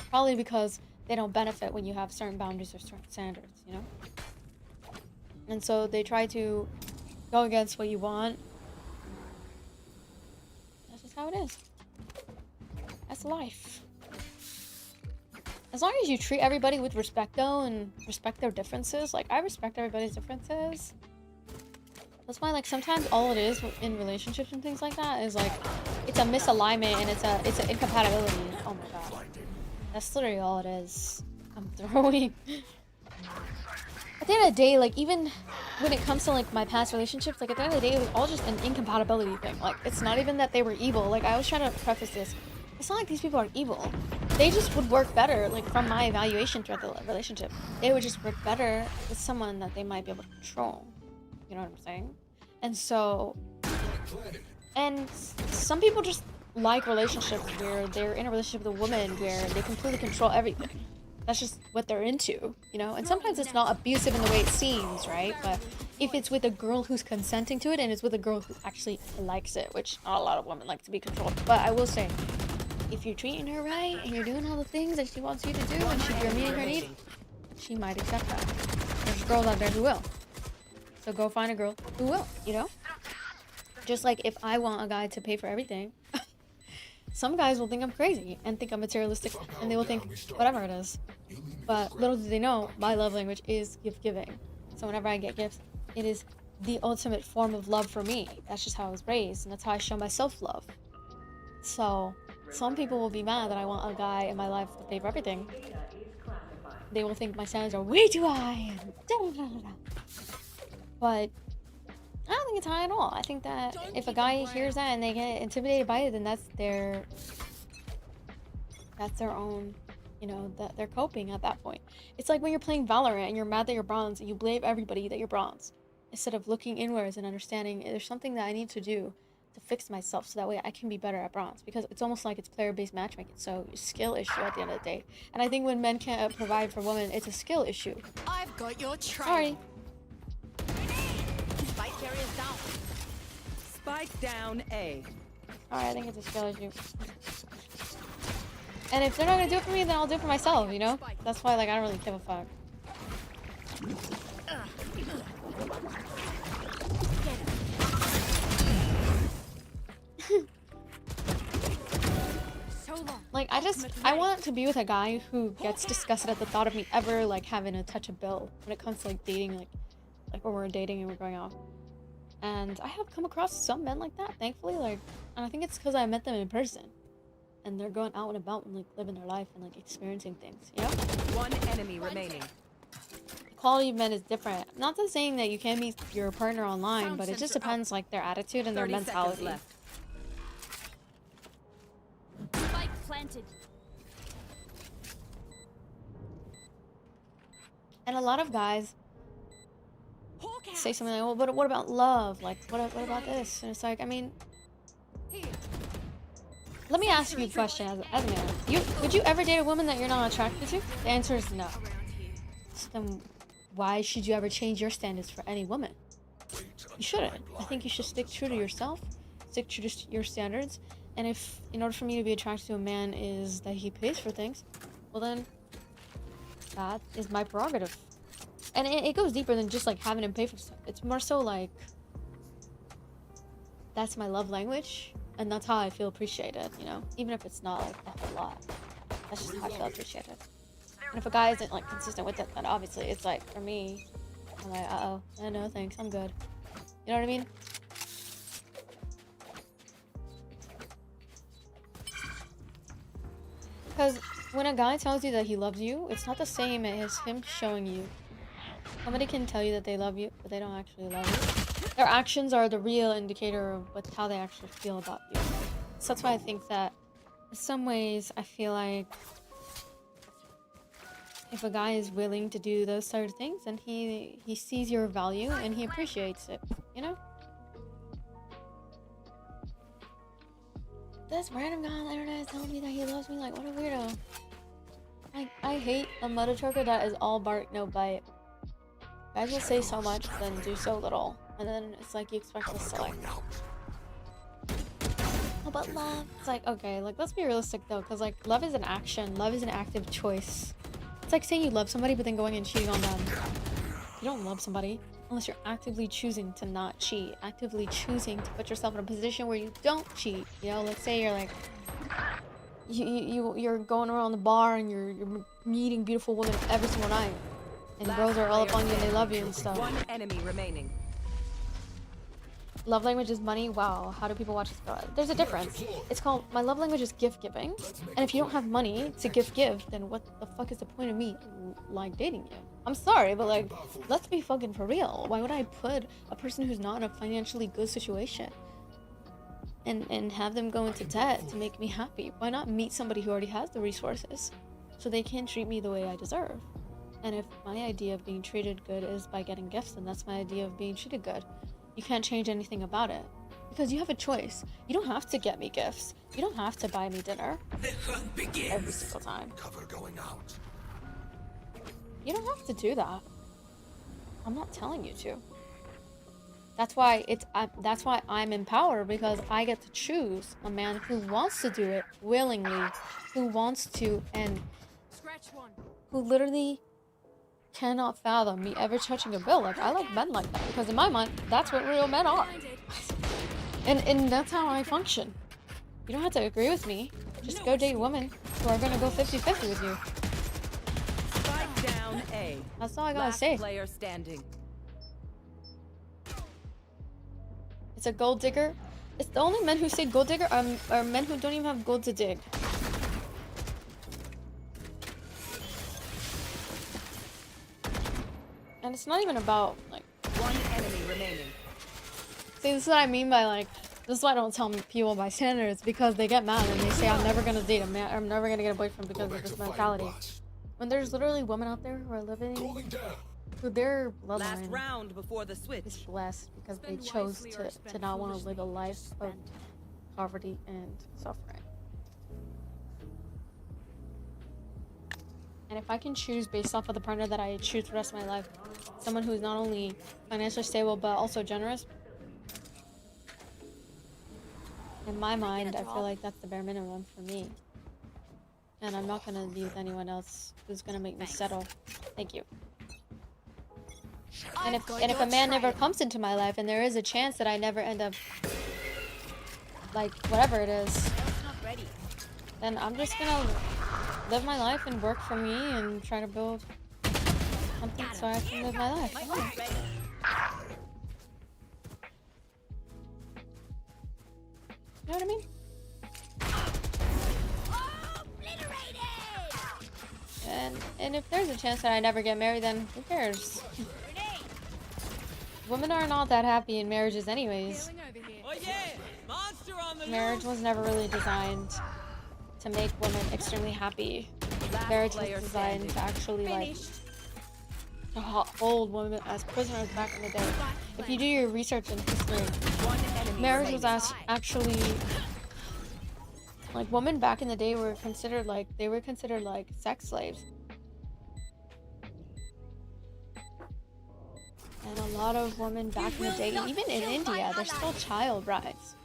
Probably because they don't benefit when you have certain boundaries or certain standards, you know? And so they try to go against what you want. That's just how it is. That's life. As long as you treat everybody with respect though, and respect their differences. Like, I respect everybody's differences. That's why, like, sometimes all it is in relationships and things like that is like, it's a misalignment and it's an incompatibility. Oh my god. That's literally all it is. I'm throwing. At the end of the day, like, even when it comes to like my past relationships, like at the end of the day, it was all just an incompatibility thing. Like, it's not even that they were evil. Like, I was trying to preface this. It's not like these people are evil. They just would work better, like, from my evaluation throughout the relationship. They would just work better with someone that they might be able to control. You know what I'm saying? And so, and some people just like relationships where they're in a relationship with a woman where they completely control everything. That's just what they're into, you know? And sometimes it's not abusive in the way it seems, right? But if it's with a girl who's consenting to it and it's with a girl who actually likes it, which not a lot of women like to be controlled. But I will say, if you're treating her right and you're doing all the things that she wants you to do and you're meeting her needs, she might accept that. There's girls out there who will. So go find a girl who will, you know? Just like if I want a guy to pay for everything, some guys will think I'm crazy and think I'm materialistic, and they will think whatever it is. But little do they know, my love language is gift giving. So whenever I get gifts, it is the ultimate form of love for me. That's just how I was raised, and that's how I show myself love. So some people will be mad that I want a guy in my life to pay for everything. They will think my standards are way too high. And but I don't think it's high at all. I think that if a guy hears that and they get intimidated by it, then that's their own, you know, that they're coping at that point. It's like when you're playing Valorant and you're mad that you're bronze and you blame everybody that you're bronze, instead of looking inwards and understanding there's something that I need to do to fix myself so that way I can be better at bronze, because it's almost like it's player-based matchmaking, so skill issue at the end of the day. And I think when men can't provide for women, it's a skill issue. I've got your trail. Sorry. Spike carriers down. Spike down A. Alright, I think it's a skill issue. And if they're not gonna do it for me, then I'll do it for myself, you know? That's why, like, I don't really give a fuck. Like, I want to be with a guy who gets disgusted at the thought of me ever, like, having to touch a bill when it comes to, like, dating, like when we're dating and we're going out. And I have come across some men like that, thankfully, like, and I think it's because I met them in person. And they're going out and about and, like, living their life and, like, experiencing things, you know? One enemy remaining. The quality of men is different. Not just saying that you can't meet your partner online, but it just depends, like, their attitude and their mentality. Spike planted. And a lot of guys say something like, well, but what about love? Like, what about this? And it's like, I mean, let me ask you a question as a man. Would you ever date a woman that you're not attracted to? The answer is no. So then why should you ever change your standards for any woman? You shouldn't. I think you should stick true to yourself, stick true to your standards. And if, in order for me to be attracted to a man is that he pays for things, well then, that is my prerogative. And it goes deeper than just, like, having him pay for stuff. It's more so, like, that's my love language, and that's how I feel appreciated, you know? Even if it's not, like, a whole lot. That's just how I feel appreciated. And if a guy isn't, like, consistent with it, then obviously it's, like, for me, I'm like, uh-oh, no thanks, I'm good. You know what I mean? Because when a guy tells you that he loves you, it's not the same as him showing you. Somebody can tell you that they love you, but they don't actually love you. Their actions are the real indicator of how they actually feel about you. So that's why I think that, in some ways, I feel like if a guy is willing to do those sort of things, then he sees your value and he appreciates it, you know? this random guy on the internet is telling me that he loves me. Like, what a weirdo. I hate a mother trucker that is all bark, no bite. Guys will say so much, then do so little. And then it's like you expect us to like... Oh, but love. It's like, okay, like, let's be realistic though, because like, love is an action. Love is an active choice. It's like saying you love somebody, but then going and cheating on them. You don't love somebody unless you're actively choosing to not cheat. Actively choosing to put yourself in a position where you don't cheat. You know, let's say you're like... You're going around the bar and you're meeting beautiful women every single night. And bros are all up on you and they love you and stuff. One enemy remaining. Love language is money. Wow, how do people watch this go? There's a difference. It's called, my love language is gift giving. And if you don't have money to give, then what the fuck is the point of me, like, dating you? I'm sorry, but like, let's be fucking for real. Why would I put a person who's not in a financially good situation and have them go into debt to make me happy? Why not meet somebody who already has the resources so they can treat me the way I deserve? And if my idea of being treated good is by getting gifts, then that's my idea of being treated good. You can't change anything about it because you have a choice. You don't have to get me gifts. You don't have to buy me dinner every single time. Cover going out. You don't have to do that. I'm not telling you to. That's why that's why I'm in power, because I get to choose a man who wants to do it willingly, who wants to, and who literally cannot fathom me ever touching a bill. Like, I like men like that, because in my mind, that's what real men are. and that's how I function. You don't have to agree with me. Just go date women who are gonna go 50-50 with you. Spike down A. That's all I gotta say. Player standing. It's a gold digger. It's the only men who say gold digger are men who don't even have gold to dig. And it's not even about, like... One enemy remaining. See, this is what I mean by, like... This is why I don't tell people my standards, because they get mad and they say I'm never gonna date a man, I'm never gonna get a boyfriend because of this mentality. When there's literally women out there who are living... who their Last bloodline round before the switch is blessed because they chose to not want to live a life of poverty and suffering. And if I can choose based off of the partner that I choose for the rest of my life, someone who's not only financially stable but also generous, in my mind, I feel like that's the bare minimum for me. And I'm not gonna be with anyone else who's gonna make me settle. Thank you. And if a man never comes into my life, and there is a chance that I never end up, like, whatever it is, then I'm just gonna live my life and work for me and try to build something so I can live my life. You know what I mean? And if there's a chance that I never get married, then who cares? Women are not that happy in marriages anyways. Marriage was never really designed to make women extremely happy. Marriage was designed to actually, like, to hold women as prisoners back in the day. If you do your research in history, marriage was actually, like, women back in the day were considered like, sex slaves. And a lot of women back in the day, even in India, there's still child brides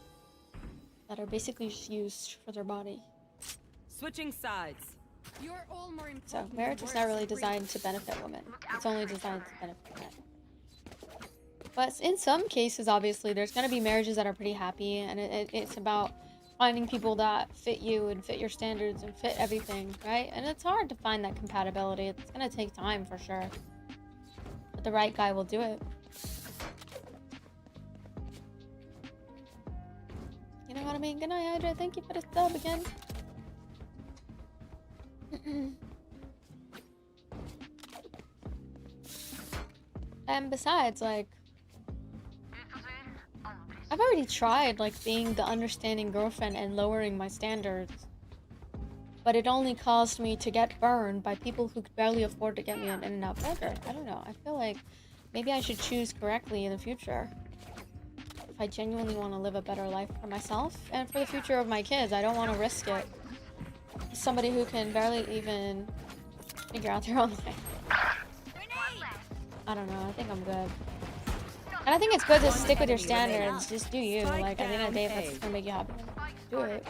that are basically just used for their body. Switching sides. So marriage was not really designed to benefit women. It's only designed to benefit men. But in some cases, obviously, there's going to be marriages that are pretty happy, and it's about finding people that fit you and fit your standards and fit everything, right? And it's hard to find that compatibility. It's going to take time for sure. But the right guy will do it. You know what I mean? Good night, Hydra. Thank you for the sub again. And besides, like, I've already tried, like, being the understanding girlfriend and lowering my standards. But it only caused me to get burned by people who could barely afford to get me an In-N-Out burger. I don't know. I feel like maybe I should choose correctly in the future. if I genuinely want to live a better life for myself and for the future of my kids. I don't want to risk it. Somebody who can barely even figure out their own life. I don't know. I think I'm good. And I think it's good to stick with your standards. Just do you. Like, at the end of the day, if that's gonna make you happy, do it.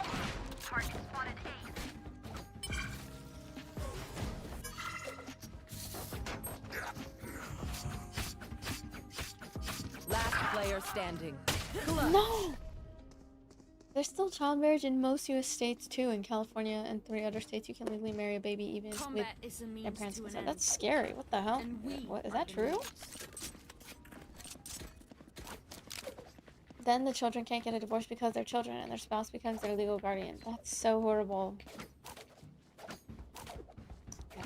Last player standing. No! There's still child marriage in most US states too. In California and 3 other states, you can legally marry a baby even with their parents' consent. That's scary. What the hell? What, is that true? Then the children can't get a divorce because they're children and their spouse becomes their legal guardian. That's so horrible. Yeah.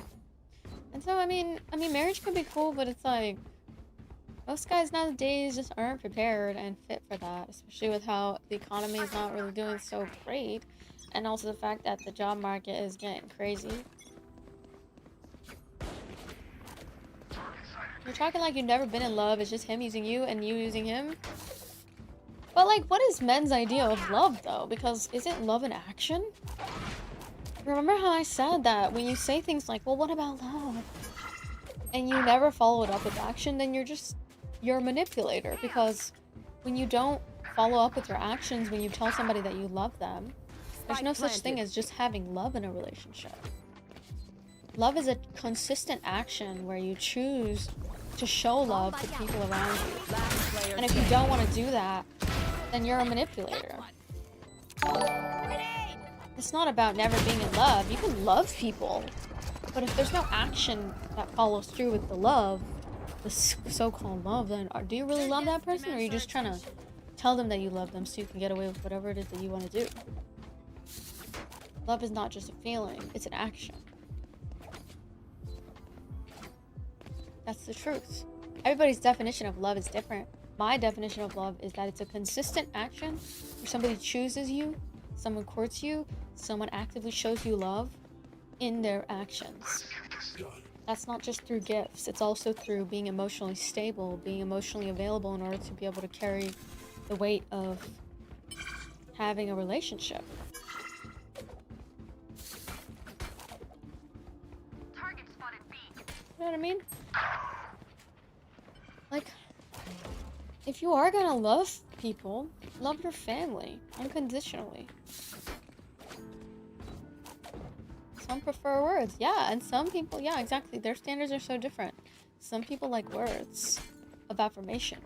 And so, I mean, marriage can be cool, but it's like, most guys nowadays just aren't prepared and fit for that, especially with how the economy is not really doing so great, and also the fact that the job market is getting crazy. You're talking like you've never been in love, it's just him using you and you using him. But like, what is men's idea of love though? Because isn't love an action? Remember how I said that when you say things like, well, what about love? And you never follow it up with action, then you're a manipulator, because when you don't follow up with your actions, when you tell somebody that you love them, there's no such thing as just having love in a relationship. Love is a consistent action where you choose to show love to people around you. And if you don't want to do that, then you're a manipulator. It's not about never being in love. You can love people, but if there's no action that follows through with the love, the so-called love, then do you really love that person, or are you just trying to tell them that you love them so you can get away with whatever it is that you want to do? Love is not just a feeling, it's an action. That's the truth. Everybody's definition of love is different. My definition of love is that it's a consistent action where somebody chooses you, someone courts you, someone actively shows you love in their actions. That's not just through gifts, it's also through being emotionally stable, being emotionally available in order to be able to carry the weight of having a relationship. You know what I mean? Like, if you are gonna love people, love your family unconditionally. Some prefer words, yeah, and some people, yeah, exactly, their standards are so different. Some people like words of affirmation.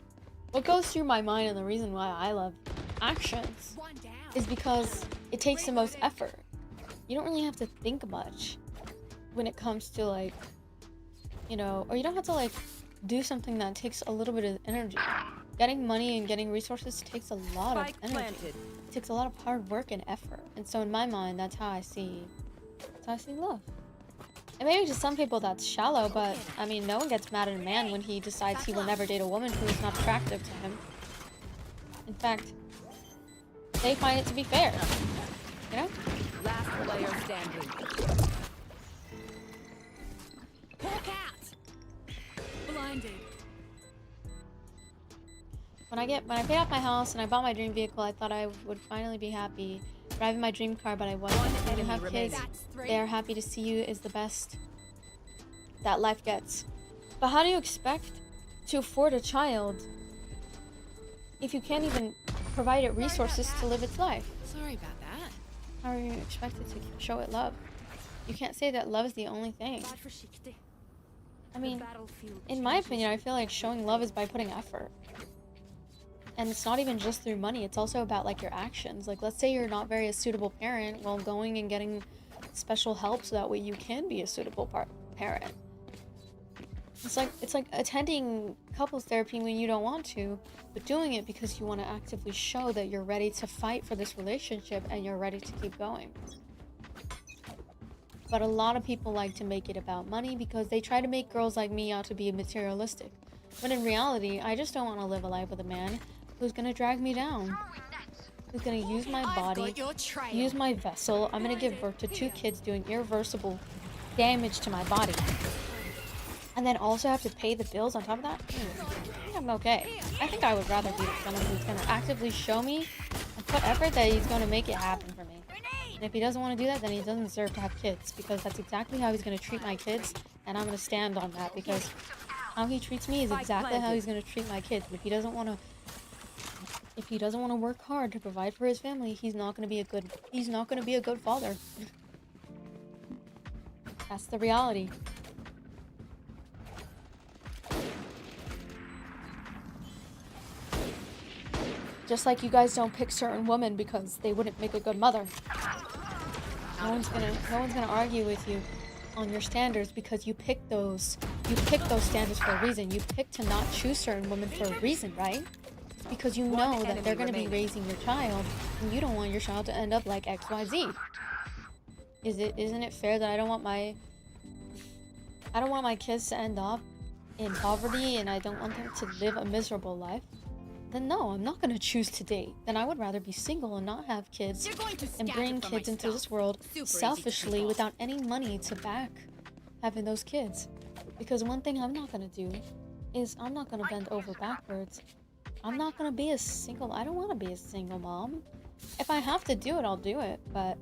What goes through my mind, and the reason why I love actions, is because it takes the most effort. You don't really have to think much when it comes to, like, you know, or you don't have to, like, do something that takes a little bit of energy. Getting money and getting resources takes a lot of energy. It takes a lot of hard work and effort. And so in my mind, that's how I see love. And maybe to some people that's shallow, but I mean, no one gets mad at a man when he decides he will never date a woman who is not attractive to him. In fact, they find it to be fair. You know? Last player standing. Hawk out! Blinded. When I paid off my house and I bought my dream vehicle, I thought I would finally be happy driving my dream car, but I wasn't. When you have kids, they are happy to see you is the best that life gets. But how do you expect to afford a child if you can't even provide it resources to live its life? Sorry about that. How are you expected to show it love? You can't say that love is the only thing. I mean, in my opinion, I feel like showing love is by putting effort. And it's not even just through money, it's also about, like, your actions. Like, let's say you're not very a suitable parent, well, going and getting special help so that way you can be a suitable parent. It's like attending couples therapy when you don't want to, but doing it because you want to actively show that you're ready to fight for this relationship and you're ready to keep going. But a lot of people like to make it about money because they try to make girls like me out to be materialistic. When in reality, I just don't want to live a life with a man who's gonna drag me down. Who's gonna use my body, use my vessel. I'm gonna give birth to 2 kids doing irreversible damage to my body. and then also have to pay the bills on top of that, I think I'm okay. I think I would rather be with someone who's gonna actively show me and put effort that he's gonna make it happen for me. And if he doesn't want to do that, then he doesn't deserve to have kids, because that's exactly how he's gonna treat my kids, and I'm gonna stand on that, because how he treats me is exactly how he's gonna treat my kids. If he doesn't want to work hard to provide for his family, he's not gonna be a good father. That's the reality. Just like you guys don't pick certain women because they wouldn't make a good mother. No one's gonna argue with you on your standards, because you pick those standards for a reason. You pick to not choose certain women for a reason, right? Because you know that they're gonna be raising your child, and you don't want your child to end up like XYZ. Isn't it fair that I don't want my kids to end up in poverty, and I don't want them to live a miserable life? Then no, I'm not gonna choose to date. Then I would rather be single and not have kids and bring kids into this world selfishly without any money to back having those kids. Because one thing I'm not gonna do is I'm not gonna bend over backwards. I'm not gonna be I don't wanna be a single mom. If I have to do it, I'll do it, but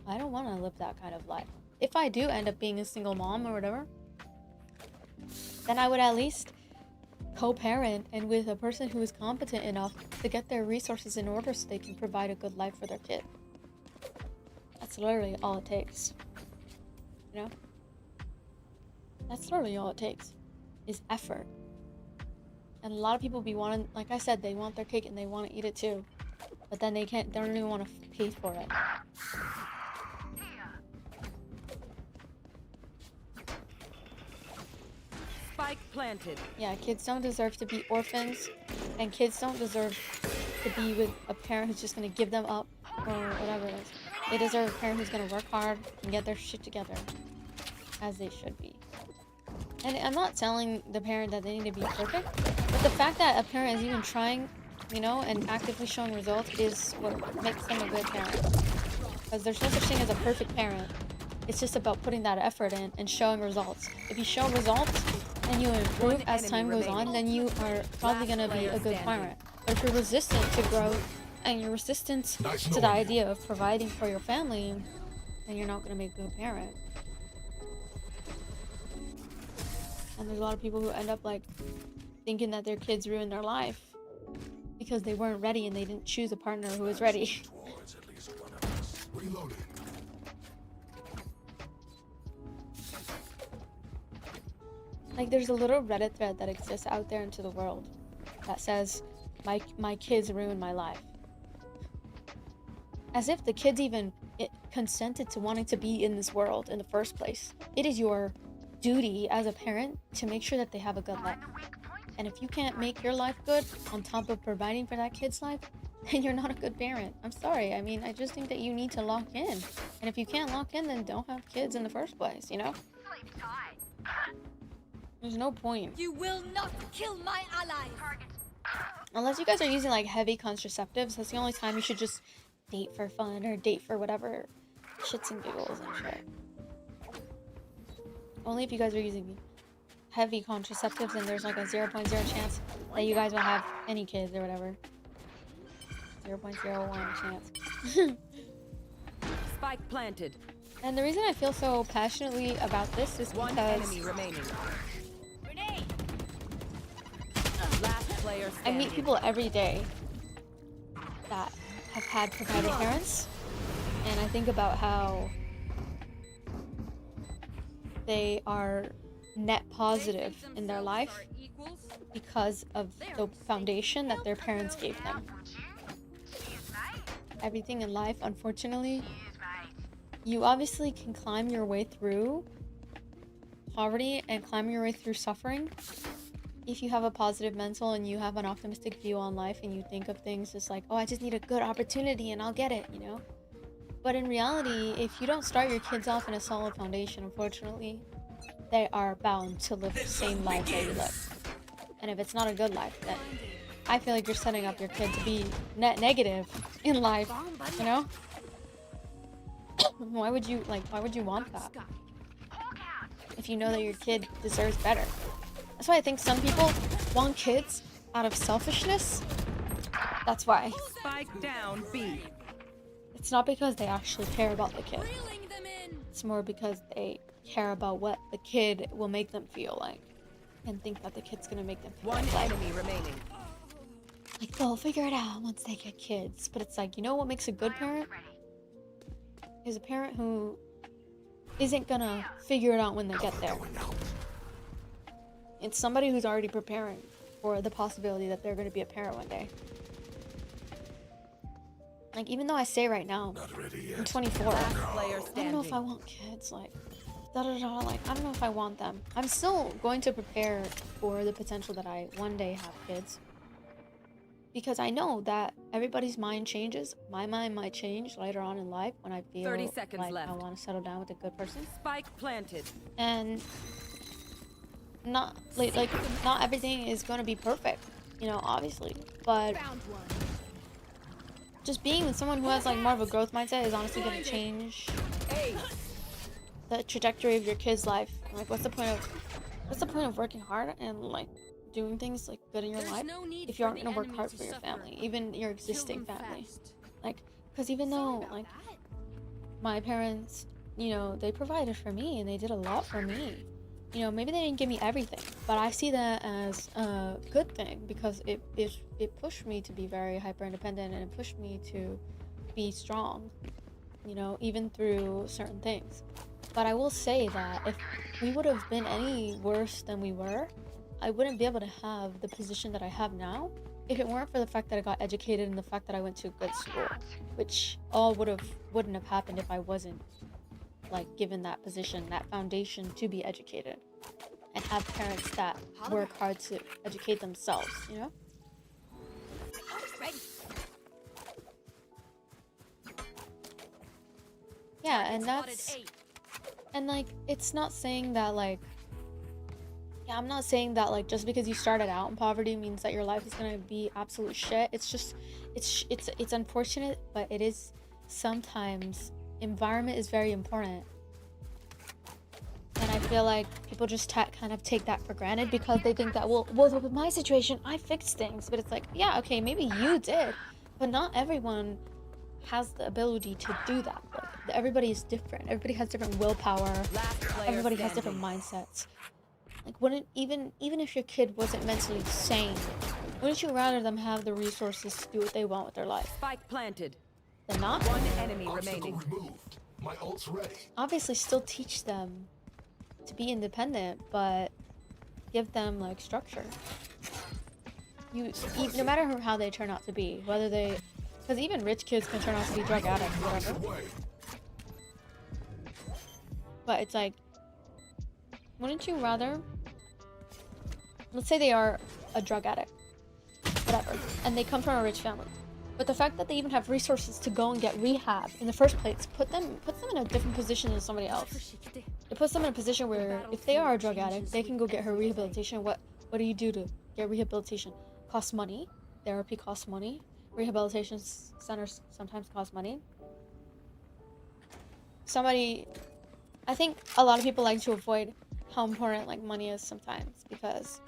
I don't wanna live that kind of life. If I do end up being a single mom or whatever, then I would at least co-parent and with a person who is competent enough to get their resources in order so they can provide a good life for their kid. That's literally all it takes. You know? That's literally all it takes. Is effort. And a lot of people be wanting, like I said, they want their cake and they want to eat it too. But then they don't even want to pay for it. Spike planted. Yeah, kids don't deserve to be orphans, and kids don't deserve to be with a parent who's just gonna give them up or whatever it is. They deserve a parent who's gonna work hard and get their shit together, as they should be. And I'm not telling the parent that they need to be perfect, but the fact that a parent is even trying, you know, and actively showing results is what makes them a good parent. Because there's no such thing as a perfect parent. It's just about putting that effort in and showing results. If you show results and you improve as time goes on, then you are probably going to be a good parent. But if you're resistant to growth and you're resistant to the idea of providing for your family, then you're not going to make a good parent. And there's a lot of people who end up like thinking that their kids ruined their life because they weren't ready and they didn't choose a partner who was ready. Like, there's a little Reddit thread that exists out there into the world that says, my kids ruined my life. As if the kids even consented to wanting to be in this world in the first place. It is your duty as a parent to make sure that they have a good life. And if you can't make your life good on top of providing for that kid's life, then you're not a good parent. I'm sorry. I mean, I just think that you need to lock in. And if you can't lock in, then don't have kids in the first place, you know? There's no point. You will not kill my allies. Unless you guys are using like heavy contraceptives, that's the only time you should just date for fun or date for whatever shits and giggles and shit. Only if you guys are using heavy contraceptives and there's like a 0.0 chance that you guys will have any kids or whatever. 0.01 chance. Spike planted. And the reason I feel so passionately about this is One because enemy remaining. Last player I standing. meet people every day that have had provider parents, and I think about how they are net positive in their life because of the foundation that their parents gave them. Everything in life, unfortunately, you obviously can climb your way through poverty and climb your way through suffering if you have a positive mental and you have an optimistic view on life and you think of things as like, oh, I just need a good opportunity and I'll get it, you know? But in reality, if you don't start your kids off in a solid foundation, unfortunately, they are bound to live the same life that you live. And if it's not a good life, then I feel like you're setting up your kid to be net negative in life, you know? Why would you want that? if you know that your kid deserves better. That's why I think some people want kids out of selfishness. That's why. Spike down B. It's not because they actually care about the kid. It's more because they care about what the kid will make them feel like, and think that the kid's gonna make them feel One like, enemy remaining. like they'll figure it out once they get kids. But it's like, you know what makes a good parent? Is a parent who isn't gonna figure it out when they get there. It's somebody who's already preparing for the possibility that they're gonna be a parent one day. Like, even though I say right now, I'm 24, Last player I don't know if I standing. want kids, like, da-da-da, like, I don't know if I want them. I'm still going to prepare for the potential that I one day have kids. Because I know that everybody's mind changes. My mind might change later on in life when I feel 30 seconds like left. I want to settle down with a good person. Spike planted. And not, like, not everything is going to be perfect, you know, obviously. But just being with someone who has like more of a growth mindset is honestly going to change the trajectory of your kid's life. Like, what's the point of working hard and like doing things like good in your life if you aren't going to work hard for your family, even your existing family? Like, because even though like my parents, you know, they provided for me and they did a lot for me, you know, maybe they didn't give me everything, but I see that as a good thing because it pushed me to be very hyper independent, and it pushed me to be strong, you know, even through certain things. But I will say that if we would have been any worse than we were, I wouldn't be able to have the position that I have now if it weren't for the fact that I got educated and the fact that I went to a good school, which all wouldn't have happened if I wasn't like given that position, that foundation to be educated and have parents that work hard to educate themselves, you know? Yeah, and that's, and like, it's not saying that like, yeah, I'm not saying that like just because you started out in poverty means that your life is gonna be absolute shit. It's just, it's unfortunate, but it is sometimes, environment is very important. And I feel like people just kind of take that for granted because they think that, well, with my situation, I fixed things. But it's like, yeah, okay, maybe you did, but not everyone has the ability to do that. Like, everybody is different. Everybody has different willpower. Everybody has different mindsets. Like, wouldn't, even if your kid wasn't mentally sane, wouldn't you rather them have the resources to do what they want with their life? Spike planted. Than not? One enemy remaining. My ult's ready. Obviously, still teach them to be independent, but give them like structure. No matter how they turn out to be, whether they, because even rich kids can turn out to be drug addicts, whatever. But it's like, wouldn't you rather, let's say they are a drug addict, whatever, and they come from a rich family, but the fact that they even have resources to go and get rehab in the first place puts them in a different position than somebody else. It puts them in a position where if they are a drug addict, they can go get her rehabilitation. What do you do to get rehabilitation? Costs money. Therapy costs money. Rehabilitation centers sometimes cost money. I think a lot of people like to avoid how important like money is sometimes, because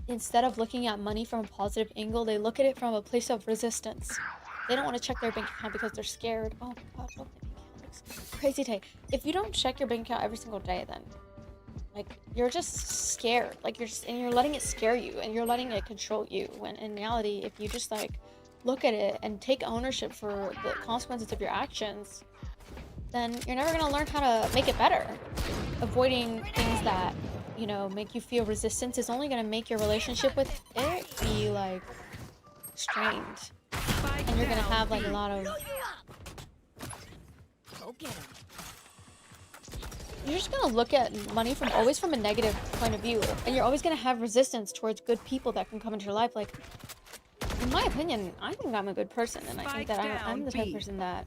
instead of looking at money from a positive angle, they look at it from a place of resistance. They don't want to check their bank account because they're scared. Oh my god, oh, my bank account looks crazy today. If you don't check your bank account every single day, then like you're just scared. Like you're letting it scare you, and you're letting it control you. When in reality, if you just like look at it and take ownership for the consequences of your actions, then you're never gonna learn how to make it better. Avoiding things that, you know, make you feel resistance is only gonna make your relationship with it be like strained, and you're gonna have like a lot of, you're just gonna look at money always from a negative point of view, and you're always gonna have resistance towards good people that can come into your life. Like, in my opinion, I think I'm a good person, and I think that I'm the type of person that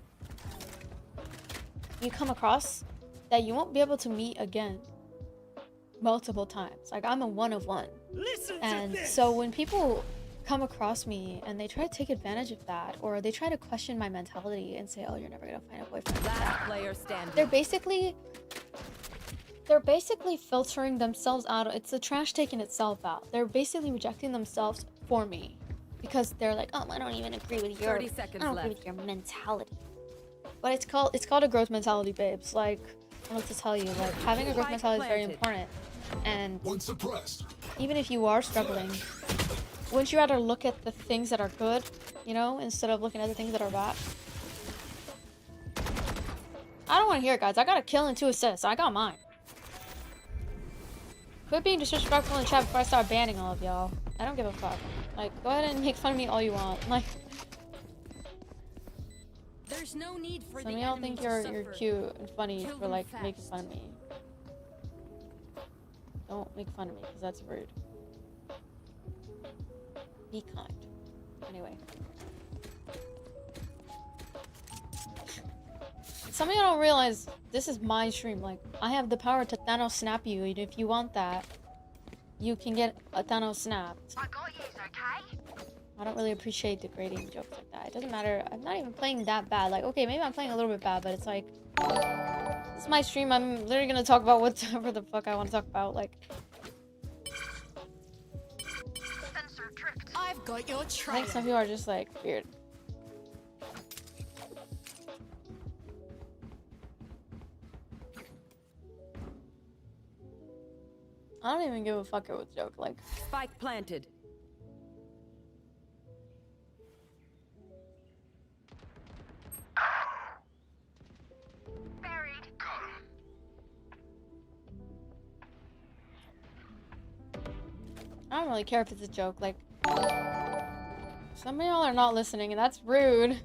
you come across that you won't be able to meet again multiple times. Like, I'm a one of one. And so when people come across me and they try to take advantage of that, or they try to question my mentality and say, oh, you're never gonna find a boyfriend like that, Player standing. they're basically they're basically filtering themselves out. It's the trash taking itself out. They're basically rejecting themselves for me. Because they're like, oh, I don't even agree with your 30 seconds I don't agree left. with your mentality. But it's called a growth mentality, babes. Like, I want to tell you, like, having a growth mentality is very important. And even if you are struggling, wouldn't you rather look at the things that are good, you know, instead of looking at the things that are bad? I don't want to hear it, guys. I got a kill and 2 assists. I got mine. Quit being disrespectful in chat before I start banning all of y'all. I don't give a fuck. Like, go ahead and make fun of me all you want. Like, There's no need for some of y'all think you're cute and funny for like making fun of me. Don't make fun of me, because that's rude. Be kind. Anyway. Some of y'all don't realize this is my stream. Like, I have the power to Thanos snap you, and if you want that, you can get a Thanos snapped. I got you, okay? I don't really appreciate degrading jokes like that. It doesn't matter. I'm not even playing that bad. Like, okay, maybe I'm playing a little bit bad, but it's like, this is my stream. I'm literally gonna talk about whatever the fuck I want to talk about. Like, I've got your I trail. think some people are just like weird. I don't even give a fuck if it was a joke. Like, Spike planted. Buried. I don't really care if it's a joke. Like, some of y'all are not listening, and that's rude.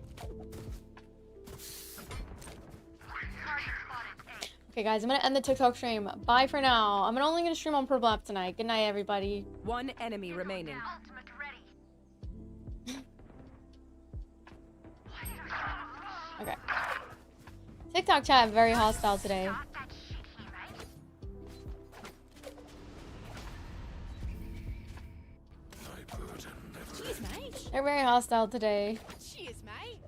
Okay, guys, I'm gonna end the TikTok stream. Bye for now. I'm only gonna stream on Purple App tonight. Good night, everybody. One enemy remaining. Okay. TikTok chat very hostile today. Cheers, mate. They're very hostile today. Cheers, mate.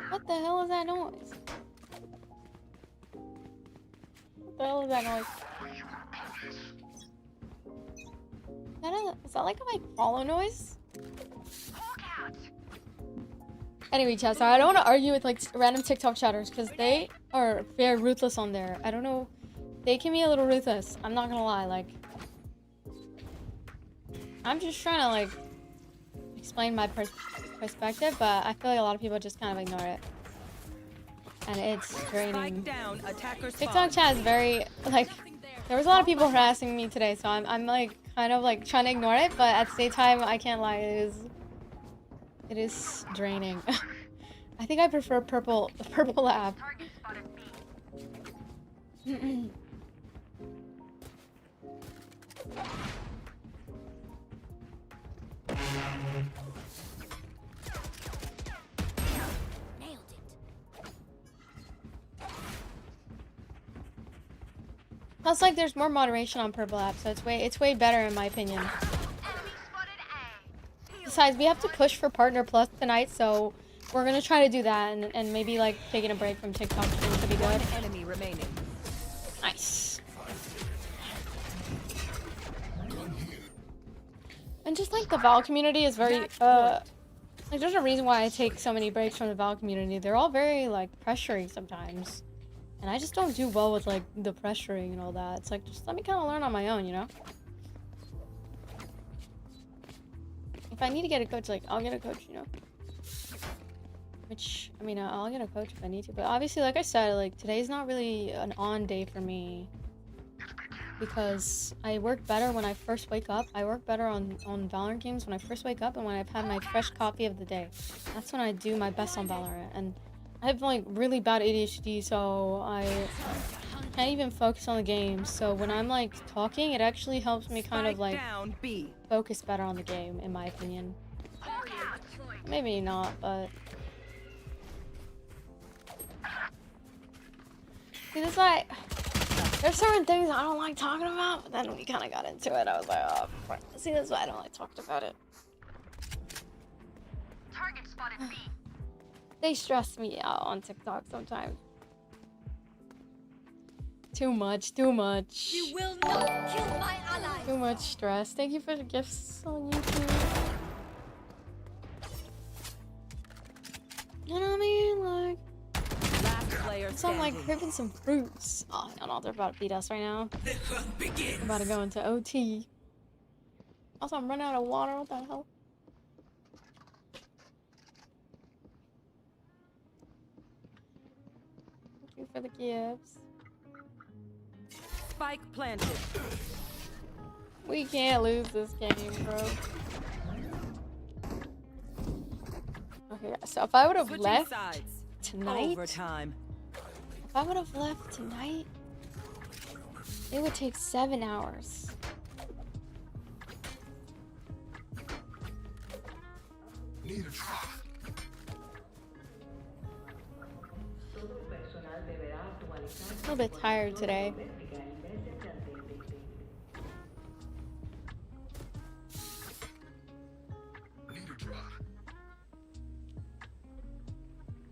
What the hell is that noise? What the hell is that noise? Is that like a follow noise? Anyway, chat, sorry, I don't want to argue with like random TikTok chatters because they are very ruthless on there. I don't know, they can be a little ruthless. I'm not gonna lie, like, I'm just trying to like explain my perspective, but I feel like a lot of people just kind of ignore it, and it's draining. Down, attacker TikTok chat is very like, there was a lot of people harassing me today, so I'm like kind of like trying to ignore it, but at the same time, I can't lie, it is draining. I think I prefer purple app. Plus, like, there's more moderation on purple app, so it's way better in my opinion. Besides, we have to push for Partner Plus tonight, so we're gonna try to do that, and maybe like taking a break from TikTok streams to be good. One enemy remaining. Nice. And just like the Val community is very like, there's a reason why I take so many breaks from the Val community. They're all very like pressuring sometimes, and I just don't do well with like the pressuring and all that. It's like, just let me kind of learn on my own, you know. If I need to get a coach, like, I'll get a coach, you know? Which, I mean, I'll get a coach if I need to. But obviously, like I said, like, today's not really an on day for me. Because I work better when I first wake up. I work better on Valorant games when I first wake up and when I've had my fresh copy of the day. That's when I do my best on Valorant. And I have, like, really bad ADHD, so I can't even focus on the game. So when I'm, like, talking, it actually helps me kind of, like, focus better on the game, in my opinion. Maybe not, but... See, this is why... There's certain things I don't like talking about, but then we kind of got into it. I was like, oh, fuck. See, that's why I don't like talking about it. Target spotted B. They stress me out on TikTok sometimes. Too much, too much. You will not kill my ally. Too much stress. Thank you for the gifts on YouTube. You know what I mean? Like, Last player so I'm like standing. ripping some fruits. Oh, I don't know. They're about to beat us right now. We're about to go into OT. Also, I'm running out of water. What the hell? Thank you for the gifts. Spike planted. We can't lose this game, bro. Okay, so if I would have Switching left sides. tonight, Overtime. if I would have left tonight, it would take 7 hours. Need a try. A little bit tired today.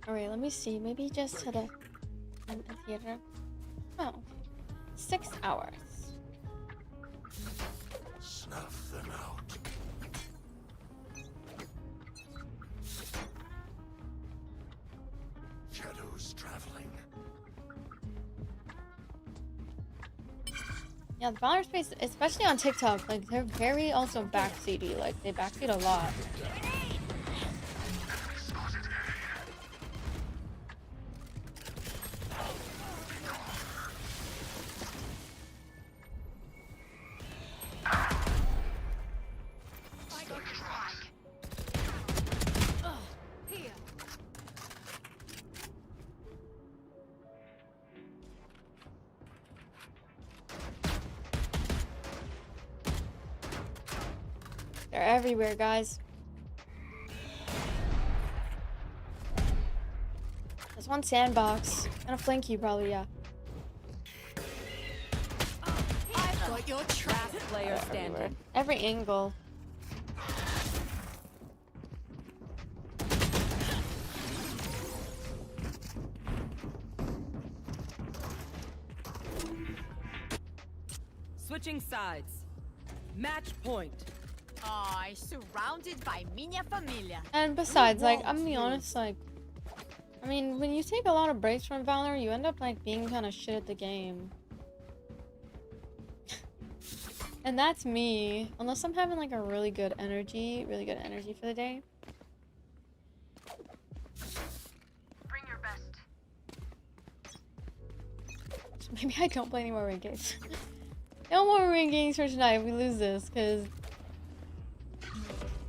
Alright, let me see. Maybe just to the theater. Oh, okay. 6 hours. Snuff them out. Shadows traveling. Yeah, the Valorant space, especially on TikTok, like they're very also backseaty. Like they backseat a lot. They're everywhere, guys. There's one sandbox. And a flank you, probably, yeah. I've got your trap. Last player Everywhere. standing. Every angle. Switching sides. Match point. I surrounded by minha familia. And besides, like, I'm gonna be honest, like, I mean, when you take a lot of breaks from Valor, you end up, like, being kind of shit at the game. And that's me. Unless I'm having, like, a really good energy for the day. Bring your best. So maybe I don't play any more ranked games. No more ranked games for tonight if we lose this, cause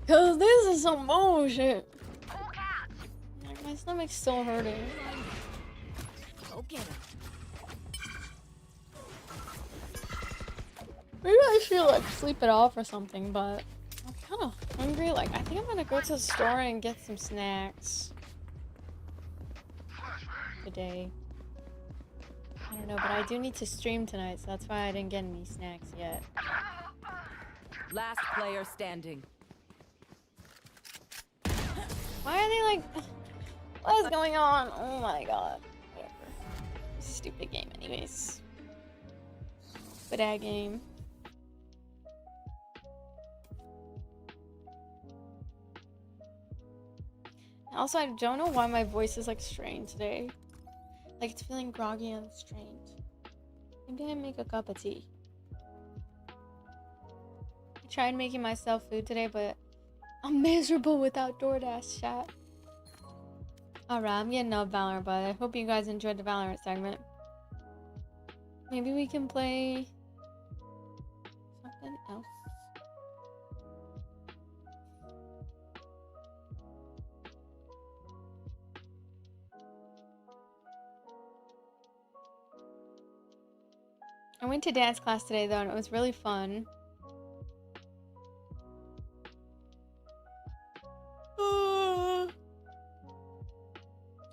this is some bullshit. Like, my stomach's still hurting. Go get him. Maybe I should like sleep it off or something, but I'm kind of hungry. Like, I think I'm gonna go to the store and get some snacks today. I don't know, but I do need to stream tonight, so that's why I didn't get any snacks yet. Last player standing. Why are they like... What is going on? Oh my god. Whatever. Stupid game anyways. But that game. Also, I don't know why my voice is like strained today. Like it's feeling groggy and strained. Maybe I make a cup of tea. I tried making myself food today, but I'm miserable without DoorDash chat. Alright, I'm getting up Valorant, but I hope you guys enjoyed the Valorant segment. Maybe we can play something else. I went to dance class today though, and it was really fun.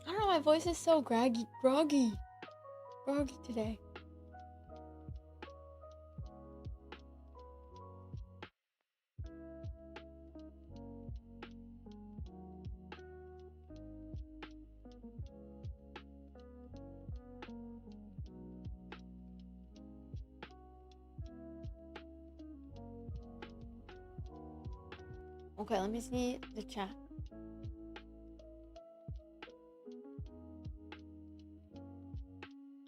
I don't know, my voice is so groggy today. Okay, let me see the chat.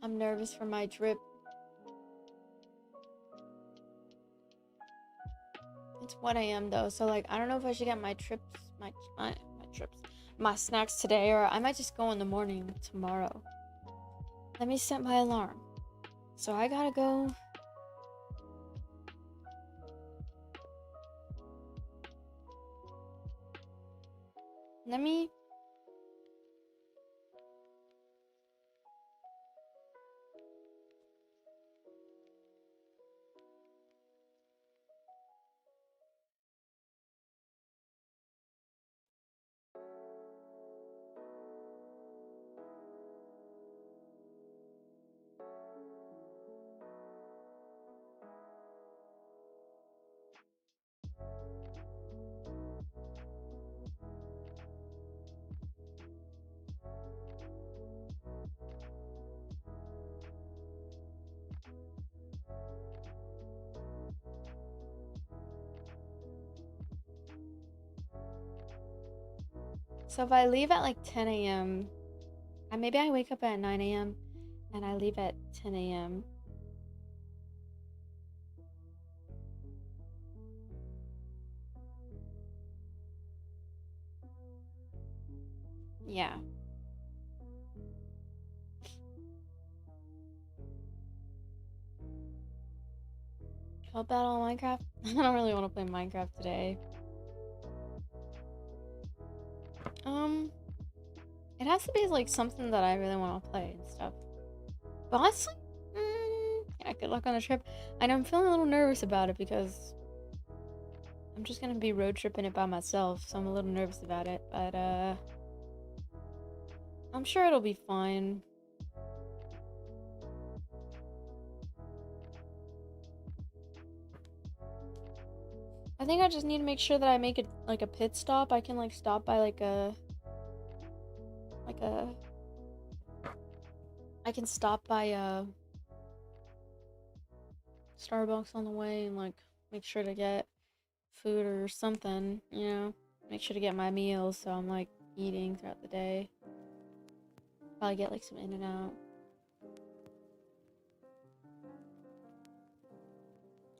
I'm nervous for my trip. It's 1 a.m. though, so like I don't know if I should get my snacks today, or I might just go in the morning tomorrow. Let me set my alarm. So I gotta go. Let me. So if I leave at like 10 a.m., maybe I wake up at 9 a.m. and I leave at 10 a.m. Yeah. Help out on Minecraft? I don't really want to play Minecraft today. It has to be like something that I really want to play and stuff. But honestly, yeah, good luck on the trip. I know I'm feeling a little nervous about it because I'm just gonna be road tripping it by myself, so I'm a little nervous about it. But I'm sure it'll be fine. I think I just need to make sure that I make it like a pit stop. I can like stop by I can stop by Starbucks on the way and like make sure to get food or something, you know, make sure to get my meals so I'm like eating throughout the day. Probably get like some in and out.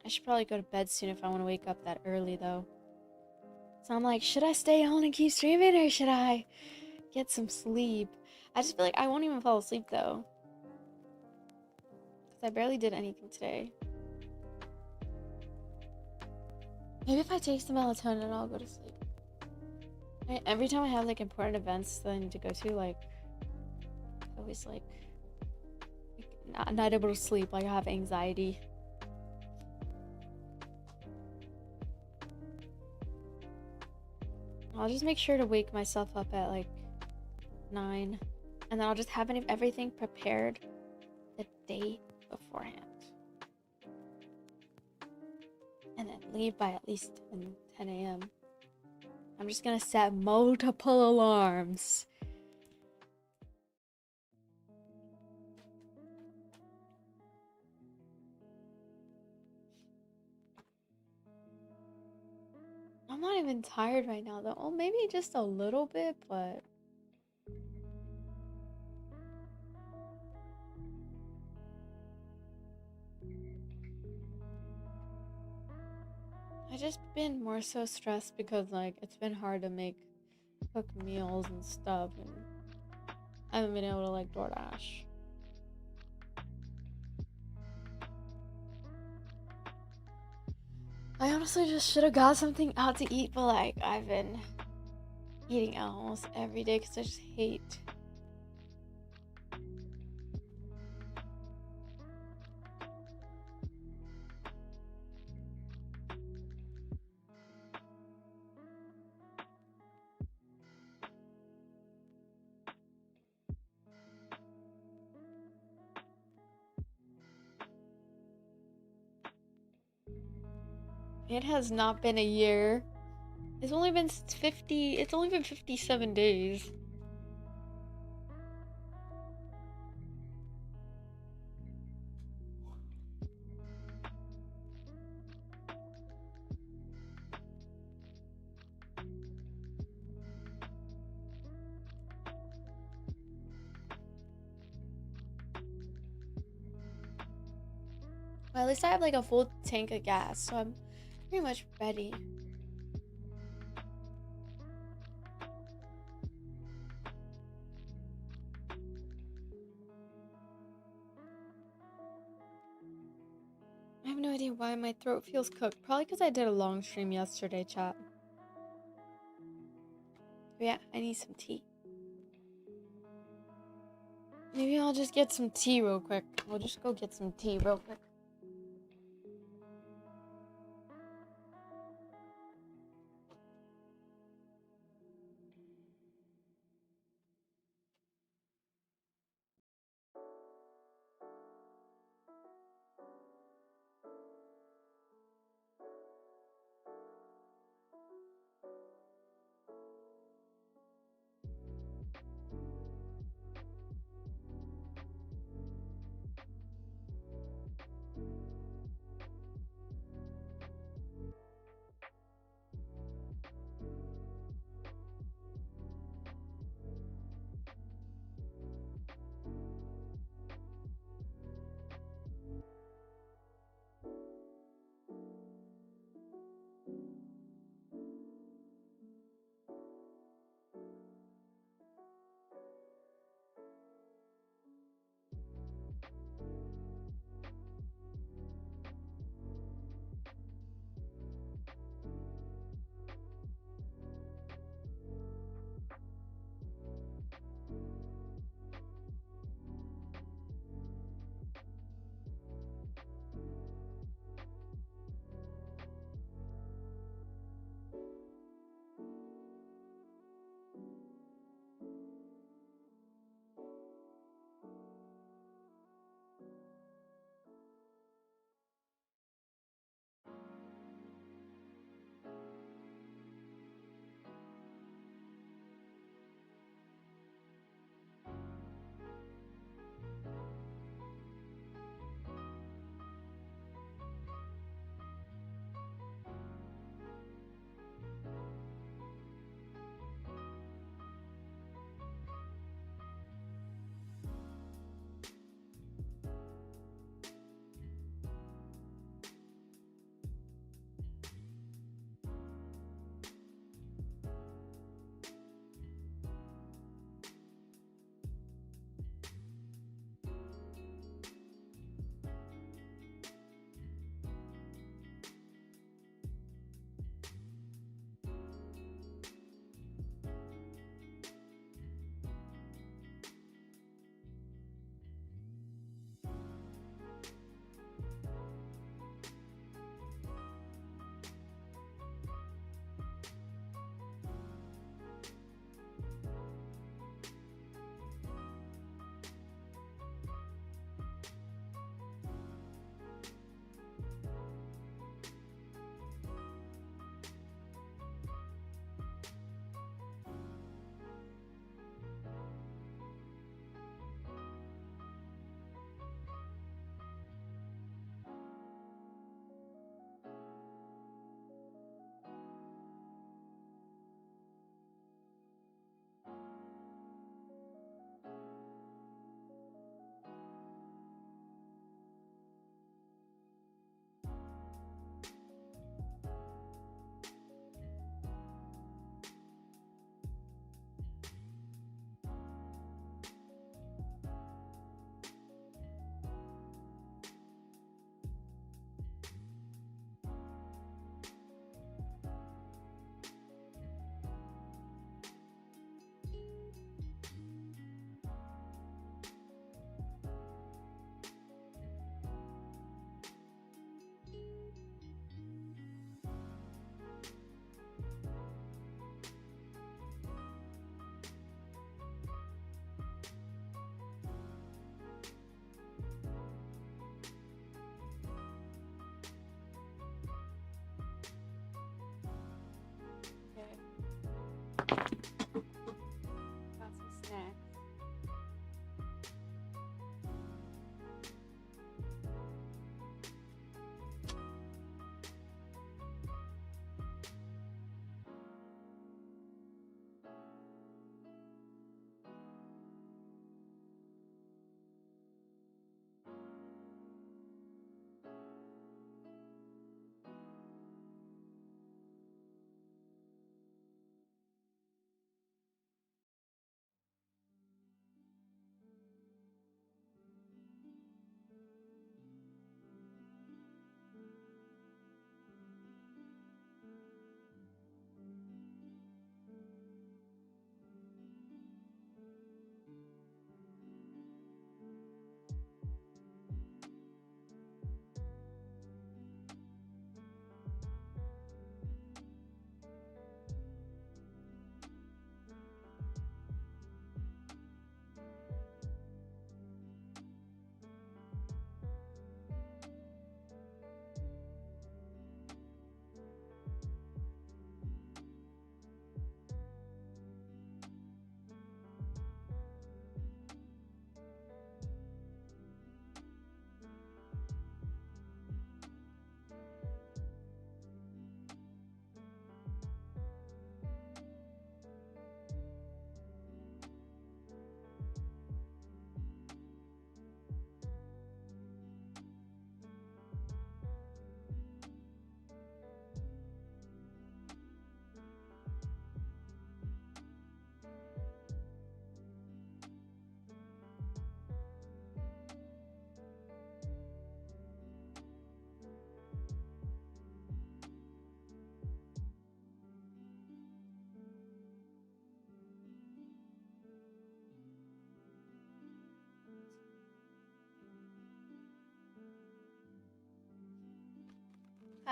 I should probably go to bed soon if I want to wake up that early though. So I'm like, should I stay on and keep streaming or should I get some sleep? I just feel like I won't even fall asleep though, because I barely did anything today. Maybe if I take some melatonin, I'll go to sleep. Every time I have like important events that I need to go to, like I always like not able to sleep. Like I have anxiety. I'll just make sure to wake myself up at like 9, and then I'll just have everything prepared the day beforehand, and then leave by at least 10 a.m. I'm just gonna set multiple alarms. I'm not even tired right now though. Oh, maybe just a little bit, but I just been more so stressed because like it's been hard to cook meals and stuff, and I haven't been able to like DoorDash. I honestly just should have got something out to eat, but like I've been eating out almost every day because I just hate. It has not been a year. It's only been 50. It's only been 57 days. Well, at least I have like a full tank of gas, so I'm pretty much ready. I have no idea why my throat feels cooked. Probably because I did a long stream yesterday, chat. But yeah, I need some tea. Maybe I'll just get some tea real quick. We'll just go get some tea real quick.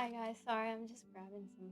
Hi guys, sorry, I'm just grabbing some.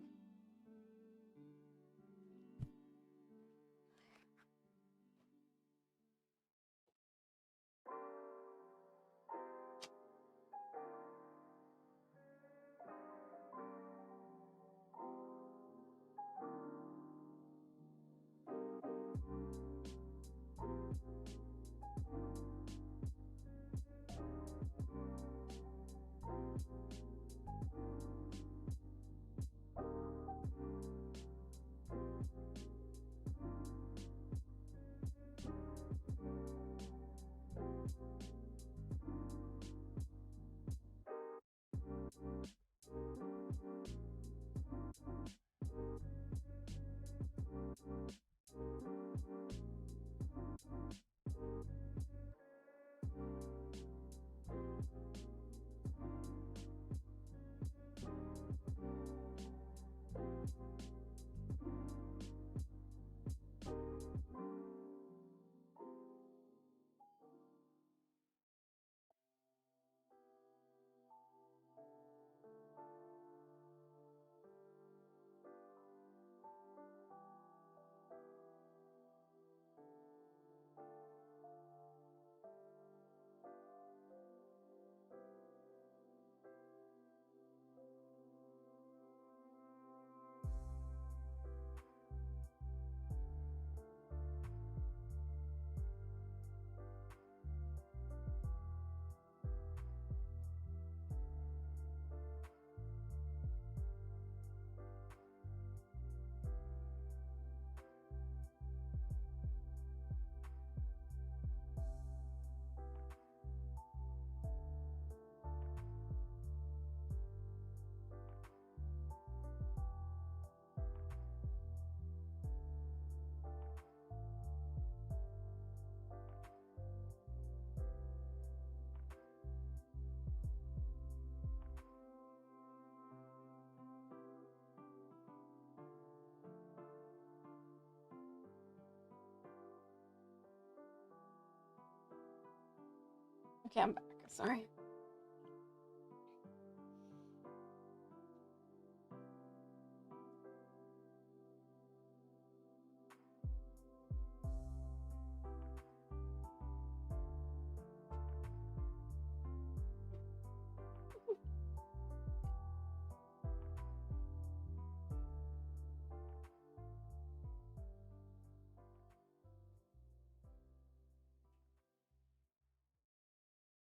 Okay, I'm back. Sorry.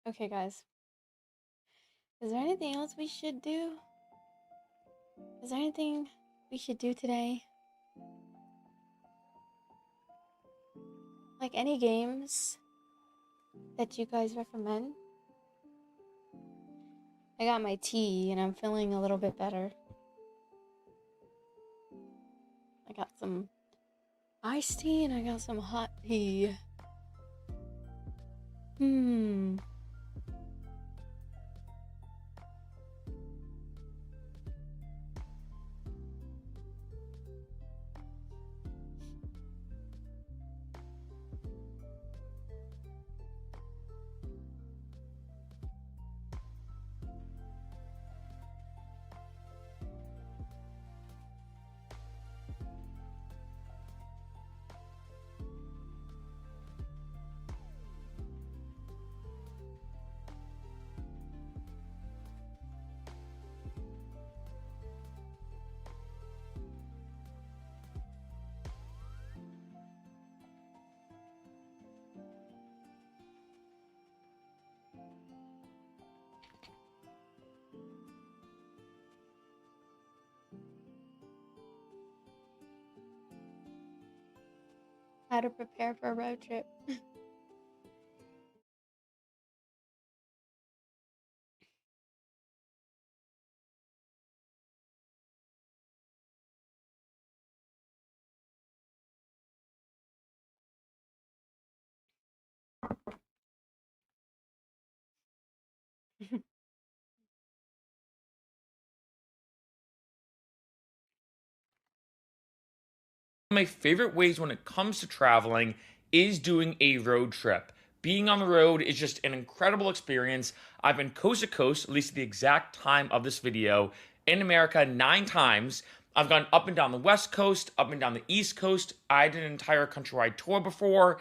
Okay, guys. Is there anything else we should do? Is there anything we should do today? Like any games that you guys recommend? I got my tea and I'm feeling a little bit better. I got some iced tea and I got some hot tea. How to prepare for a road trip. My favorite ways when it comes to traveling is doing a road trip. Being on the road is just an incredible experience. I've been coast to coast, at least at the exact time of this video, in America 9 times. I've gone up and down the West Coast, up and down the East Coast. I did an entire countrywide tour before.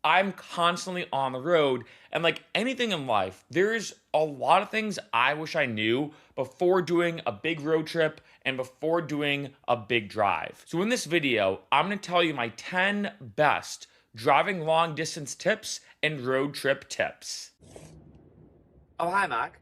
I'm constantly on the road. And like anything in life, there's a lot of things I wish I knew before doing a big road trip and before doing a big drive. So in this video, I'm going to tell you my 10 best driving long distance tips and road trip tips. Oh, hi, Mac.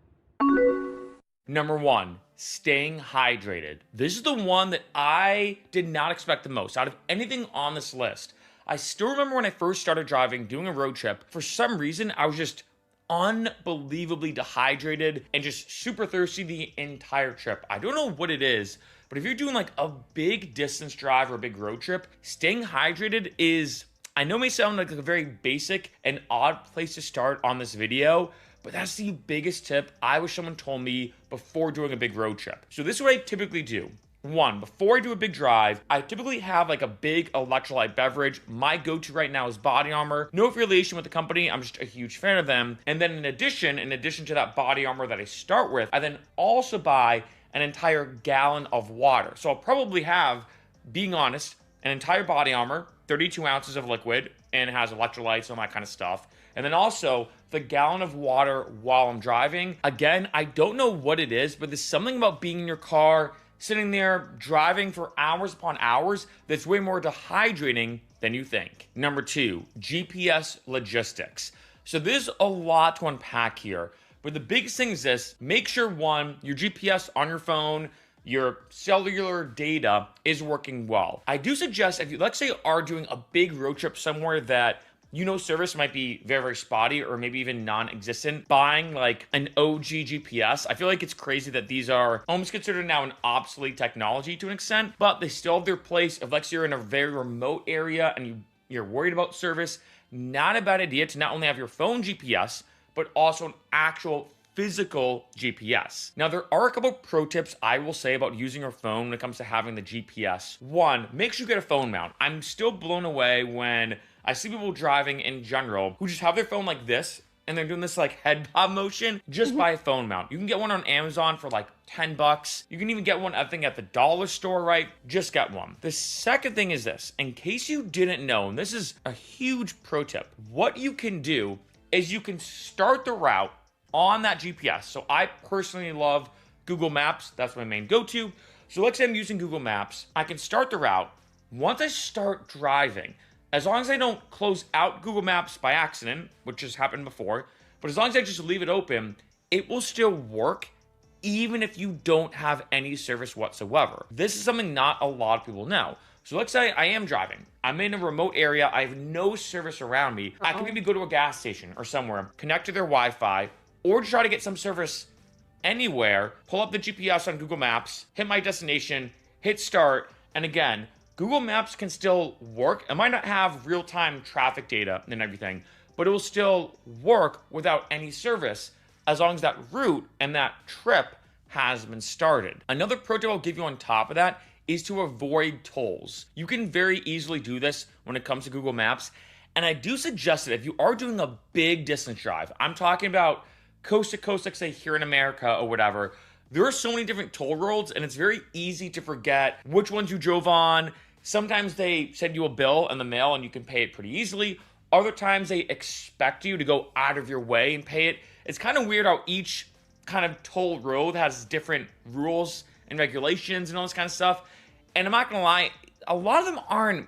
Number 1, staying hydrated. This is the one that I did not expect the most out of anything on this list. I still remember when I first started driving, doing a road trip, for some reason, I was just unbelievably dehydrated and just super thirsty the entire trip. I don't know what it is, but if you're doing like a big distance drive or a big road trip, staying hydrated is, I know it may sound like a very basic and odd place to start on this video, but that's the biggest tip I wish someone told me before doing a big road trip. So this is what I typically do. 1, before I do a big drive, I typically have like a big electrolyte beverage. My go-to right now is Body Armor. No affiliation with the company, I'm just a huge fan of them. And then in addition to that Body Armor that I start with, I then also buy an entire gallon of water. So I'll probably have, being honest, an entire Body Armor, 32 ounces of liquid, and it has electrolytes and all that kind of stuff. And then also the gallon of water while I'm driving. Again, I don't know what it is, but there's something about being in your car, sitting there driving for hours upon hours that's way more dehydrating than you think. Number 2, GPS logistics. So there's a lot to unpack here, but the biggest thing is this: make sure 1, your GPS on your phone, your cellular data is working well. I do suggest if you, let's say, are doing a big road trip somewhere that you know service might be very, very spotty or maybe even non-existent, buying like an OG GPS. I feel like it's crazy that these are almost considered now an obsolete technology to an extent, but they still have their place. If like you're in a very remote area and you're worried about service, not a bad idea to not only have your phone GPS, but also an actual physical GPS. Now, there are a couple pro tips I will say about using your phone when it comes to having the GPS. 1, make sure you get a phone mount. I'm still blown away when I see people driving in general who just have their phone like this and they're doing this like head bob motion. Just buy a phone mount. You can get one on Amazon for like 10 bucks. You can even get one, I think, at the dollar store, right? Just get one. The second thing is this: in case you didn't know, and this is a huge pro tip, what you can do is you can start the route on that GPS. So I personally love Google Maps. That's my main go-to. So let's say I'm using Google Maps. I can start the route. Once I start driving, as long as I don't close out Google Maps by accident, which has happened before, but as long as I just leave it open, it will still work even if you don't have any service whatsoever. This is something not a lot of people know. So let's say I am driving. I'm in a remote area. I have no service around me. I can maybe go to a gas station or somewhere, connect to their Wi-Fi, or try to get some service anywhere, pull up the GPS on Google Maps, hit my destination, hit start, and again, Google Maps can still work. It might not have real-time traffic data and everything, but it will still work without any service as long as that route and that trip has been started. Another pro tip I'll give you on top of that is to avoid tolls. You can very easily do this when it comes to Google Maps, and I do suggest that if you are doing a big distance drive, I'm talking about coast to coast, like say here in America or whatever, there are so many different toll roads and it's very easy to forget which ones you drove on. Sometimes they send you a bill in the mail and you can pay it pretty easily. Other times they expect you to go out of your way and pay it. It's kind of weird how each kind of toll road has different rules and regulations and all this kind of stuff. And I'm not gonna lie, a lot of them aren't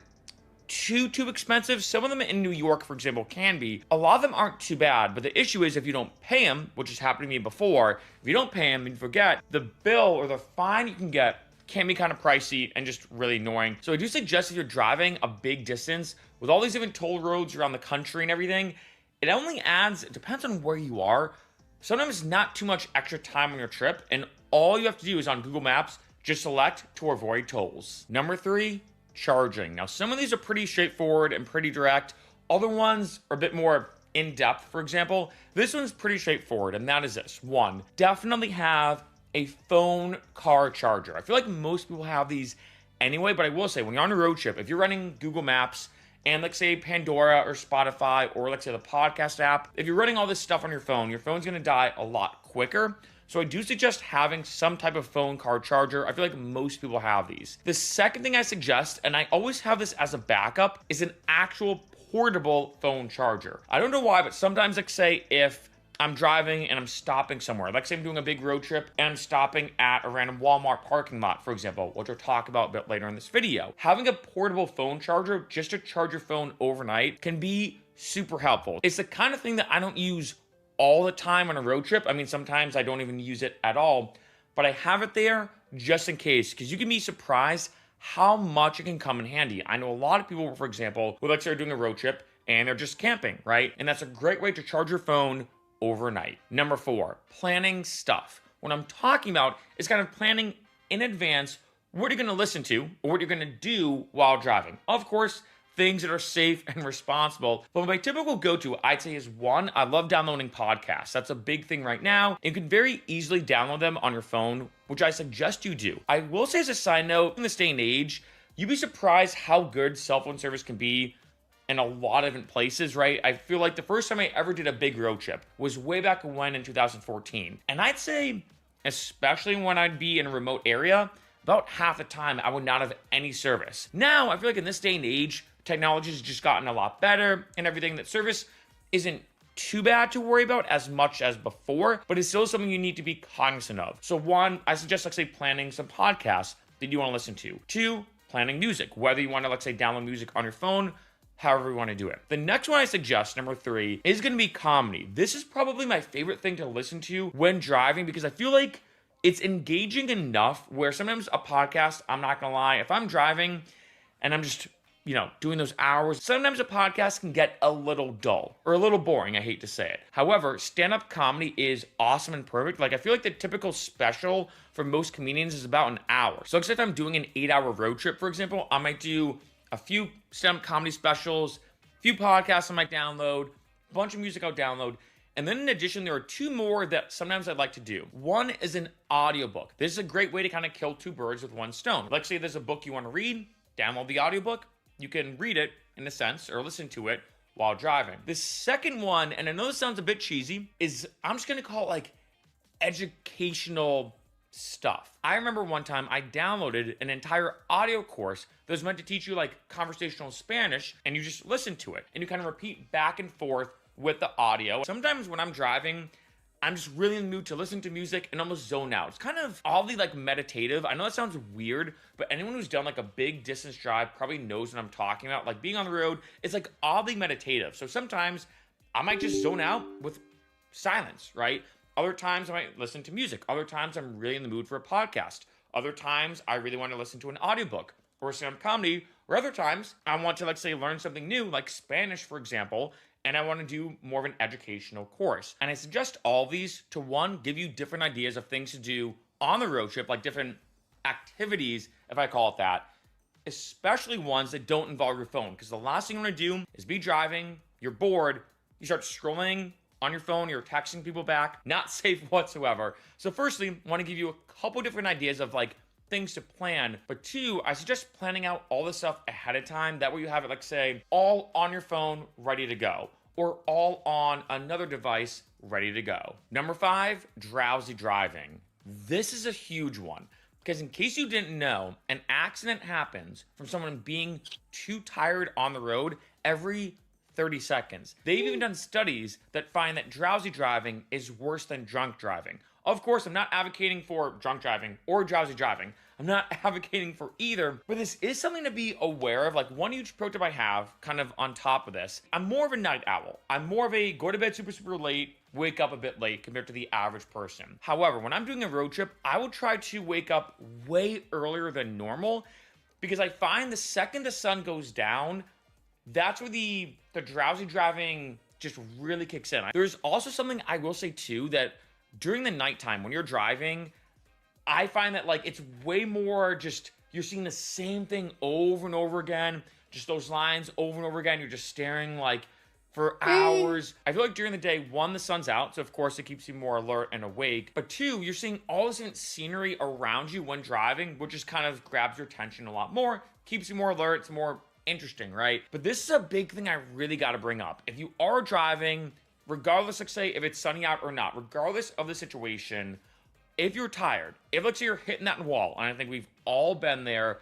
too expensive. Some of them in New York, for example, can be. A lot of them aren't too bad, but the issue is if you don't pay them, which has happened to me before, if you don't pay them and you forget, the bill or the fine you can get can be kind of pricey and just really annoying. So I do suggest if you're driving a big distance with all these different toll roads around the country and everything, it only adds, it depends on where you are, sometimes not too much extra time on your trip, and all you have to do is on Google Maps, just select to avoid tolls. Number 3, charging. Now, some of these are pretty straightforward and pretty direct. Other ones are a bit more in-depth. For example, this one's pretty straightforward, and that is this. 1, definitely have a phone car charger. I feel like most people have these anyway, but I will say, when you're on a road trip, if you're running Google Maps and let's say Pandora or Spotify or let's say the podcast app, if you're running all this stuff on your phone's gonna die a lot quicker. So I do suggest having some type of phone car charger. I feel like most people have these. The second thing I suggest, and I always have this as a backup, is an actual portable phone charger. I don't know why, but sometimes, like say, if I'm driving and I'm stopping somewhere, like say I'm doing a big road trip and I'm stopping at a random Walmart parking lot, for example, which I'll talk about a bit later in this video. Having a portable phone charger just to charge your phone overnight can be super helpful. It's the kind of thing that I don't use all the time on a road trip. I mean, sometimes I don't even use it at all, but I have it there just in case, because you can be surprised how much it can come in handy. I know a lot of people, for example, who like start doing a road trip and they're just camping, right? And that's a great way to charge your phone overnight. Number 4, planning stuff. What I'm talking about is kind of planning in advance what you're gonna listen to or what you're gonna do while driving. Of course, things that are safe and responsible. But my typical go-to, I'd say, is one, I love downloading podcasts. That's a big thing right now. You can very easily download them on your phone, which I suggest you do. I will say as a side note, in this day and age, you'd be surprised how good cell phone service can be in a lot of different places, right? I feel like the first time I ever did a big road trip was way back when in 2014. And I'd say, especially when I'd be in a remote area, about half the time I would not have any service. Now, I feel like in this day and age, technology has just gotten a lot better and everything. That service isn't too bad to worry about as much as before, but it's still something you need to be cognizant of. So one, I suggest, like say, planning some podcasts that you want to listen to. 2, planning music, whether you want to, let's say, download music on your phone, however you want to do it. The next one I suggest, number 3, is going to be comedy. This is probably my favorite thing to listen to when driving because I feel like it's engaging enough where sometimes a podcast, I'm not going to lie, if I'm driving and I'm just, doing those hours, sometimes a podcast can get a little dull or a little boring, I hate to say it. However, stand-up comedy is awesome and perfect. Like, I feel like the typical special for most comedians is about an hour. So if I'm doing an 8-hour road trip, for example, I might do a few stand-up comedy specials, a few podcasts I might download, a bunch of music I'll download, and then in addition, there are 2 more that sometimes I'd like to do. One is an audiobook. This is a great way to kind of kill 2 birds with one stone. Like say there's a book you want to read, download the audiobook. You can read it, in a sense, or listen to it while driving. The second one, and I know this sounds a bit cheesy, is I'm just gonna call it like educational stuff. I remember one time I downloaded an entire audio course that was meant to teach you like conversational Spanish, and you just listen to it, and you kind of repeat back and forth with the audio. Sometimes when I'm driving, I'm just really in the mood to listen to music and almost zone out. It's kind of oddly like meditative. I know that sounds weird, but anyone who's done like a big distance drive probably knows what I'm talking about. Like being on the road, it's like oddly meditative. So sometimes I might just zone out with silence, right? Other times I might listen to music. Other times I'm really in the mood for a podcast. Other times I really want to listen to an audiobook or stand-up comedy. Or other times I want to, like, say, learn something new, like Spanish, for example, and I want to do more of an educational course. And I suggest all these to, one, give you different ideas of things to do on the road trip, like different activities, if I call it that, especially ones that don't involve your phone. Because the last thing you want to do is be driving, you're bored, you start scrolling on your phone, you're texting people back, not safe whatsoever. So firstly, I want to give you a couple different ideas of like things to plan. But 2, I suggest planning out all this stuff ahead of time. That way you have it, like say, all on your phone, ready to go, or all on another device, ready to go. Number 5, drowsy driving. This is a huge one because in case you didn't know, an accident happens from someone being too tired on the road every 30 seconds. They've even done studies that find that drowsy driving is worse than drunk driving. Of course, I'm not advocating for drunk driving or drowsy driving. I'm not advocating for either, but this is something to be aware of. Like, one huge pro tip I have kind of on top of this, I'm more of a night owl. I'm more of a go to bed super, super late, wake up a bit late compared to the average person. However, when I'm doing a road trip, I will try to wake up way earlier than normal because I find the second the sun goes down, that's where the drowsy driving just really kicks in. There's also something I will say too, that during the nighttime when you're driving, I find that like it's way more just, you're seeing the same thing over and over again, just those lines over and over again. You're just staring like for hours. I feel like during the day, 1, the sun's out, so of course it keeps you more alert and awake. But 2, you're seeing all this different scenery around you when driving, which just kind of grabs your attention a lot more, keeps you more alert, it's more interesting, right? But this is a big thing I really got to bring up. If you are driving, regardless, like say, if it's sunny out or not, regardless of the situation, if you're tired, if let's say you're hitting that wall, and I think we've all been there,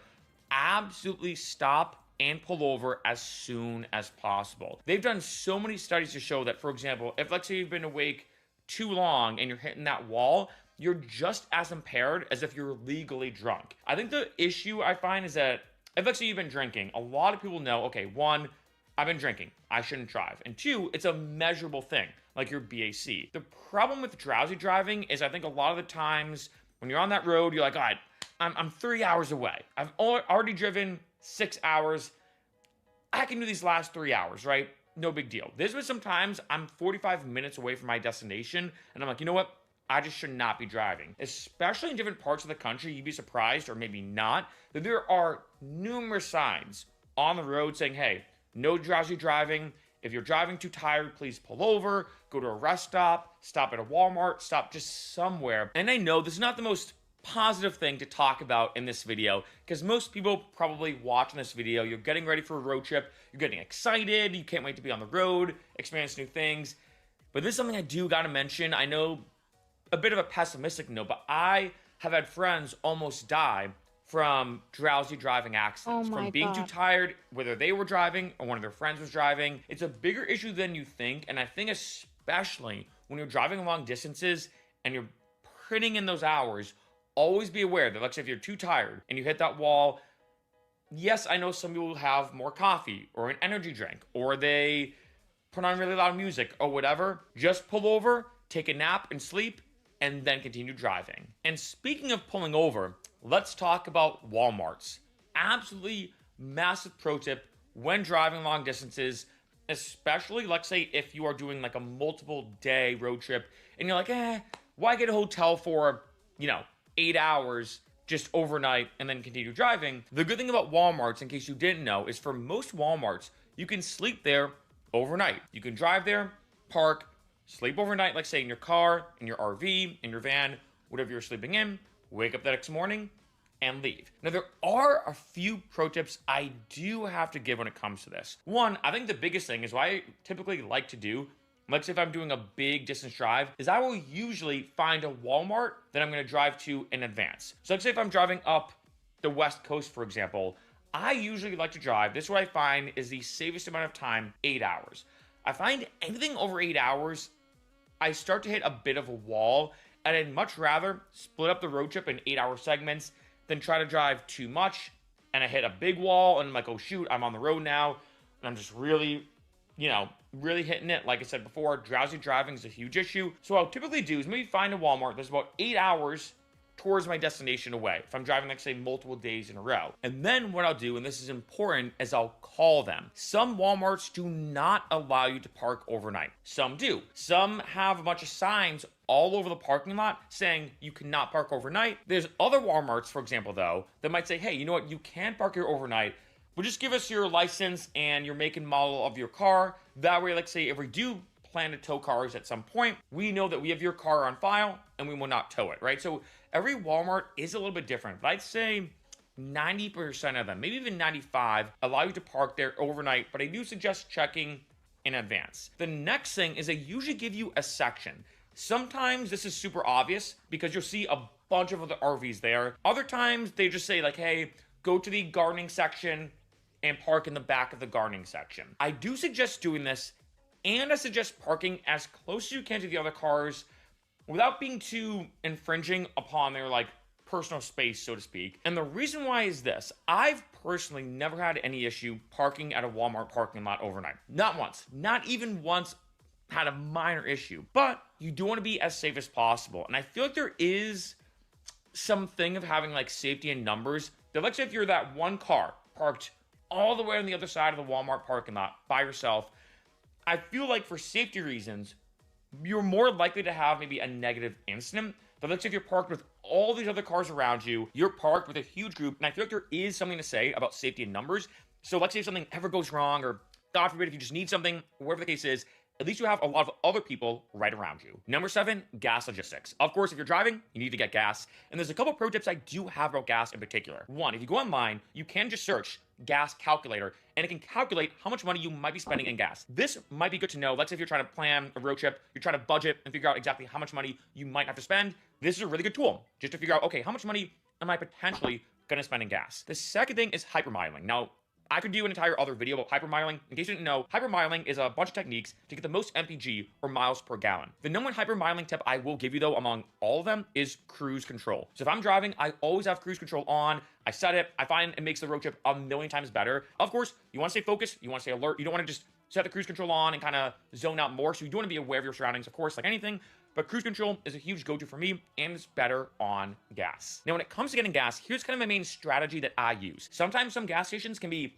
absolutely stop and pull over as soon as possible. They've done so many studies to show that, for example, if let's say you've been awake too long and you're hitting that wall, you're just as impaired as if you're legally drunk. I think the issue I find is that if let's say you've been drinking, a lot of people know, okay, one, I've been drinking, I shouldn't drive. And two, it's a measurable thing, like your BAC. The problem with drowsy driving is I think a lot of the times when you're on that road, you're like, all right, I'm 3 hours away. I've already driven 6 hours. I can do these last 3 hours, right? No big deal. There's been sometimes I'm 45 minutes away from my destination, and I'm like, you know what? I just should not be driving. Especially in different parts of the country, you'd be surprised, or maybe not, that there are numerous signs on the road saying, hey, no drowsy driving. If you're driving too tired, please pull over, go to a rest stop at a Walmart, stop just somewhere. And I know this is not the most positive thing to talk about in this video, because most people probably watching this video, you're getting ready for a road trip, you're getting excited, you can't wait to be on the road, experience new things. But this is something I do gotta mention. I know a bit of a pessimistic note, but I have had friends almost die from drowsy driving accidents, from being too tired, whether they were driving or one of their friends was driving. It's a bigger issue than you think, and I think especially when you're driving long distances and you're putting in those hours, always be aware that, like, if you're too tired and you hit that wall, yes, I know some people have more coffee or an energy drink, or they put on really loud music or whatever. Just pull over, take a nap and sleep, and then continue driving. And speaking of pulling over, let's talk about Walmarts. Absolutely massive pro tip when driving long distances, especially, let's say, if you are doing like a multiple day road trip and you're like, why get a hotel for, 8 hours just overnight and then continue driving? The good thing about Walmarts, in case you didn't know, is for most Walmarts, you can sleep there overnight. You can drive there, park, sleep overnight, like say in your car, in your RV, in your van, whatever you're sleeping in, wake up the next morning, and leave. Now, there are a few pro tips I do have to give when it comes to this. One, I think the biggest thing is what I typically like to do, like say if I'm doing a big distance drive, is I will usually find a Walmart that I'm gonna drive to in advance. So let's say if I'm driving up the West Coast, for example, I usually like to drive, this is what I find is the safest amount of time, 8 hours. I find anything over 8 hours, I start to hit a bit of a wall, and I'd much rather split up the road trip in 8-hour segments than try to drive too much, and I hit a big wall, and I'm like, oh shoot, I'm on the road now, and I'm just really, really hitting it. Like I said before, drowsy driving is a huge issue. So what I'll typically do is maybe find a Walmart that's about 8 hours towards my destination away, if I'm driving, like, say, multiple days in a row. And then what I'll do, and this is important, is I'll call them. Some Walmarts do not allow you to park overnight. Some do. Some have a bunch of signs all over the parking lot saying you cannot park overnight. There's other Walmarts, for example, though, that might say, hey, you know what, you can park here overnight, but just give us your license and your make and model of your car. That way, like, say, if we do plan to tow cars at some point, we know that we have your car on file and we will not tow it, right? So every Walmart is a little bit different, but I'd say 90% of them, maybe even 95, allow you to park there overnight, but I do suggest checking in advance. The next thing is they usually give you a section. Sometimes this is super obvious because you'll see a bunch of other RVs there. Other times they just say, like, hey, go to the gardening section and park in the back of the gardening section. I do suggest doing this, and I suggest parking as close as you can to the other cars without being too infringing upon their, like, personal space, so to speak. And the reason why is this. I've personally never had any issue parking at a Walmart parking lot overnight. Not once. Not even once had a minor issue. But you do want to be as safe as possible. And I feel like there is something of having, like, safety in numbers. That, let's say if you're that one car parked all the way on the other side of the Walmart parking lot by yourself, I feel like for safety reasons, you're more likely to have maybe a negative incident. But let's say if you're parked with all these other cars around you, you're parked with a huge group, and I feel like there is something to say about safety in numbers. So let's say if something ever goes wrong, or God forbid, if you just need something, whatever the case is, at least you have a lot of other people right around you. Number 7, gas logistics. Of course, if you're driving, you need to get gas. And there's a couple pro tips I do have about gas in particular. One, if you go online, you can just search gas calculator, and it can calculate how much money you might be spending in gas. This might be good to know. Let's say if you're trying to plan a road trip, you're trying to budget and figure out exactly how much money you might have to spend. This is a really good tool just to figure out, okay, how much money am I potentially gonna spend in gas? The second thing is hypermiling. Now, I could do an entire other video about hypermiling. In case you didn't know, hypermiling is a bunch of techniques to get the most MPG or miles per gallon. The number one hypermiling tip I will give you though among all of them is cruise control. So if I'm driving, I always have cruise control on. I set it. I find it makes the road trip a million times better. Of course, you want to stay focused. You want to stay alert. You don't want to just set the cruise control on and kind of zone out more. So you do want to be aware of your surroundings, of course, like anything. But cruise control is a huge go-to for me, and it's better on gas. Now, when it comes to getting gas, here's kind of my main strategy that I use. Sometimes some gas stations can be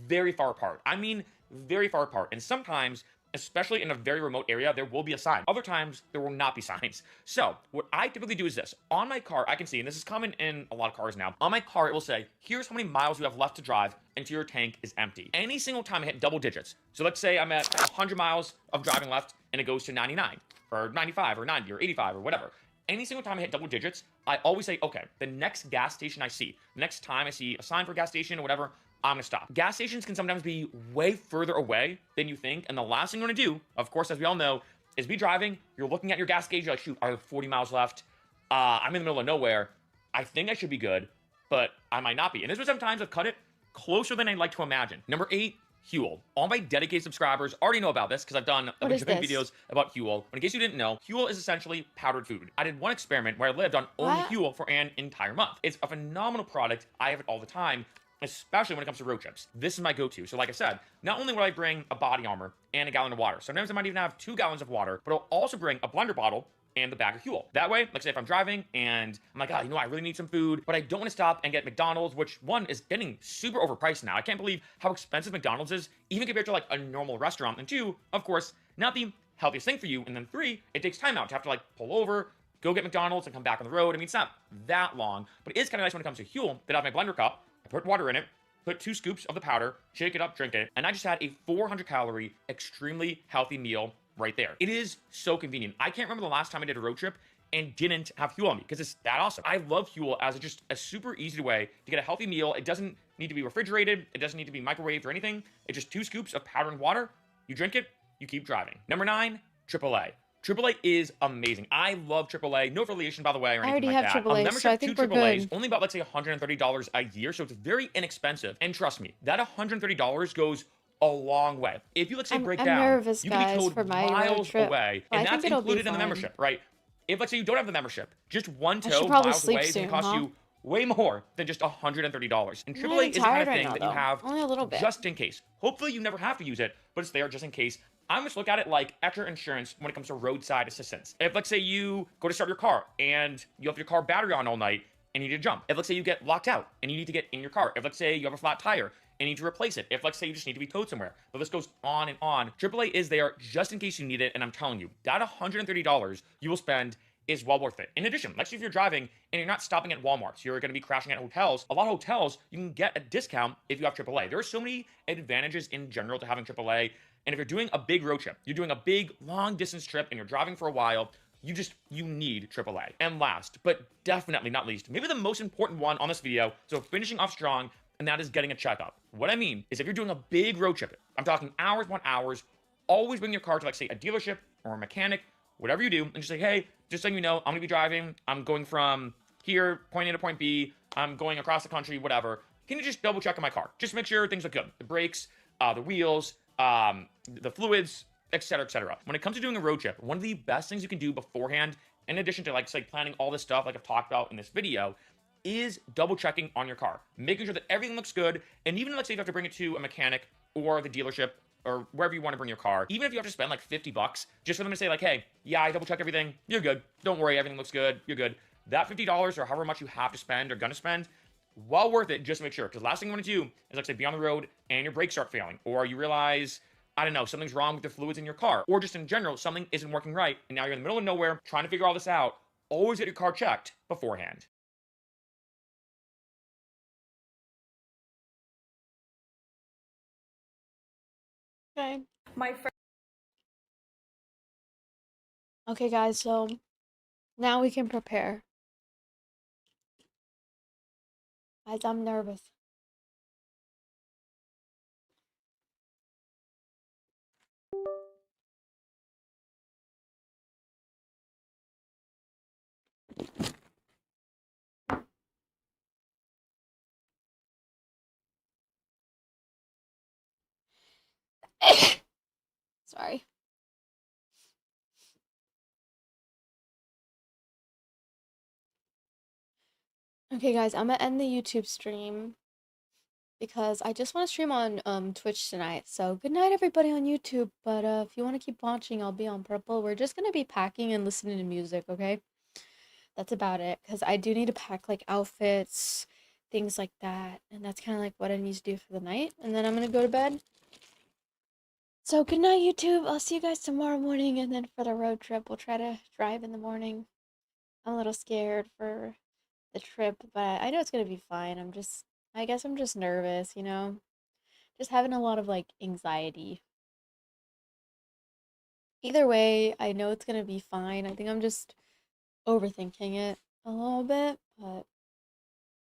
very far apart. I mean, very far apart. And sometimes, especially in a very remote area, there will be a sign. Other times, there will not be signs. So, what I typically do is this. On my car, I can see, and this is common in a lot of cars now, on my car, it will say, here's how many miles you have left to drive until your tank is empty. Any single time I hit double digits. So let's say I'm at 100 miles of driving left, and it goes to 99, or 95, or 90, or 85, or whatever. Any single time I hit double digits, I always say, okay, the next gas station I see, the next time I see a sign for a gas station or whatever, I'm gonna stop. Gas stations can sometimes be way further away than you think, and the last thing you wanna do, of course, as we all know, is be driving, you're looking at your gas gauge, you're like, shoot, I have 40 miles left, I'm in the middle of nowhere, I think I should be good, but I might not be. And this was sometimes I've cut it closer than I'd like to imagine. Number 8, Huel. All my dedicated subscribers already know about this because I've done a bunch of videos about Huel. But in case you didn't know, Huel is essentially powdered food. I did one experiment where I lived on only Huel for an entire month. It's a phenomenal product. I have it all the time, especially when it comes to road trips. This is my go-to. So like I said, not only will I bring a body armor and a gallon of water, sometimes I might even have 2 gallons of water, but I'll also bring a blender bottle and the bag of Huel. That way, like say if I'm driving and I'm like, oh, you know, I really need some food, but I don't want to stop and get McDonald's, which one is getting super overpriced now. I can't believe how expensive McDonald's is, even compared to like a normal restaurant. And 2, of course, not the healthiest thing for you. And then 3, it takes time out to have to like pull over, go get McDonald's and come back on the road. I mean, it's not that long, but it is kind of nice when it comes to Huel that I have my blender cup, I put water in it, put 2 scoops of the powder, shake it up, drink it, and I just had a 400 calorie, extremely healthy meal right there. It is so convenient. I can't remember the last time I did a road trip and didn't have Huel on me because it's that awesome. I love Huel as just a super easy way to get a healthy meal. It doesn't need to be refrigerated. It doesn't need to be microwaved or anything. It's just 2 scoops of powder and water. You drink it, you keep driving. Number 9, AAA. AAA is amazing. I love AAA. No affiliation, by the way, or anything like that. I already have AAA, so I think we're good. Is only about, let's say, $130 a year, so it's very inexpensive. And trust me, that $130 goes a long way. If you, let's say, break down, nervous, you can be towed for my miles trip, away, and that's included in the membership, right? If, let's say, you don't have the membership, just one tow miles away is going to cost you way more than just $130. And AAA is the kind of thing that you have only a little bit, just in case. Hopefully, you never have to use it, but it's there just in case. I just look at it like extra insurance when it comes to roadside assistance. If, let's say, you go to start your car and you have your car battery on all night and you need to jump. If, let's say, you get locked out and you need to get in your car. If, let's say, you have a flat tire and need to replace it. If, let's say, you just need to be towed somewhere. But this goes on and on. AAA is there just in case you need it, and I'm telling you, that $130 you will spend is well worth it. In addition, let's say if you're driving and you're not stopping at Walmarts, you're going to be crashing at hotels. A lot of hotels, you can get a discount if you have AAA. There are so many advantages in general to having AAA. And if you're doing a big road trip, you're doing a big long distance trip and you're driving for a while, you need AAA. And last, but definitely not least, maybe the most important one on this video, so finishing off strong, and that is getting a checkup. What I mean is if you're doing a big road trip, I'm talking hours upon hours, always bring your car to, like, say, a dealership or a mechanic, whatever you do, and just say, hey, just so you know, I'm gonna be driving, I'm going from here, point A to point B, I'm going across the country, whatever. Can you just double check on my car? Just make sure things look good. The brakes, the wheels, the fluids, etc., etc. When it comes to doing a road trip, one of the best things you can do beforehand, in addition to, like, say, planning all this stuff like I've talked about in this video, is double checking on your car, making sure that everything looks good. And even, like, say, if you have to bring it to a mechanic or the dealership or wherever you want to bring your car, even if you have to spend like $50 just for them to say, like, hey, yeah, I double check everything, you're good, don't worry, everything looks good, you're good. That $50 or however much you have to spend or gonna spend, well worth it, just to make sure. Because last thing you want to do is, like, say, be on the road and your brakes start failing, or you realize, I don't know, something's wrong with the fluids in your car, or just in general, something isn't working right, and now you're in the middle of nowhere trying to figure all this out. Always get your car checked beforehand. Okay. My friend. Okay, guys, so now we can prepare. Guys, I'm nervous. Sorry. Okay, guys, I'm gonna end the YouTube stream because I just want to stream on Twitch tonight. So good night, everybody on YouTube. But if you want to keep watching, I'll be on Purple. We're just gonna be packing and listening to music, okay? That's about it. Cause I do need to pack like outfits, things like that, and that's kind of like what I need to do for the night. And then I'm gonna go to bed. So good night, YouTube. I'll see you guys tomorrow morning, and then for the road trip, we'll try to drive in the morning. I'm a little scared for the trip, but I know it's gonna be fine. I guess I'm just nervous, you know? Just having a lot of like anxiety. Either way, I know it's gonna be fine. I think I'm just overthinking it a little bit, but